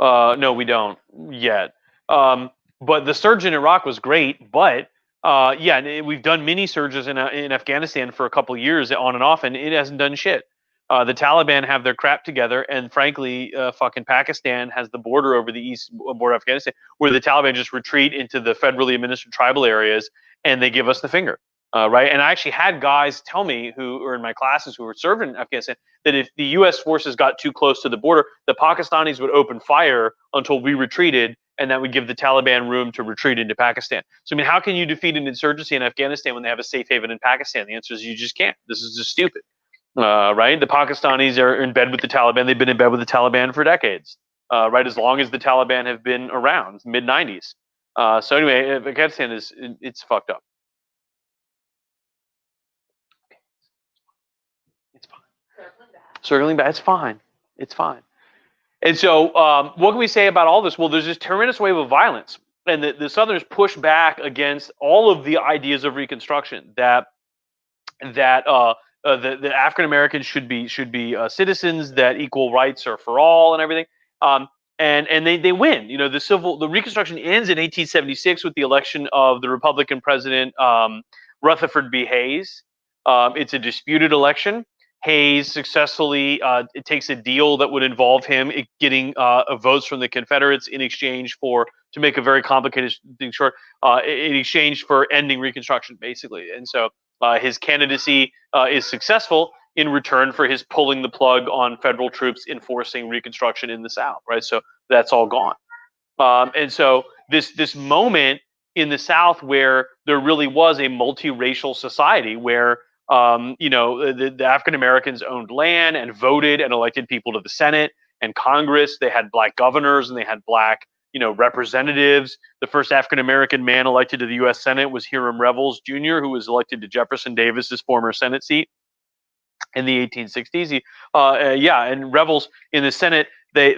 No, we don't yet. But the surge in Iraq was great. But yeah, we've done mini surges in Afghanistan for a couple of years on and off, and it hasn't done shit. The Taliban have their crap together, and frankly, fucking Pakistan has the border over the east border of Afghanistan, where the Taliban just retreat into the federally administered tribal areas, and they give us the finger. Right, and I actually had guys tell me who were in my classes who were serving in Afghanistan that if the U.S. forces got too close to the border, the Pakistanis would open fire until we retreated, and that would give the Taliban room to retreat into Pakistan. So, I mean, how can you defeat an insurgency in Afghanistan when they have a safe haven in Pakistan? The answer is you just can't. This is just stupid, right? The Pakistanis are in bed with the Taliban. They've been in bed with the Taliban for decades, right? As long as the Taliban have been around, mid 90s. So anyway, Afghanistan it's fucked up. It's fine. Circling back, it's fine. It's fine. And so, what can we say about all this? Well, there's this tremendous wave of violence, and the Southerners push back against all of the ideas of Reconstruction that the African Americans should be citizens, that equal rights are for all, and everything. And they win. You know, the Reconstruction ends in 1876 with the election of the Republican president Rutherford B. Hayes. It's a disputed election. Hayes successfully it takes a deal that would involve him getting votes from the Confederates in exchange for, to make a very complicated thing short, in exchange for ending Reconstruction, basically. And so his candidacy is successful in return for his pulling the plug on federal troops enforcing Reconstruction in the South, right? So that's all gone. And so this moment in the South where there really was a multiracial society where the African Americans owned land and voted and elected people to the Senate and Congress. They had black governors and they had black representatives. The first African American man elected to the U.S. Senate was Hiram Revels Jr., who was elected to Jefferson Davis's former Senate seat in the 1860s. And Revels in the Senate, they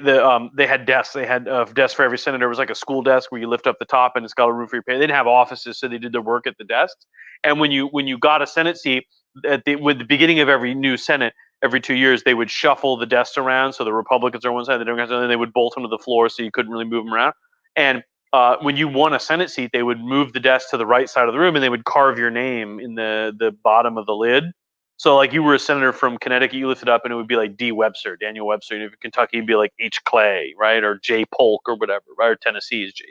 had desks. They had desks for every senator. It was like a school desk where you lift up the top and it's got a room for your pay. They didn't have offices, so they did their work at the desks. And when you got a Senate seat, with the beginning of every new Senate, every 2 years, they would shuffle the desks around. So the Republicans are on one side, the Democrats on the other, and they would bolt them to the floor so you couldn't really move them around. And when you won a Senate seat, they would move the desk to the right side of the room and they would carve your name in the bottom of the lid. So like you were a senator from Connecticut, you lifted up and it would be like D. Webster, Daniel Webster. And if Kentucky, it'd be like H. Clay, right? Or J. Polk or whatever, right? Or Tennessee is J.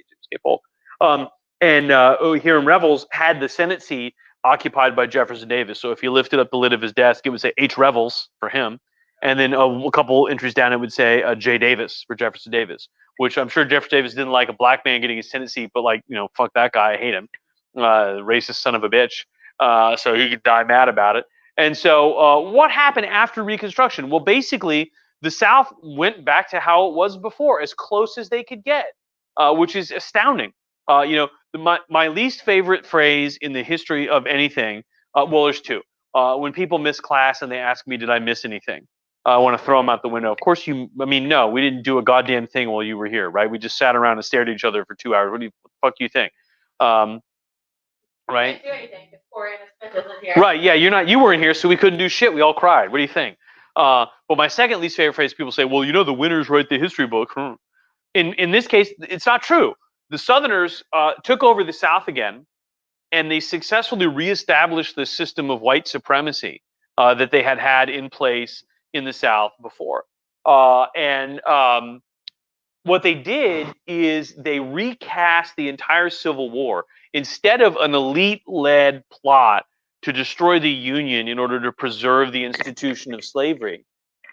Polk. Hiram Revels had the Senate seat occupied by Jefferson Davis. So if you lifted up the lid of his desk, it would say H. Revels for him. And then a couple entries down, it would say J. Davis for Jefferson Davis, which I'm sure Jefferson Davis didn't like a black man getting his Senate seat, but fuck that guy. I hate him. Racist son of a bitch. So he could die mad about it. And so what happened after Reconstruction? Well, basically, the South went back to how it was before, as close as they could get, which is astounding. My least favorite phrase in the history of anything, well, there's two. When people miss class and they ask me, did I miss anything? I want to throw them out the window. Of course, no, we didn't do a goddamn thing while you were here, right? We just sat around and stared at each other for 2 hours. What the fuck do you think? Right?
Do anything because poor Anna Smith isn't here.
Right, yeah, you weren't here, so we couldn't do shit. We all cried. What do you think? But my second least favorite phrase, people say, well, the winners write the history book. In this case, it's not true. The Southerners took over the South again, and they successfully reestablished the system of white supremacy that they had in place in the South before. What they did is they recast the entire Civil War. Instead of an elite-led plot to destroy the Union in order to preserve the institution of slavery,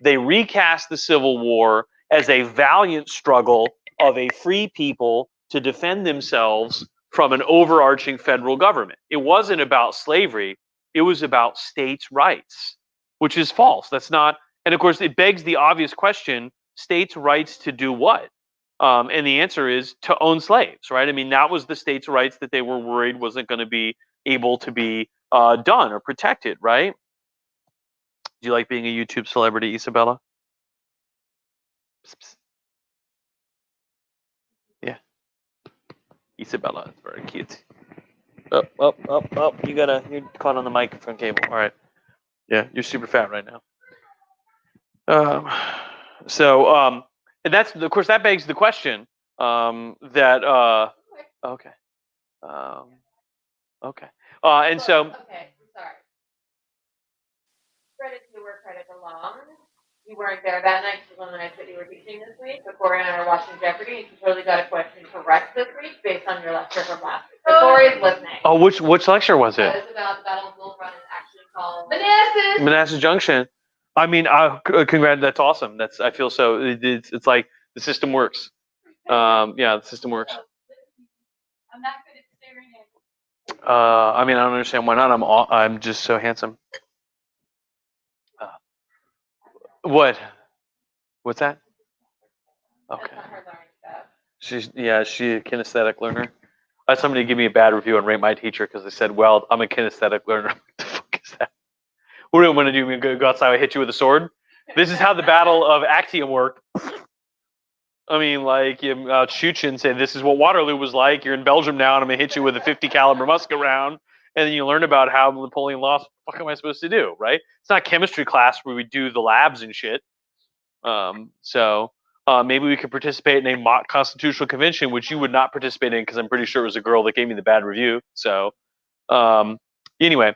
they recast the Civil War as a valiant struggle of a free people to defend themselves from an overarching federal government. It wasn't about slavery. It was about states' rights, which is false. That's not, and of course, it begs the obvious question, states' rights to do what? And the answer is to own slaves, right? I mean, that was the states' rights that they were worried wasn't going to be able to be done or protected, right? Do you like being a YouTube celebrity, Isabella? Psst, psst. Yeah. Isabella is very cute. Up. You're caught on the microphone cable. All right. Yeah, you're super fat right now. And that's, of course, that begs the question, okay. Okay. And so,
Okay, I'm sorry. Credit to where credit belongs. You weren't there that night, because one of the nights that you were teaching this week, but Corey and I were watching Jeopardy, and she totally got a question correct this week based on your lecture from last week. So Corey's listening.
oh, which lecture was it?
It was about the Battle of Bull Run is actually called Manassas.
Manassas Junction. I mean, congrats. That's awesome. I feel so. It's like the system works. Yeah, the system works.
I'm not good at staring at.
I mean, I don't understand why not. I'm just so handsome. What? What's that? Okay.
That's not her learning stuff.
She's a kinesthetic learner. I had somebody give me a bad review and rate my teacher because they said, "Well, I'm a kinesthetic learner." What the fuck is that? What do you want to do? Me go outside and hit you with a sword? This is how the Battle of Actium worked. I mean, like, you shoot you and say, "This is what Waterloo was like. You're in Belgium now, and I'm gonna hit you with a 50 caliber musket round." And then you learn about how Napoleon lost. What the fuck am I supposed to do, right? It's not chemistry class where we do the labs and shit. Maybe we could participate in a mock constitutional convention, which you would not participate in because I'm pretty sure it was a girl that gave me the bad review. So, anyway,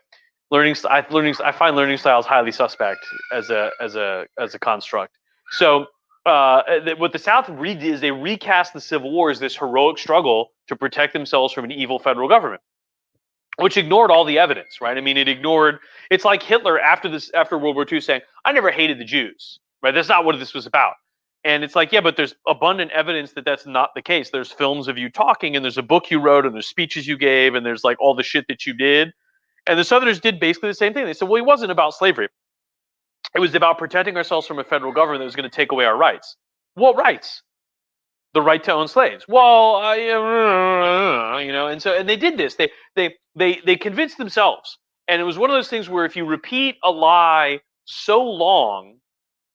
I find learning styles highly suspect as a construct. So, what the South did is they recast the Civil War as this heroic struggle to protect themselves from an evil federal government, which ignored all the evidence, right? I mean, it's like Hitler after World War II saying, "I never hated the Jews," right? That's not what this was about. And it's like, yeah, but there's abundant evidence that that's not the case. There's films of you talking, and there's a book you wrote, and there's speeches you gave, and there's like all the shit that you did. And the Southerners did basically the same thing. They said, well, it wasn't about slavery. It was about protecting ourselves from a federal government that was going to take away our rights. What rights? The right to own slaves. Well, and they did this. They convinced themselves, and it was one of those things where if you repeat a lie so long,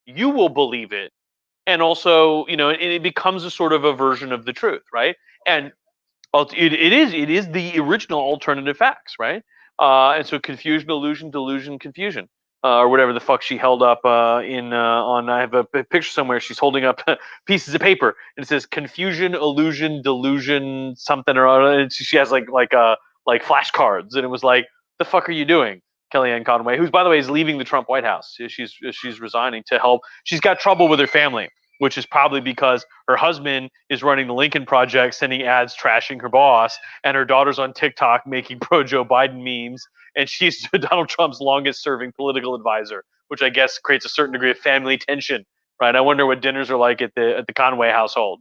you will believe it, and also, it becomes a sort of a version of the truth, right? And it is the original alternative facts, right? And so confusion, illusion, delusion, confusion. Or whatever the fuck she held up on. I have a picture somewhere. She's holding up pieces of paper, and it says confusion, illusion, delusion, something or other. And she has like flashcards, and it was like, the fuck are you doing, Kellyanne Conway? Who's, by the way, is leaving the Trump White House. She's resigning to help. She's got trouble with her family, which is probably because her husband is running the Lincoln Project, sending ads trashing her boss, and her daughter's on TikTok making pro-Joe Biden memes, and she's Donald Trump's longest-serving political advisor, which I guess creates a certain degree of family tension, right? I wonder what dinners are like at the Conway household.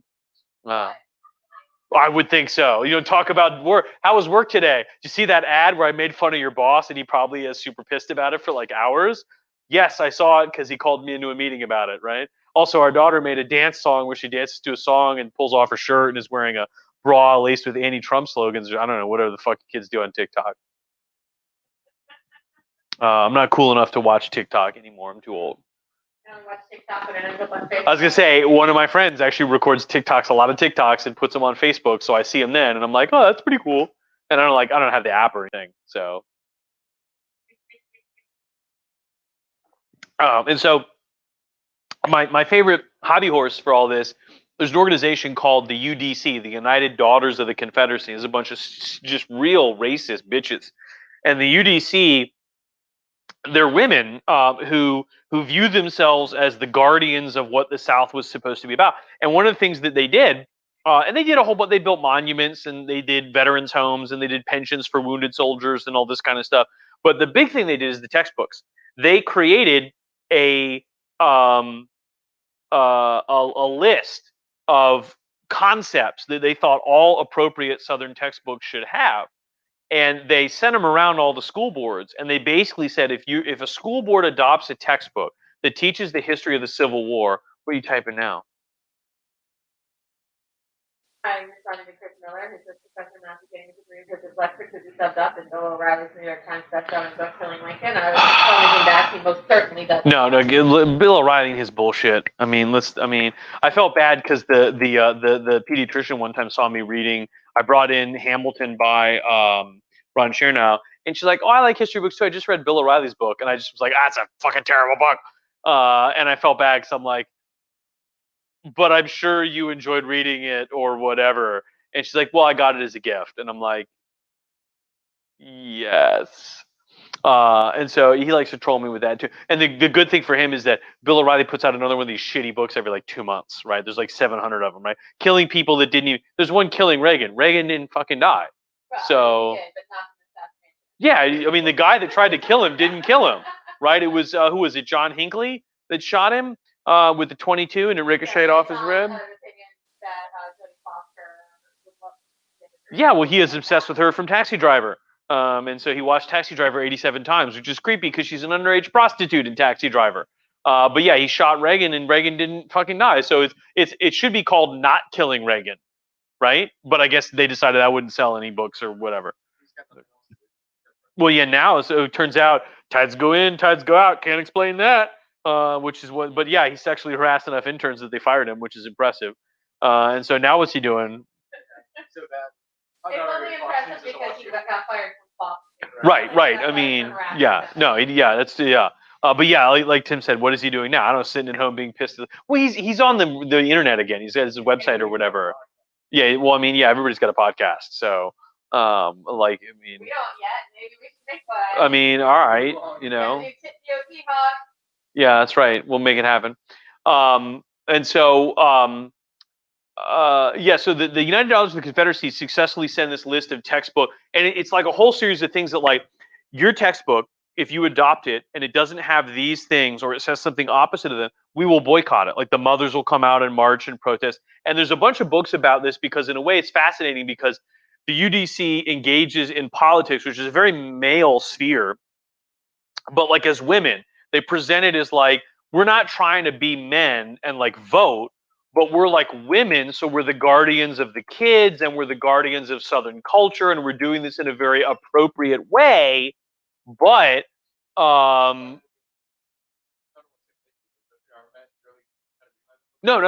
I would think so. Talk about work. How was work today? Did you see that ad where I made fun of your boss, and he probably is super pissed about it for like hours? Yes, I saw it because he called me into a meeting about it, right? Also, our daughter made a dance song where she dances to a song and pulls off her shirt and is wearing a bra laced with anti-Trump slogans. I don't know, whatever the fuck kids do on TikTok. I'm not cool enough to watch TikTok anymore. I'm too old.
I don't watch TikTok, but it ends up on Facebook.
I was gonna say, one of my friends actually records TikToks, a lot of TikToks, and puts them on Facebook, so I see them then, and I'm like, oh, that's pretty cool. And I don't have the app or anything, so. And so, my favorite hobby horse for all this, there's an organization called the UDC, the United Daughters of the Confederacy. There's a bunch of just real racist bitches, and the UDC, they're women who view themselves as the guardians of what the South was supposed to be about. And one of the things that they did, and they did a whole bunch. They built monuments, and they did veterans' homes, and they did pensions for wounded soldiers, and all this kind of stuff. But the big thing they did is the textbooks. They created a list of concepts that they thought all appropriate Southern textbooks should have. And they sent them around all the school boards, and they basically said, if a school board adopts a textbook that teaches the history of the Civil War, what are you typing now?
I'm responding to Chris Miller, who says Professor Matthew getting his degree because his lecture could be subbed up in Bill O'Reilly's New York Times bestselling book, Killing Lincoln. I was telling him back, he most certainly does.
No, Bill O'Reilly and his bullshit. I mean, I felt bad because the pediatrician one time saw me reading. I brought in Hamilton by Ron Chernow. And she's like, oh, I like history books too. I just read Bill O'Reilly's book. And I just was like, it's a fucking terrible book. And I felt bad because I'm like, but I'm sure you enjoyed reading it or whatever. And she's like, well, I got it as a gift. And I'm like, yes. And so he likes to troll me with that too. And the good thing for him is that Bill O'Reilly puts out another one of these shitty books every like 2 months, right? There's like 700 of them, right? Killing people that didn't even, there's one killing Reagan. Reagan didn't fucking die.
Well,
So,
he did, but not in the assassination.
yeah, I mean, the guy that tried to kill him didn't kill him, right? It was, who was it, John Hinckley that shot him with the 22 and it ricocheted off his rib? Yeah, well, he is obsessed with her from Taxi Driver. And so he watched Taxi Driver 87 times, which is creepy because she's an underage prostitute in Taxi Driver. But yeah, he shot Reagan and Reagan didn't fucking die. So it should be called Not Killing Reagan, right? But I guess they decided that wouldn't sell any books or whatever. Well, yeah, now so it turns out tides go in, tides go out. Can't explain that. Which is what. But yeah, he sexually harassed enough interns that they fired him, which is impressive. And so now what's he doing?
So bad.
It's only impressive because he got fired from Fox.
Right. I mean, yeah, no, yeah, that's yeah. But yeah, like Tim said, what is he doing now? I don't know, sitting at home being pissed. Well, he's on the internet again. He's got his website or whatever. Yeah, well, I mean, yeah, everybody's got a podcast, so like, I mean,
We don't yet. Maybe we should make one.
I mean, all right, you know, yeah, that's right. We'll make it happen. And so, yeah, so the United Dollars of the Confederacy successfully send this list of textbook, and it's like a whole series of things that, like, your textbook, if you adopt it and it doesn't have these things or it says something opposite of them, we will boycott it. Like the mothers will come out and march and protest. And there's a bunch of books about this because in a way it's fascinating because the UDC engages in politics, which is a very male sphere. But like as women, they present it as like, we're not trying to be men and like vote, but we're like women. So we're the guardians of the kids and we're the guardians of Southern culture. And we're doing this in a very appropriate way. But no,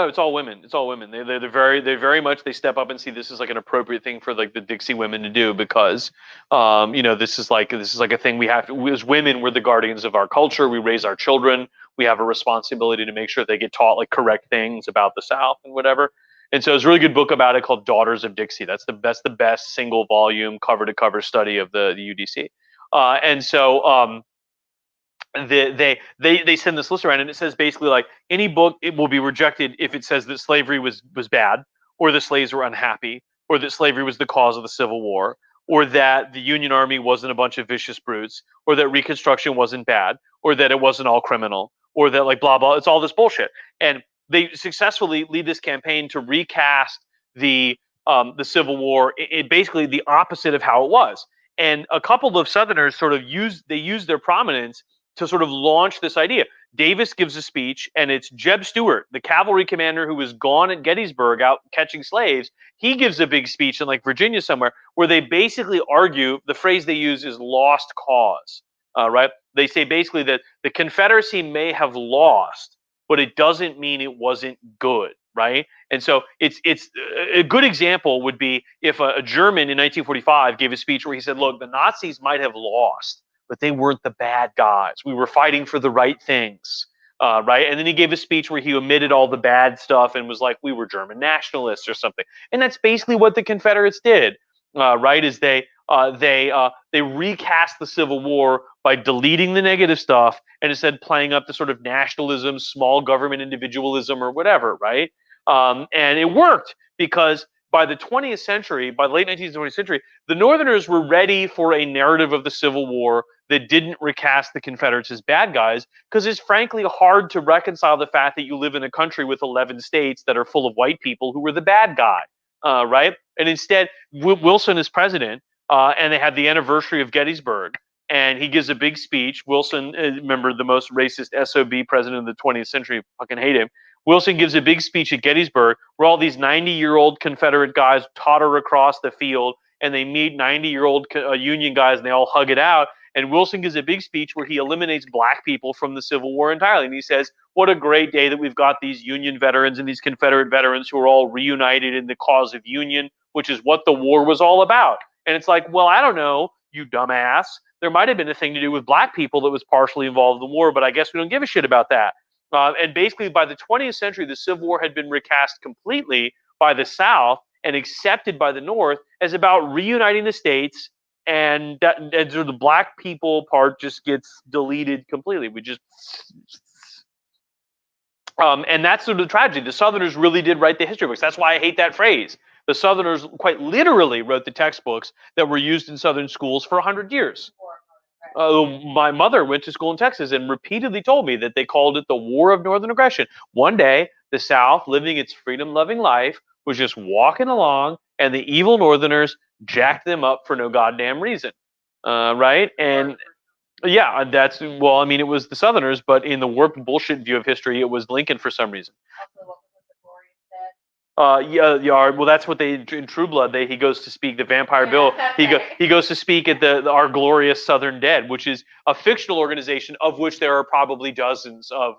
it's all women. It's all women. They very much they step up and see this is like an appropriate thing for like the Dixie women to do because this is like a thing we have to, as women, we're the guardians of our culture. We raise our children. We have a responsibility to make sure they get taught like correct things about the South and whatever. And so it's a really good book about it called Daughters of Dixie. That's the best single volume cover to cover study of the UDC. And so they send this list around and it says basically like any book, it will be rejected if it says that slavery was bad or the slaves were unhappy or that slavery was the cause of the Civil War or that the Union Army wasn't a bunch of vicious brutes or that Reconstruction wasn't bad or that it wasn't all criminal or that like blah blah. It's all this bullshit. And they successfully lead this campaign to recast the Civil War it basically the opposite of how it was. And a couple of Southerners sort of use their prominence to sort of launch this idea. Davis gives a speech, and it's Jeb Stuart, the cavalry commander who was gone at Gettysburg out catching slaves. He gives a big speech in like Virginia somewhere where they basically argue, the phrase they use is lost cause, right? They say basically that the Confederacy may have lost, but it doesn't mean it wasn't good, right? And so it's a good example would be if a German in 1945 gave a speech where he said, look, the Nazis might have lost, but they weren't the bad guys. We were fighting for the right things, right? And then he gave a speech where he omitted all the bad stuff and was like, we were German nationalists or something. And that's basically what the Confederates did, right? Is they recast the Civil War by deleting the negative stuff and instead playing up the sort of nationalism, small government individualism or whatever, right? And it worked because by the 20th century, by the late 19th and 20th century, the Northerners were ready for a narrative of the Civil War that didn't recast the Confederates as bad guys, because it's frankly hard to reconcile the fact that you live in a country with 11 states that are full of white people who were the bad guy, right? And instead, Wilson is president, and they had the anniversary of Gettysburg, and he gives a big speech. Wilson, remember, the most racist SOB president of the 20th century, fucking hate him. Wilson gives a big speech at Gettysburg where all these 90-year-old Confederate guys totter across the field and they meet 90-year-old Union guys and they all hug it out. And Wilson gives a big speech where he eliminates black people from the Civil War entirely. And he says, what a great day that we've got these Union veterans and these Confederate veterans who are all reunited in the cause of Union, which is what the war was all about. And it's like, well, I don't know. you dumbass. There might have been a thing to do with black people that was partially involved in the war, but I guess we don't give a shit about that. And basically, by the 20th century, the Civil War had been recast completely by the South and accepted by the North as about reuniting the states, and so the black people part just gets deleted completely. We just and that's sort of the tragedy. The Southerners really did write the history books. That's why I hate that phrase. The Southerners quite literally wrote the textbooks that were used in Southern schools for 100 years. My mother went to school in Texas and repeatedly told me that they called it the War of Northern Aggression. One day, the South, living its freedom-loving life, was just walking along, and the evil Northerners jacked them up for no goddamn reason. Right? And yeah, that's, well, I mean, it was the Southerners, but in the warped bullshit view of history, it was Lincoln for some reason. Yeah. Well, that's what they in True Blood. He goes to speak the Vampire Bill. He goes to speak at the Our Glorious Southern Dead, which is a fictional organization of which there are probably dozens of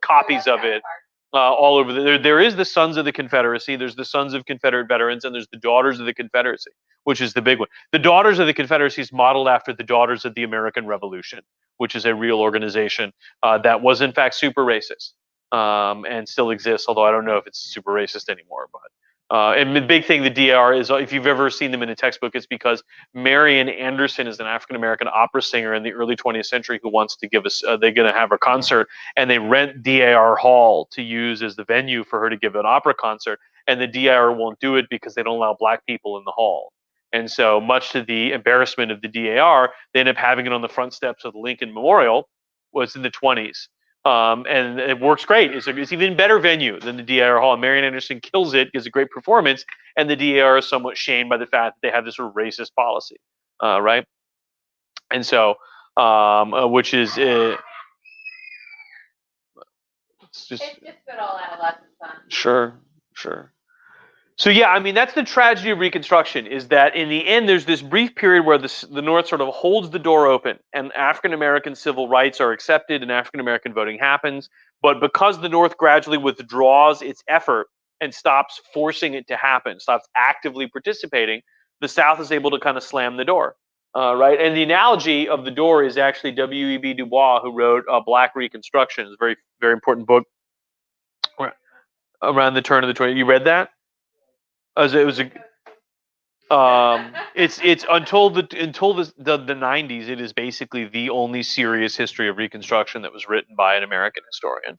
copies of it all over. There is the Sons of the Confederacy. There's the Sons of Confederate Veterans, and there's the Daughters of the Confederacy, which is the big one. The Daughters of the Confederacy is modeled after the Daughters of the American Revolution, which is a real organization that was in fact super racist. And still exists, although I don't know if it's super racist anymore. But and the big thing, the DAR is, if you've ever seen them in a textbook, it's because Marian Anderson is an African American opera singer in the early 20th century who wants to give us. They're going to have a concert, and they rent DAR Hall to use as the venue for her to give an opera concert, and the DAR won't do it because they don't allow black people in the hall. And so, much to the embarrassment of the DAR, they end up having it on the front steps of the Lincoln Memorial. Was in the 20s. And it works great. It's an even better venue than the DAR Hall. Marian Anderson kills it, gives a great performance, and the DAR is somewhat shamed by the fact that they have this sort of racist policy, right? And so, which is it's just
good old adolescent fun.
Sure. So yeah, I mean, that's the tragedy of Reconstruction, is that in the end, there's this brief period where the North sort of holds the door open, and African American civil rights are accepted, and African American voting happens. But because the North gradually withdraws its effort and stops forcing it to happen, stops actively participating, the South is able to kind of slam the door, right? And the analogy of the door is actually W.E.B. Du Bois, who wrote Black Reconstruction. It's a very, very important book around the turn of the 20th. You read that? It's until the 90s, it is basically the only serious history of Reconstruction that was written by an American historian.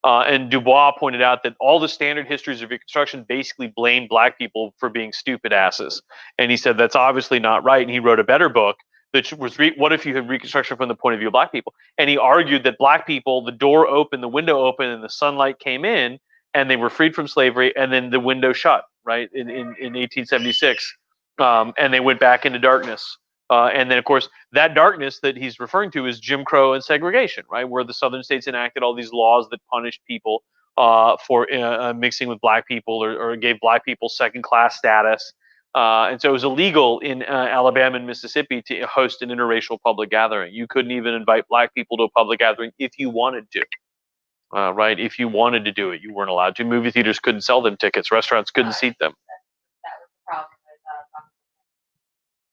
And Du Bois pointed out that all the standard histories of Reconstruction basically blame black people for being stupid asses. And he said that's obviously not right. And he wrote a better book that was what if you had Reconstruction from the point of view of black people? And he argued that black people, the door opened, the window opened, and the sunlight came in, and they were freed from slavery, and then the window shut, right, in 1876. And they went back into darkness. And then, of course, that darkness that he's referring to is Jim Crow and segregation, right, where the southern states enacted all these laws that punished people for mixing with black people, or gave black people second-class status. And so it was illegal in Alabama and Mississippi to host an interracial public gathering. You couldn't even invite black people to a public gathering if you wanted to. Right? If you wanted to do it, you weren't allowed to. Movie theaters couldn't sell them tickets. Restaurants couldn't seat them.
That was the problem with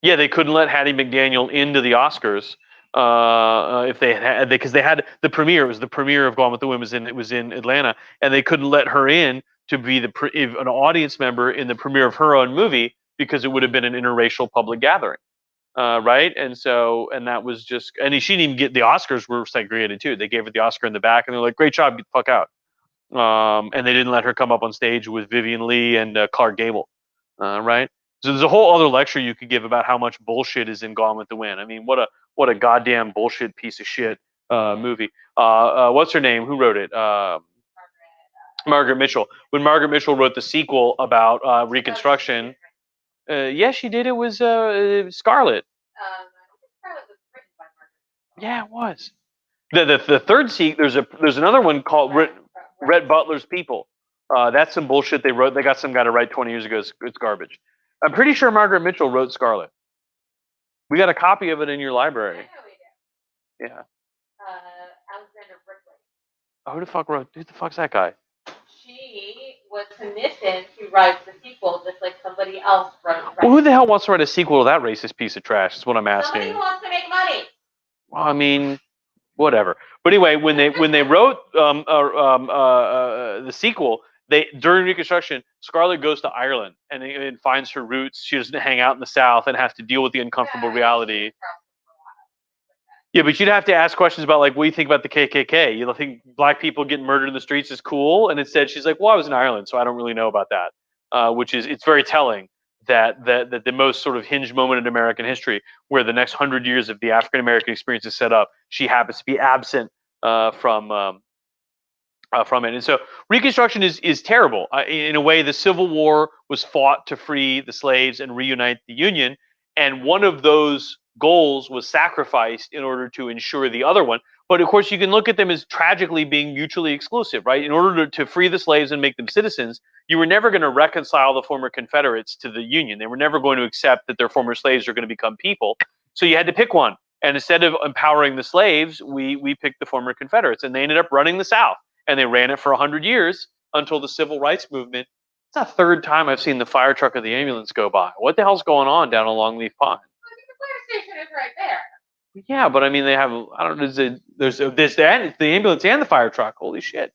Yeah, they couldn't let Hattie McDaniel into the Oscars if they had, because they had the premiere. It was the premiere of Gone with the Wind. It was in Atlanta, and they couldn't let her in to be an audience member in the premiere of her own movie because it would have been an interracial public gathering. Right, and that was just, and she didn't even get the Oscars. Were segregated too. They gave her the Oscar in the back, and they're like, "Great job, get the fuck out." And they didn't let her come up on stage with Vivian Leigh and Clark Gable, right? So there's a whole other lecture you could give about how much bullshit is in Gone with the Wind. I mean, what a goddamn bullshit piece of shit movie. What's her name? Who wrote it? Margaret Mitchell. When Margaret Mitchell wrote the sequel about Reconstruction. Yeah, she did. It was Scarlet.
I don't think Scarlet was written by Margaret.
Yeah, it was. The third sequel. There's another one called Rhett Butler's People. That's some bullshit they wrote. They got some guy to write 20 years ago. It's garbage. I'm pretty sure Margaret Mitchell wrote Scarlet. We got a copy of it in your library.
I know we do.
Yeah.
Alexander Brickley.
Oh, who the fuck's that guy?
She was commissioned to write the sequel, just like somebody else wrote.
Well, who the hell wants to write a sequel to that racist piece of trash? Is what I'm asking.
Somebody who wants to make money.
Well, I mean, whatever. But anyway, when they wrote the sequel, during Reconstruction, Scarlett goes to Ireland and finds her roots. She doesn't hang out in the South and has to deal with the uncomfortable reality. Yeah, but you'd have to ask questions about like, what do you think about the KKK? You don't think black people getting murdered in the streets is cool? And instead, she's like, well, I was in Ireland, so I don't really know about that. It's very telling that the most sort of hinge moment in American history, where the next 100 years of the African American experience is set up, she happens to be absent from it. And so Reconstruction is terrible. In a way, the Civil War was fought to free the slaves and reunite the Union, and one of those goals was sacrificed in order to ensure the other one. But of course, you can look at them as tragically being mutually exclusive, right? In order to free the slaves and make them citizens, you were never going to reconcile the former Confederates to the Union. They were never going to accept that their former slaves are going to become people. So you had to pick one. And instead of empowering the slaves, we picked the former Confederates, and they ended up running the South. And they ran it for 100 years until the Civil Rights Movement. It's the third time I've seen the fire truck or the ambulance go by. What the hell's going on down along Longleaf Pine?
The fire station is right there.
Yeah, but I mean, they have, I don't know, there's the ambulance and the fire truck. Holy shit.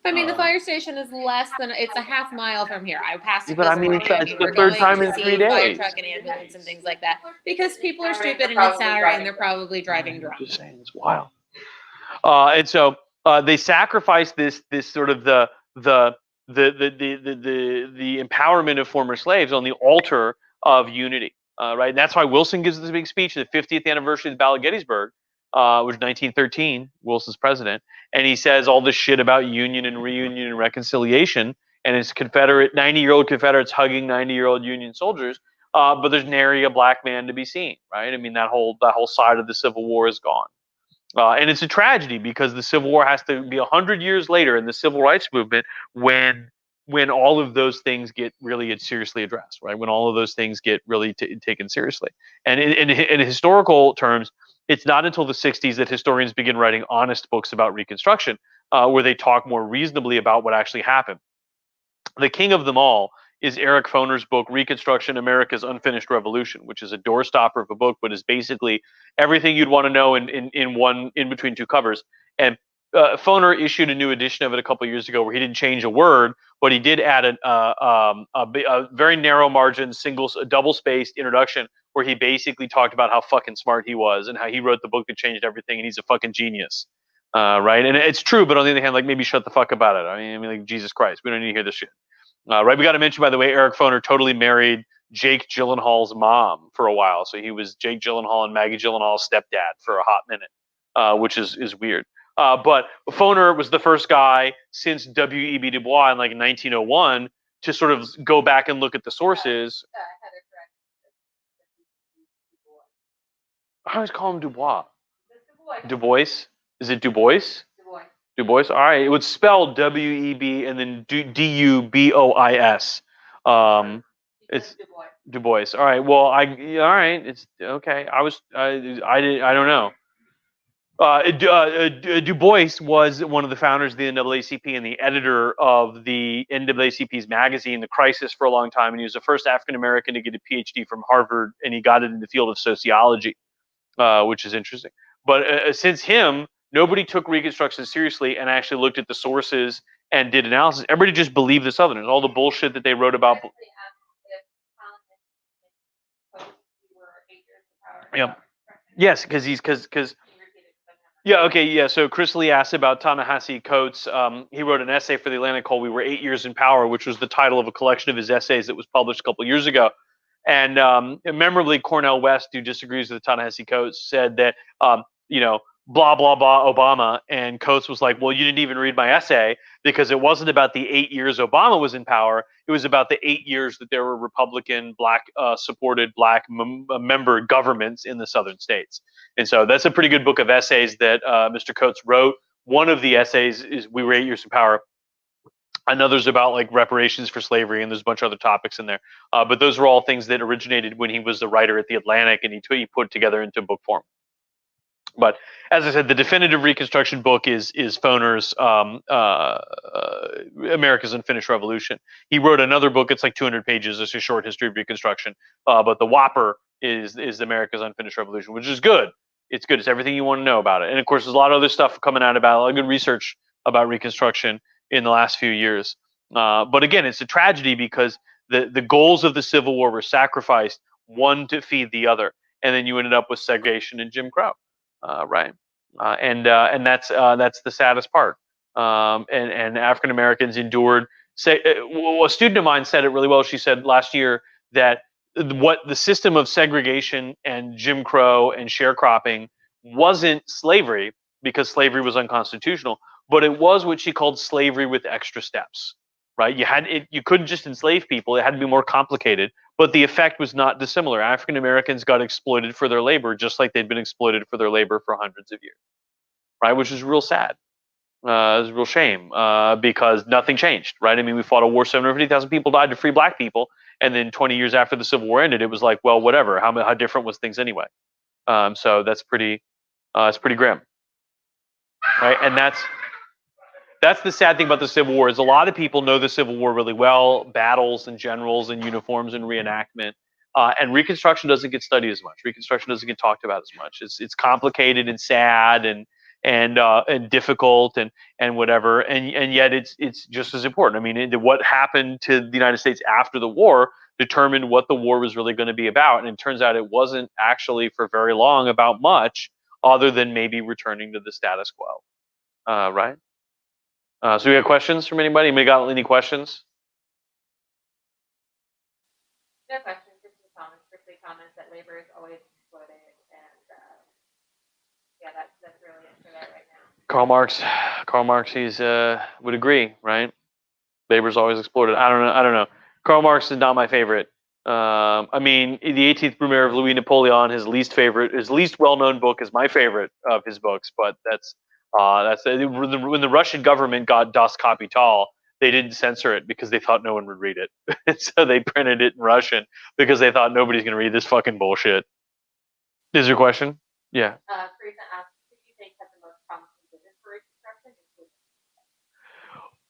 I mean, the fire station is less than, it's a half mile from here. I passed it
But I
this
mean,
morning.
it's the
We're
third
going
time
to
in
see
3
fire
days.
truck and ambulance and things like that because people are stupid and it's Saturday and they're probably driving drunk.
I'm just saying, it's wild. And so they sacrificed this sort of the empowerment of former slaves on the altar of unity, right? And that's why Wilson gives this big speech at the 50th anniversary of the Battle of Gettysburg, which was 1913. Wilson's president, and he says all this shit about union and reunion and reconciliation, and it's 90-year-old Confederates hugging 90-year-old Union soldiers. But there's nary a black man to be seen, right? I mean, that whole side of the Civil War is gone. And it's a tragedy because the Civil War has to be 100 years later in the Civil Rights Movement when all of those things get seriously addressed, right? When all of those things get really taken seriously. And in historical terms, it's not until the 60s that historians begin writing honest books about Reconstruction, where they talk more reasonably about what actually happened. The king of them all is Eric Foner's book, Reconstruction, America's Unfinished Revolution, which is a doorstopper of a book, but is basically everything you'd want to know in between two covers. And Foner issued a new edition of it a couple of years ago where he didn't change a word, but he did add a very narrow margin, double-spaced introduction where he basically talked about how fucking smart he was and how he wrote the book that changed everything, and he's a fucking genius. Right? And it's true, but on the other hand, like, maybe shut the fuck about it. I mean, like, Jesus Christ, we don't need to hear this shit. Right? We got to mention, by the way, Eric Foner totally married Jake Gyllenhaal's mom for a while. So he was Jake Gyllenhaal and Maggie Gyllenhaal's stepdad for a hot minute, which is weird. But Foner was the first guy since W.E.B. Du Bois in like 1901 to sort of go back and look at the sources. I always call him Du Bois. Du Bois? Is it Du Bois? Du Bois. All right. It would spell W-E-B and then D-U-B-O-I-S. It's Du Bois. All right. Well, all right. It's okay. I don't know. Du Bois was one of the founders of the NAACP and the editor of the NAACP's magazine, The Crisis, for a long time. And he was the first African American to get a PhD from Harvard, and he got it in the field of sociology, which is interesting. But since him, nobody took Reconstruction seriously and actually looked at the sources and did analysis. Everybody just believed the Southerners, all the bullshit that they wrote about. Yeah. Yes, because yeah, okay, yeah. So Chris Lee asked about Ta-Nehisi Coates. He wrote an essay for the Atlantic called "We Were 8 Years in Power," which was the title of a collection of his essays that was published a couple of years ago. And memorably, Cornel West, who disagrees with Ta-Nehisi Coates, said that blah blah blah Obama, and Coates was like, well, you didn't even read my essay because it wasn't about the 8 years Obama was in power. It was about the 8 years that there were Republican, black supported black member governments in the southern states. And so that's a pretty good book of essays that Mr. Coates wrote. One of the essays is "We Were 8 Years in Power." Another's about like reparations for slavery, and there's a bunch of other topics in there. But those were all things that originated when he was the writer at the Atlantic, and he put together into book form. But as I said, the definitive Reconstruction book is Foner's America's Unfinished Revolution. He wrote another book. It's like 200 pages. It's a short history of Reconstruction. But the whopper is America's Unfinished Revolution, which is good. It's good. It's everything you want to know about it. And of course, there's a lot of other stuff coming out about it, a lot of good research about Reconstruction in the last few years. But again, it's a tragedy because the goals of the Civil War were sacrificed, one to feed the other, and then you ended up with segregation and Jim Crow, right? And that's the saddest part. And African Americans endured. A student of mine said it really well. She said last year that what the system of segregation and Jim Crow and sharecropping wasn't slavery, because slavery was unconstitutional, but it was what she called slavery with extra steps. Right? You couldn't just enslave people; it had to be more complicated. But the effect was not dissimilar. African Americans got exploited for their labor, just like they'd been exploited for their labor for hundreds of years. Right? Which is real sad. It was a real shame because nothing changed. Right? I mean, we fought a war; 750,000 people died to free black people, and then 20 years after the Civil War ended, it was like, well, whatever. How different was things anyway? So that's pretty. It's pretty grim. Right? And that's the sad thing about the Civil War is a lot of people know the Civil War really well, battles and generals and uniforms and reenactment. And Reconstruction doesn't get studied as much. Reconstruction doesn't get talked about as much. It's complicated and sad and difficult and whatever. And yet it's just as important. I mean, what happened to the United States after the war determined what the war was really going to be about. And it turns out it wasn't actually for very long about much other than maybe returning to the status quo. Right? So we got questions from anybody? Anybody got any questions?
No questions, just some comments, strictly comments that labor is always exploited, and yeah, that's really it for that right now.
Karl Marx, he's would agree, right? Labor's always exploited. I don't know. Karl Marx is not my favorite. I mean, the 18th Brumaire of Louis Napoleon, his least well-known book, is my favorite of his books. But that's when the Russian government got Das Kapital, they didn't censor it because they thought no one would read it. So they printed it in Russian because they thought nobody's going to read this fucking bullshit. Is your question? Yeah.
Teresa asked, who do you think had the most promising vision for Reconstruction?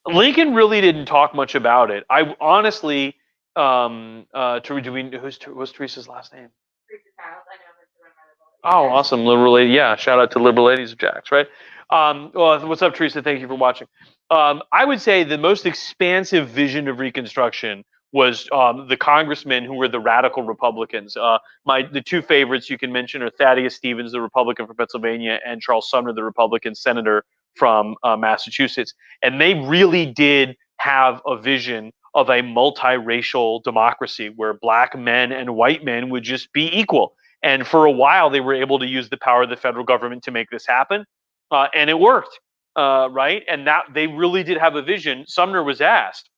Lincoln really didn't talk much about it. I honestly, what's Teresa's last name?
Teresa Childs, I know her to run my liberal.
Oh, awesome, liberal lady. Yeah, shout out to liberal ladies of Jacks, right? Well, what's up, Teresa? Thank you for watching. I would say the most expansive vision of Reconstruction was the congressmen who were the radical Republicans. The two favorites you can mention are Thaddeus Stevens, the Republican from Pennsylvania, and Charles Sumner, the Republican senator from Massachusetts. And they really did have a vision of a multiracial democracy where black men and white men would just be equal. And for a while, they were able to use the power of the federal government to make this happen. And it worked, right? And that they really did have a vision. Sumner was asked,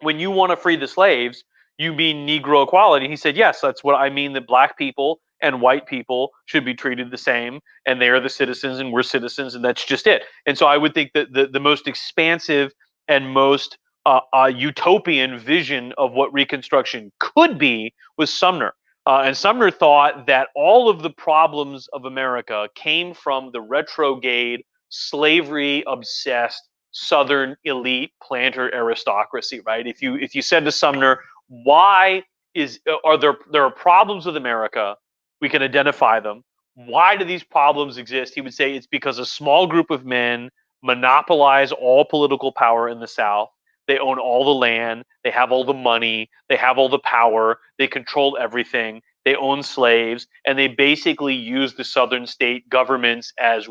when you want to free the slaves, you mean Negro equality? He said, yes, that's what I mean, that black people and white people should be treated the same, and they are the citizens and we're citizens, and that's just it. And so I would think that the most expansive and most utopian vision of what Reconstruction could be was Sumner. And Sumner thought that all of the problems of America came from the retrograde, slavery-obsessed Southern elite planter aristocracy. Right? If you said to Sumner, "Why there are problems with America? We can identify them. Why do these problems exist?" He would say it's because a small group of men monopolize all political power in the South. They own all the land. They have all the money. They have all the power. They control everything. They own slaves, and they basically use the Southern state governments as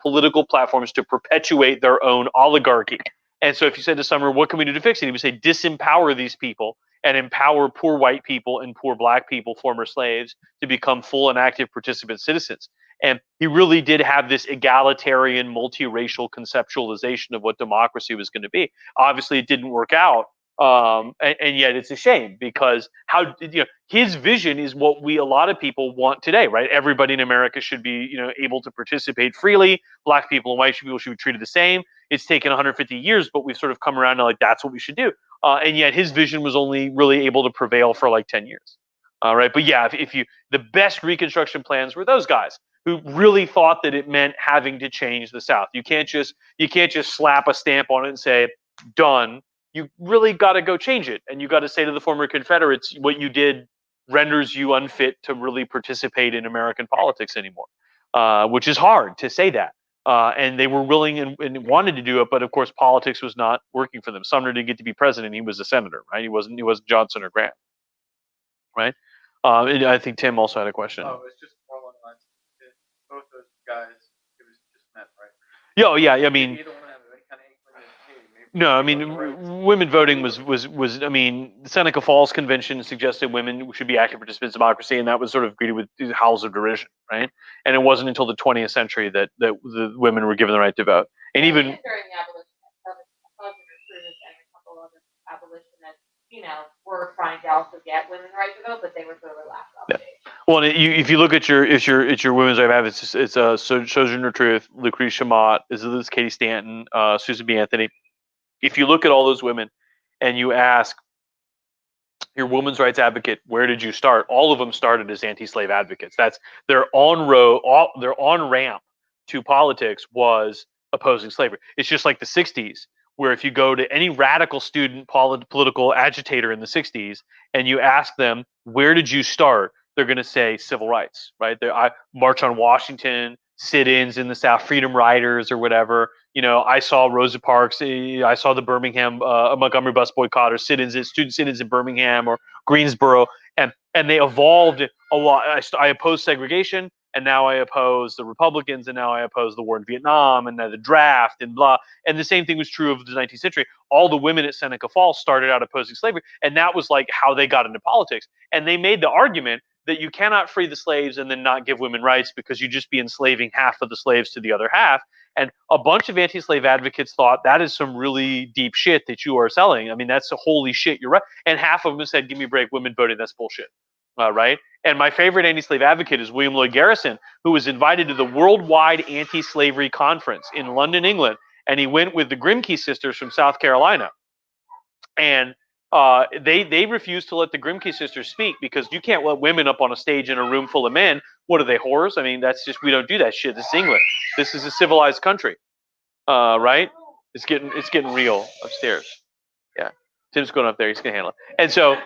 political platforms to perpetuate their own oligarchy. And so, if you said to Sumner, "What can we do to fix it?" He would say, "Disempower these people and empower poor white people and poor black people, former slaves, to become full and active participant citizens." And he really did have this egalitarian, multiracial conceptualization of what democracy was going to be. Obviously, it didn't work out, and yet it's a shame because his vision is what a lot of people want today, right? Everybody in America should be able to participate freely. Black people and white people should be treated the same. It's taken 150 years, but we've sort of come around to that's what we should do. And yet his vision was only really able to prevail for 10 years. Right? But yeah, the best Reconstruction plans were those guys. who really thought that it meant having to change the South. You can't just slap a stamp on it and say done. You really got to go change it, and you got to say to the former Confederates, what you did renders you unfit to really participate in American politics anymore, which is hard to say that. And they were willing and wanted to do it, but of course, politics was not working for them. Sumner didn't get to be president; he was a senator, right? He wasn't Johnson or Grant, right? And I think Tim also had a question.
Oh, it's just more along the lines. Both those guys, it was just men, right?
Yeah, yeah. I mean,
Either one have any kind of inkling that, hey, maybe
no, I
we
mean,
got the rights.
women voting was. I mean, the Seneca Falls Convention suggested women should be active participants in democracy, and that was sort of greeted with howls of derision, right? And it wasn't until the 20th century that the women were given the right to vote, and even
during the abolition, recruiters and a couple other abolitionists, were trying to also get women the right to vote, but they were sort of laughed off.
Yeah. Well, if you look at your women's right have it's Sojourner Truth, Lucretia Mott, is Katie Stanton, Susan B. Anthony. If you look at all those women, and you ask your women's rights advocate, where did you start? All of them started as anti-slave advocates. That's their on ramp to politics was opposing slavery. It's just like the 60s, where if you go to any radical student political agitator in the 60s and you ask them, where did you start? They're going to say civil rights, right? I March on Washington, sit-ins in the South, Freedom Riders or whatever. I saw Rosa Parks. I saw the Birmingham Montgomery bus boycott or student sit-ins in Birmingham or Greensboro, and they evolved a lot. I opposed segregation, and now I oppose the Republicans, and now I oppose the war in Vietnam, and the draft, and blah. And the same thing was true of the 19th century. All the women at Seneca Falls started out opposing slavery, and that was like how they got into politics. And they made the argument that you cannot free the slaves and then not give women rights because you just be enslaving half of the slaves to the other half. And a bunch of anti-slave advocates thought that is some really deep shit that you are selling. I mean, that's a holy shit. You're right. And half of them said, give me a break, women voting, that's bullshit. Right? And my favorite anti-slave advocate is William Lloyd Garrison, who was invited to the Worldwide Anti-Slavery Conference in London, England. And he went with the Grimke sisters from South Carolina. And they refused to let the Grimke sisters speak because you can't let women up on a stage in a room full of men. What are they, whores? I mean, that's just, we don't do that shit. This is England. This is a civilized country, right? It's getting real upstairs. Yeah, Tim's going up there. He's gonna handle it. And so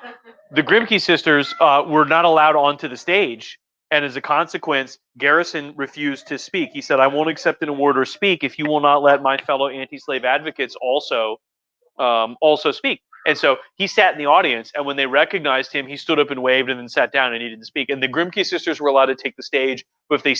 the Grimke sisters were not allowed onto the stage, and as a consequence, Garrison refused to speak. He said, "I won't accept an award or speak if you will not let my fellow anti-slave advocates also speak." And so he sat in the audience, and when they recognized him, he stood up and waved and then sat down, and he didn't speak. And the Grimke sisters were allowed to take the stage, but if they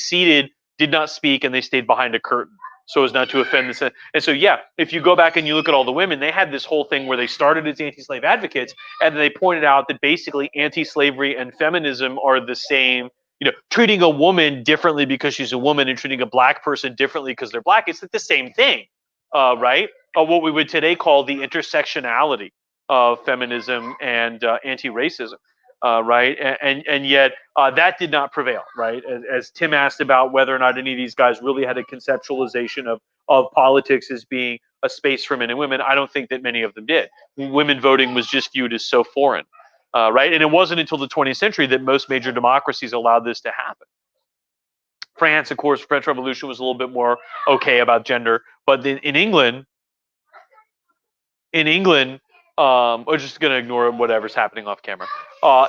did not speak, and they stayed behind a curtain so as not to offend the Senate. And so, yeah, if you go back and you look at all the women, they had this whole thing where they started as anti-slave advocates, and they pointed out that basically anti-slavery and feminism are the same. Treating a woman differently because she's a woman and treating a black person differently because they're black, it's like the same thing, right? What we would today call the intersectionality of feminism and anti-racism, right? And yet that did not prevail, right? As Tim asked about whether or not any of these guys really had a conceptualization of politics as being a space for men and women, I don't think that many of them did. Women voting was just viewed as so foreign, right? And it wasn't until the 20th century that most major democracies allowed this to happen. France, of course, French Revolution was a little bit more okay about gender, but in England, we're just going to ignore whatever's happening off camera.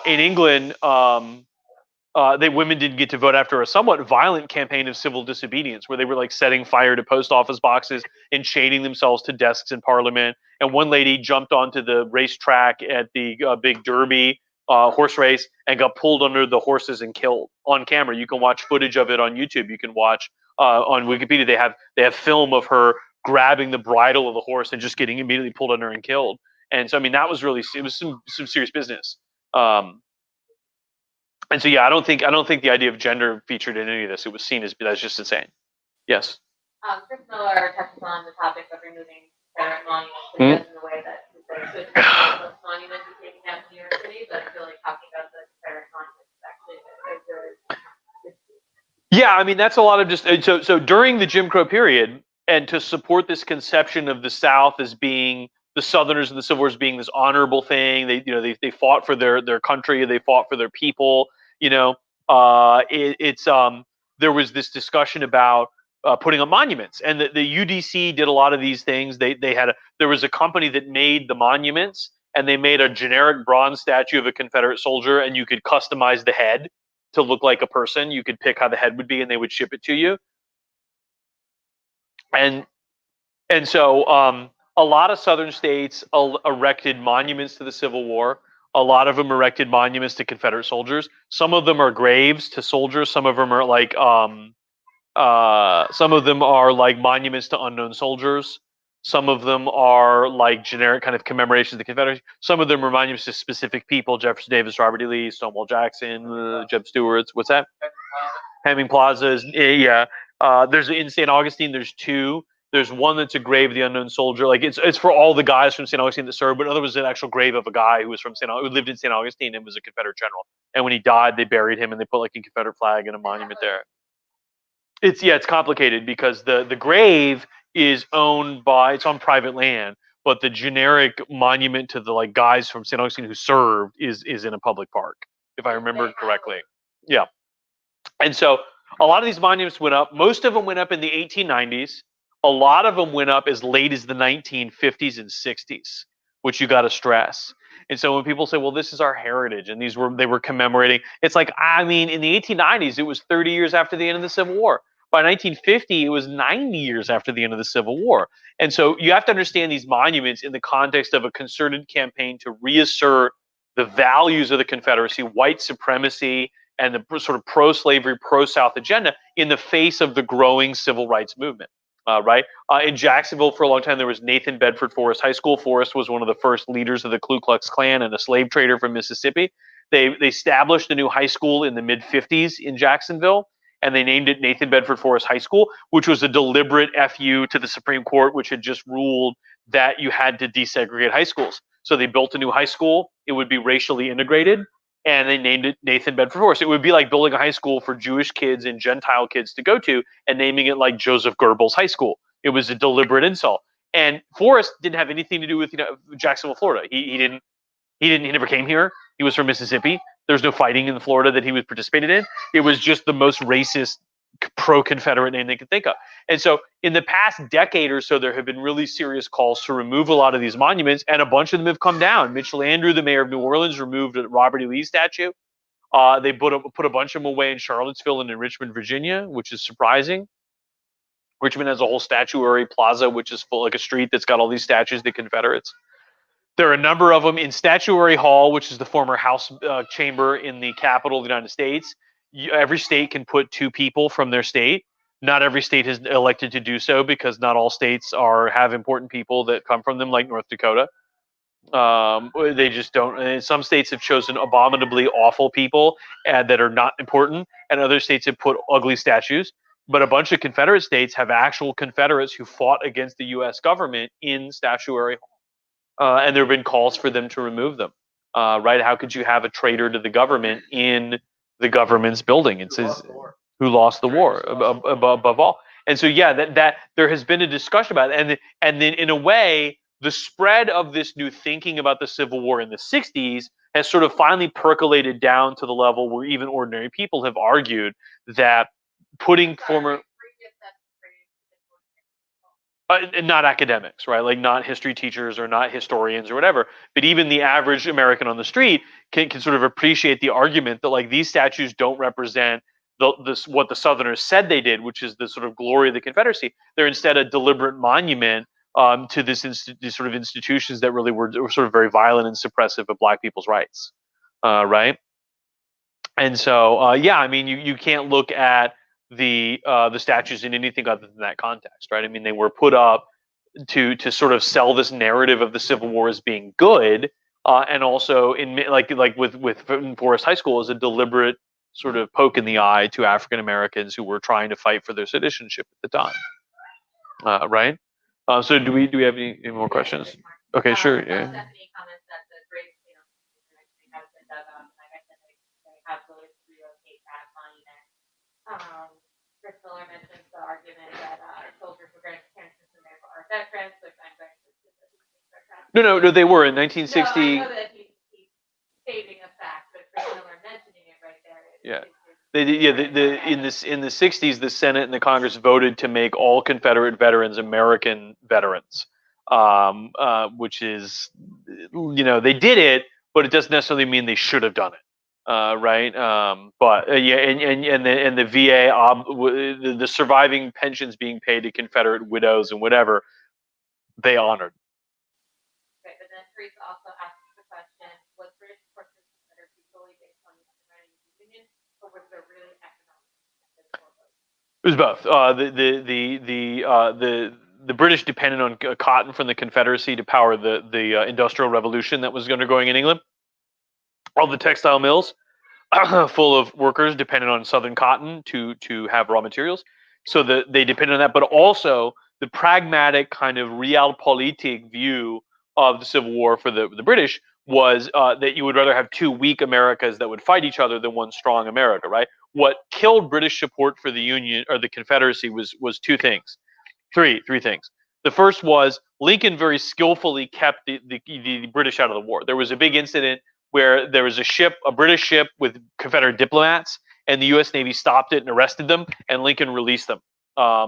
In England, women didn't get to vote after a somewhat violent campaign of civil disobedience, where they were like setting fire to post office boxes and chaining themselves to desks in Parliament. And one lady jumped onto the racetrack at the big Derby horse race and got pulled under the horses and killed on camera. You can watch footage of it on YouTube. You can watch on Wikipedia. They have film of her grabbing the bridle of the horse and just getting immediately pulled under and killed. And so, I mean, it was some serious business. And so, yeah, I don't think the idea of gender featured in any of this. It was seen as that's just insane. Yes.
Chris Miller touches on the topic of removing Confederate monuments in the way that the monuments are taken down in New York City, but I feel like talking about the Confederate monuments is actually a good.
Yeah, I mean, that's a lot of just so during the Jim Crow period, and to support this conception of the South as being the Southerners and the Civil War as being this honorable thing, they fought for their country, they fought for their people. It's there was this discussion about putting up monuments, and the UDC did a lot of these things. There was a company that made the monuments, and they made a generic bronze statue of a Confederate soldier, and you could customize the head to look like a person. You could pick how the head would be, and they would ship it to you. And so a lot of Southern states erected monuments to the Civil War. A lot of them erected monuments to Confederate soldiers. Some of them are graves to soldiers. Some of them are like monuments to unknown soldiers. Some of them are like generic kind of commemorations of the Confederacy. Some of them are monuments to specific people: Jefferson Davis, Robert E. Lee, Stonewall Jackson, Jeb Stuart. What's that? Hemming Plaza is yeah. There's in St. Augustine. There's two. There's one that's a grave of the unknown soldier. Like it's for all the guys from St. Augustine that served, but another was an actual grave of a guy who was from who lived in St. Augustine and was a Confederate general. And when he died, they buried him and they put like a Confederate flag and a monument there. It's complicated because the grave is owned by, it's on private land, but the generic monument to the like guys from St. Augustine who served is in a public park, if I remember correctly. Yeah. And so a lot of these monuments went up. Most of them went up in the 1890s. A lot of them went up as late as the 1950s and 60s, which you got to stress. And so when people say, well, this is our heritage, and they were commemorating, it's like, I mean, in the 1890s, it was 30 years after the end of the Civil War. By 1950, it was 90 years after the end of the Civil War. And so you have to understand these monuments in the context of a concerted campaign to reassert the values of the Confederacy, white supremacy, and the sort of pro-slavery, pro-South agenda in the face of the growing civil rights movement. In Jacksonville, for a long time, there was Nathan Bedford Forrest High School. Forrest was one of the first leaders of the Ku Klux Klan and a slave trader from Mississippi. They established a new high school in the mid-50s in Jacksonville, and they named it Nathan Bedford Forrest High School, which was a deliberate FU to the Supreme Court, which had just ruled that you had to desegregate high schools. So they built a new high school. It would be racially integrated, and they named it Nathan Bedford Forrest. It would be like building a high school for Jewish kids and Gentile kids to go to and naming it like Joseph Goebbels High School. It was a deliberate insult. And Forrest didn't have anything to do with Jacksonville, Florida. He never came here. He was from Mississippi. There's no fighting in Florida that he was participated in. It was just the most racist pro-Confederate name they could think of. And so in the past decade or so, there have been really serious calls to remove a lot of these monuments, and a bunch of them have come down. Mitch Landrieu, the mayor of New Orleans, removed a Robert E. Lee statue. They put a bunch of them away in Charlottesville and in Richmond, Virginia, which is surprising. Richmond has a whole statuary plaza, which is full, like a street that's got all these statues of the Confederates. There are a number of them in Statuary Hall, which is the former House chamber in the capital of the United States. Every state can put two people from their state. Not every state has elected to do so because not all states have important people that come from them, like North Dakota. They just don't. And some states have chosen abominably awful people that are not important, and other states have put ugly statues. But a bunch of Confederate states have actual Confederates who fought against the U.S. government in Statuary Hall. And there have been calls for them to remove them. Right? How could you have a traitor to the government in the government's building? It says who lost the war above all. And so, yeah, that there has been a discussion about it. And then in a way, the spread of this new thinking about the Civil War in the 60s has sort of finally percolated down to the level where even ordinary people have argued that putting former not academics, right? Like not history teachers or not historians or whatever, but even the average American on the street can sort of appreciate the argument that like these statues don't represent what the Southerners said they did, which is the sort of glory of the Confederacy. They're instead a deliberate monument to these sort of institutions that really were sort of very violent and suppressive of Black people's rights, right? And so, yeah, I mean, you can't look at the statues in anything other than that context, right? I mean, they were put up to sort of sell this narrative of the Civil War as being good, and also in like with Forest High School as a deliberate sort of poke in the eye to African Americans who were trying to fight for their citizenship at the time, right? So do we have any more questions? Okay, sure. Yeah.
Stephanie comments that the grave, has been dug up. Like I said, they have voted to relocate that monument. Chris Miller mentions the argument that soldiers were grandparents and therefore are veterans, which I'm going to
No, they were in 1960.
No, I know that he's stating a fact, but Chris Miller mentioning it right there.
Yeah. In the 60s, the Senate and the Congress voted to make all Confederate veterans American veterans, which is, they did it, but it doesn't necessarily mean they should have done it. Right. But yeah, and the VA, the surviving pensions being paid to Confederate widows and whatever, they honored.
Okay, but then Teresa also asked the question, was British support for the Confederacy solely based on the surrounding Union, or was there really economic incentives for both?
It was both. The British depended on cotton from the Confederacy to power the Industrial Revolution that was undergoing in England. All the textile mills full of workers depended on Southern cotton to have raw materials. So they depended on that, but also the pragmatic kind of realpolitik view of the Civil War for the British was that you would rather have two weak Americas that would fight each other than one strong America, right? What killed British support for the Union or the Confederacy was three things. The first was Lincoln very skillfully kept the British out of the war. There was a big incident where there was a British ship with Confederate diplomats, and the U.S. Navy stopped it and arrested them, and Lincoln released them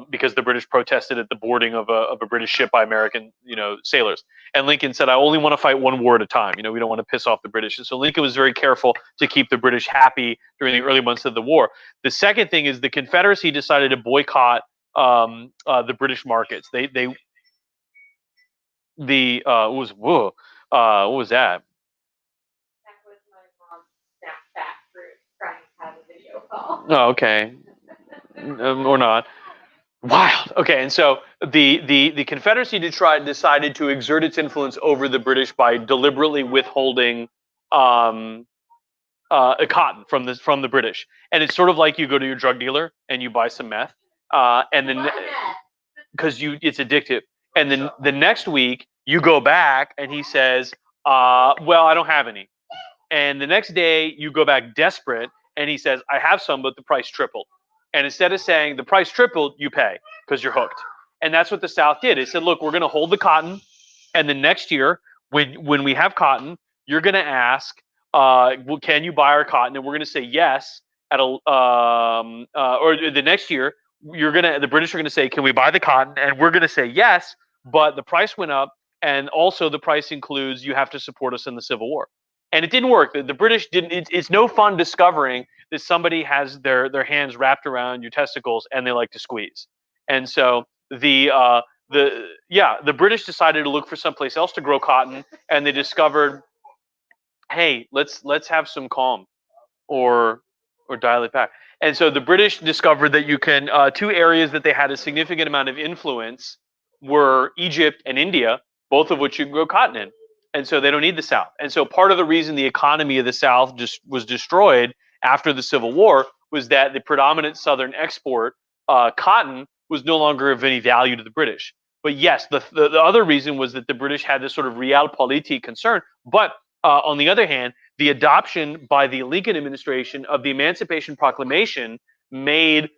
because the British protested at the boarding of a British ship by American, sailors. And Lincoln said, "I only want to fight one war at a time. We don't want to piss off the British." And so Lincoln was very careful to keep the British happy during the early months of the war. The second thing is the Confederacy decided to boycott the British markets. What was that?
That was my mom's snapback for trying to have a video call.
Oh, okay, or not. Wild. Okay, and so the Confederacy decided to exert its influence over the British by deliberately withholding cotton from the British, and it's sort of like you go to your drug dealer and you buy some meth, and then because it's addictive, and then the next week you go back and he says, "Well, I don't have any," and the next day you go back desperate and he says, "I have some, but the price tripled," and instead of saying the price tripled, you pay because you're hooked, and that's what the South did. It said, "Look, we're going to hold the cotton, and the next year when we have cotton, you're going to ask." Well, can you buy our cotton? And we're going to say yes or the next year, the British are going to say, can we buy the cotton? And we're going to say yes, but the price went up, and also the price includes you have to support us in the Civil War. And it didn't work. The British didn't. It's no fun discovering that somebody has their hands wrapped around your testicles and they like to squeeze. And so the British decided to look for someplace else to grow cotton, and they discovered, hey, let's have some calm, or dial it back. And so the British discovered that you can two areas that they had a significant amount of influence were Egypt and India, both of which you can grow cotton in. And so they don't need the South. And so part of the reason the economy of the South just was destroyed after the Civil War was that the predominant Southern export, cotton, was no longer of any value to the British. But yes, the other reason was that the British had this sort of realpolitik concern. But on the other hand, the adoption by the Lincoln administration of the Emancipation Proclamation made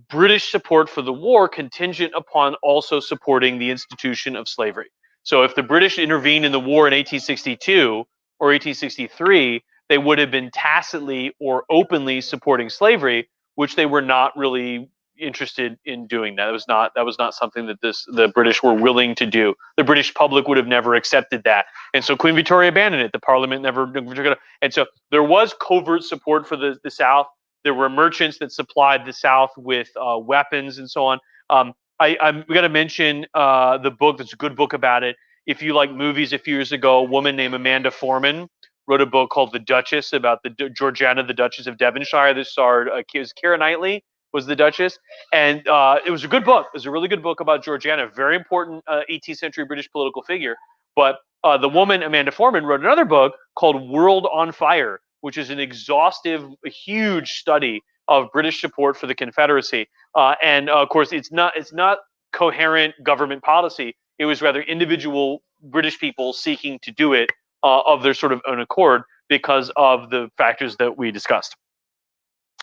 British support for the war contingent upon also supporting the institution of slavery. So if the British intervened in the war in 1862 or 1863, they would have been tacitly or openly supporting slavery, which they were not really interested in doing. That was not something that the British were willing to do. The British public would have never accepted that. And so Queen Victoria abandoned it. The Parliament never took it. And so there was covert support for the South. There were merchants that supplied the South with weapons and so on. I'm going to mention the book. That's a good book about it. If you like movies, a few years ago, a woman named Amanda Foreman wrote a book called The Duchess about the Georgiana, the Duchess of Devonshire. This starred Keira Knightley was the Duchess, and it was a good book. It was a really good book about Georgiana, very important 18th century British political figure. But the woman Amanda Foreman wrote another book called World on Fire, which is an exhaustive, huge study of British support for the Confederacy. And of course, it's not coherent government policy. It was rather individual British people seeking to do it of their sort of own accord because of the factors that we discussed.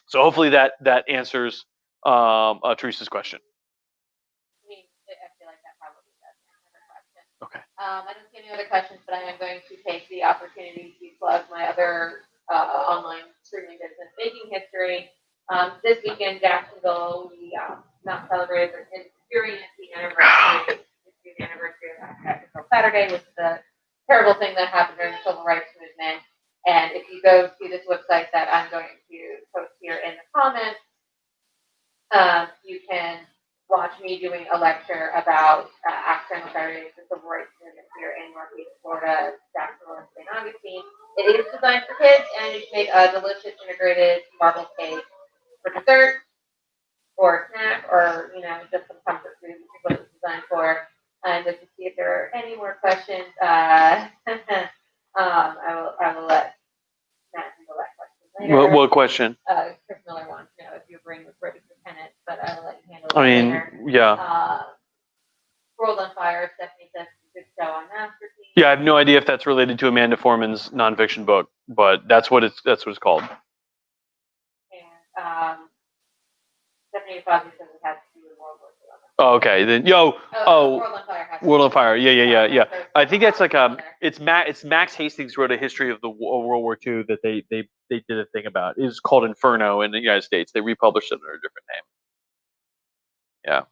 So hopefully that answers Teresa's question.
I mean, I feel like that probably does answer her question.
Okay.
I don't see any other questions, but I am going to take the opportunity to plug my other online streaming business, Making History. This weekend, Jacksonville, we not celebrated, but experienced the anniversary. The anniversary of Jacksonville Saturday, which is a terrible thing that happened during the civil rights movement. And if you go to this website that I'm going to post here in the comments, you can watch me doing a lecture about accidental Saturdays, the civil rights movement here in Northeast Florida, Jacksonville, and St. Augustine. It is designed for kids, and you can make a delicious integrated marble cake for dessert or snack, or just some comfort food, which is what it's designed for. And just to see if there are any more questions, I will let Matt handle that question later.
What question?
Chris Miller wants to know if your brain was ready for tenants, but I will let you handle
I
that
mean,
later.
yeah.
World on Fire, Stephanie says it's a good show on Masterpiece.
Yeah, I have no idea if that's related to Amanda Foreman's nonfiction book, but that's what it's called.
And Stephanie Fozzie says it has to do with World War II.
Oh, okay. Then
World on Fire.
World on Fire. Yeah. I think that's like it's Max Hastings wrote a history of the World War II that they did a thing about. It's called Inferno in the United States. They republished it under a different name. Yeah.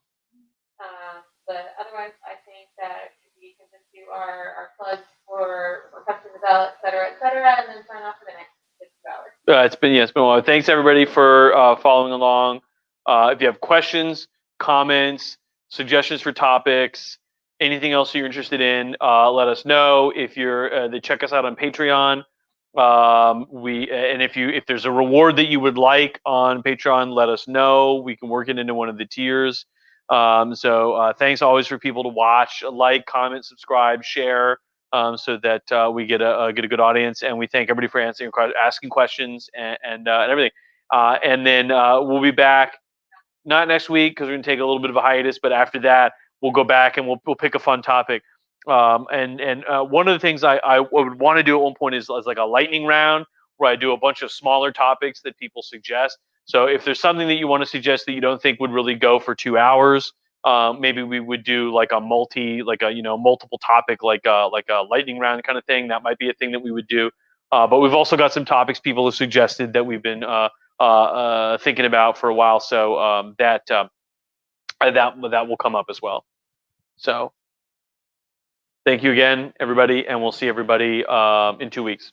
But otherwise, I think that we can just do our plugs for Custom the Bell, et cetera, and then sign off for the next 6 hours.
It's been a while. Thanks everybody for following along. If you have questions, comments, suggestions for topics, anything else you're interested in, let us know. If you're they check us out on Patreon. If there's a reward that you would like on Patreon, let us know. We can work it into one of the tiers. Thanks always for people to watch, like, comment, subscribe, share, so that we get a good audience. And we thank everybody for asking questions and everything. And then we'll be back, not next week because we're going to take a little bit of a hiatus, but after that we'll go back and we'll pick a fun topic. One of the things I would want to do at one point is like a lightning round where I do a bunch of smaller topics that people suggest. So if there's something that you want to suggest that you don't think would really go for 2 hours, maybe we would do like a multiple topic, like a lightning round kind of thing. That might be a thing that we would do. But we've also got some topics people have suggested that we've been thinking about for a while. So that will come up as well. So thank you again, everybody, and we'll see everybody in 2 weeks.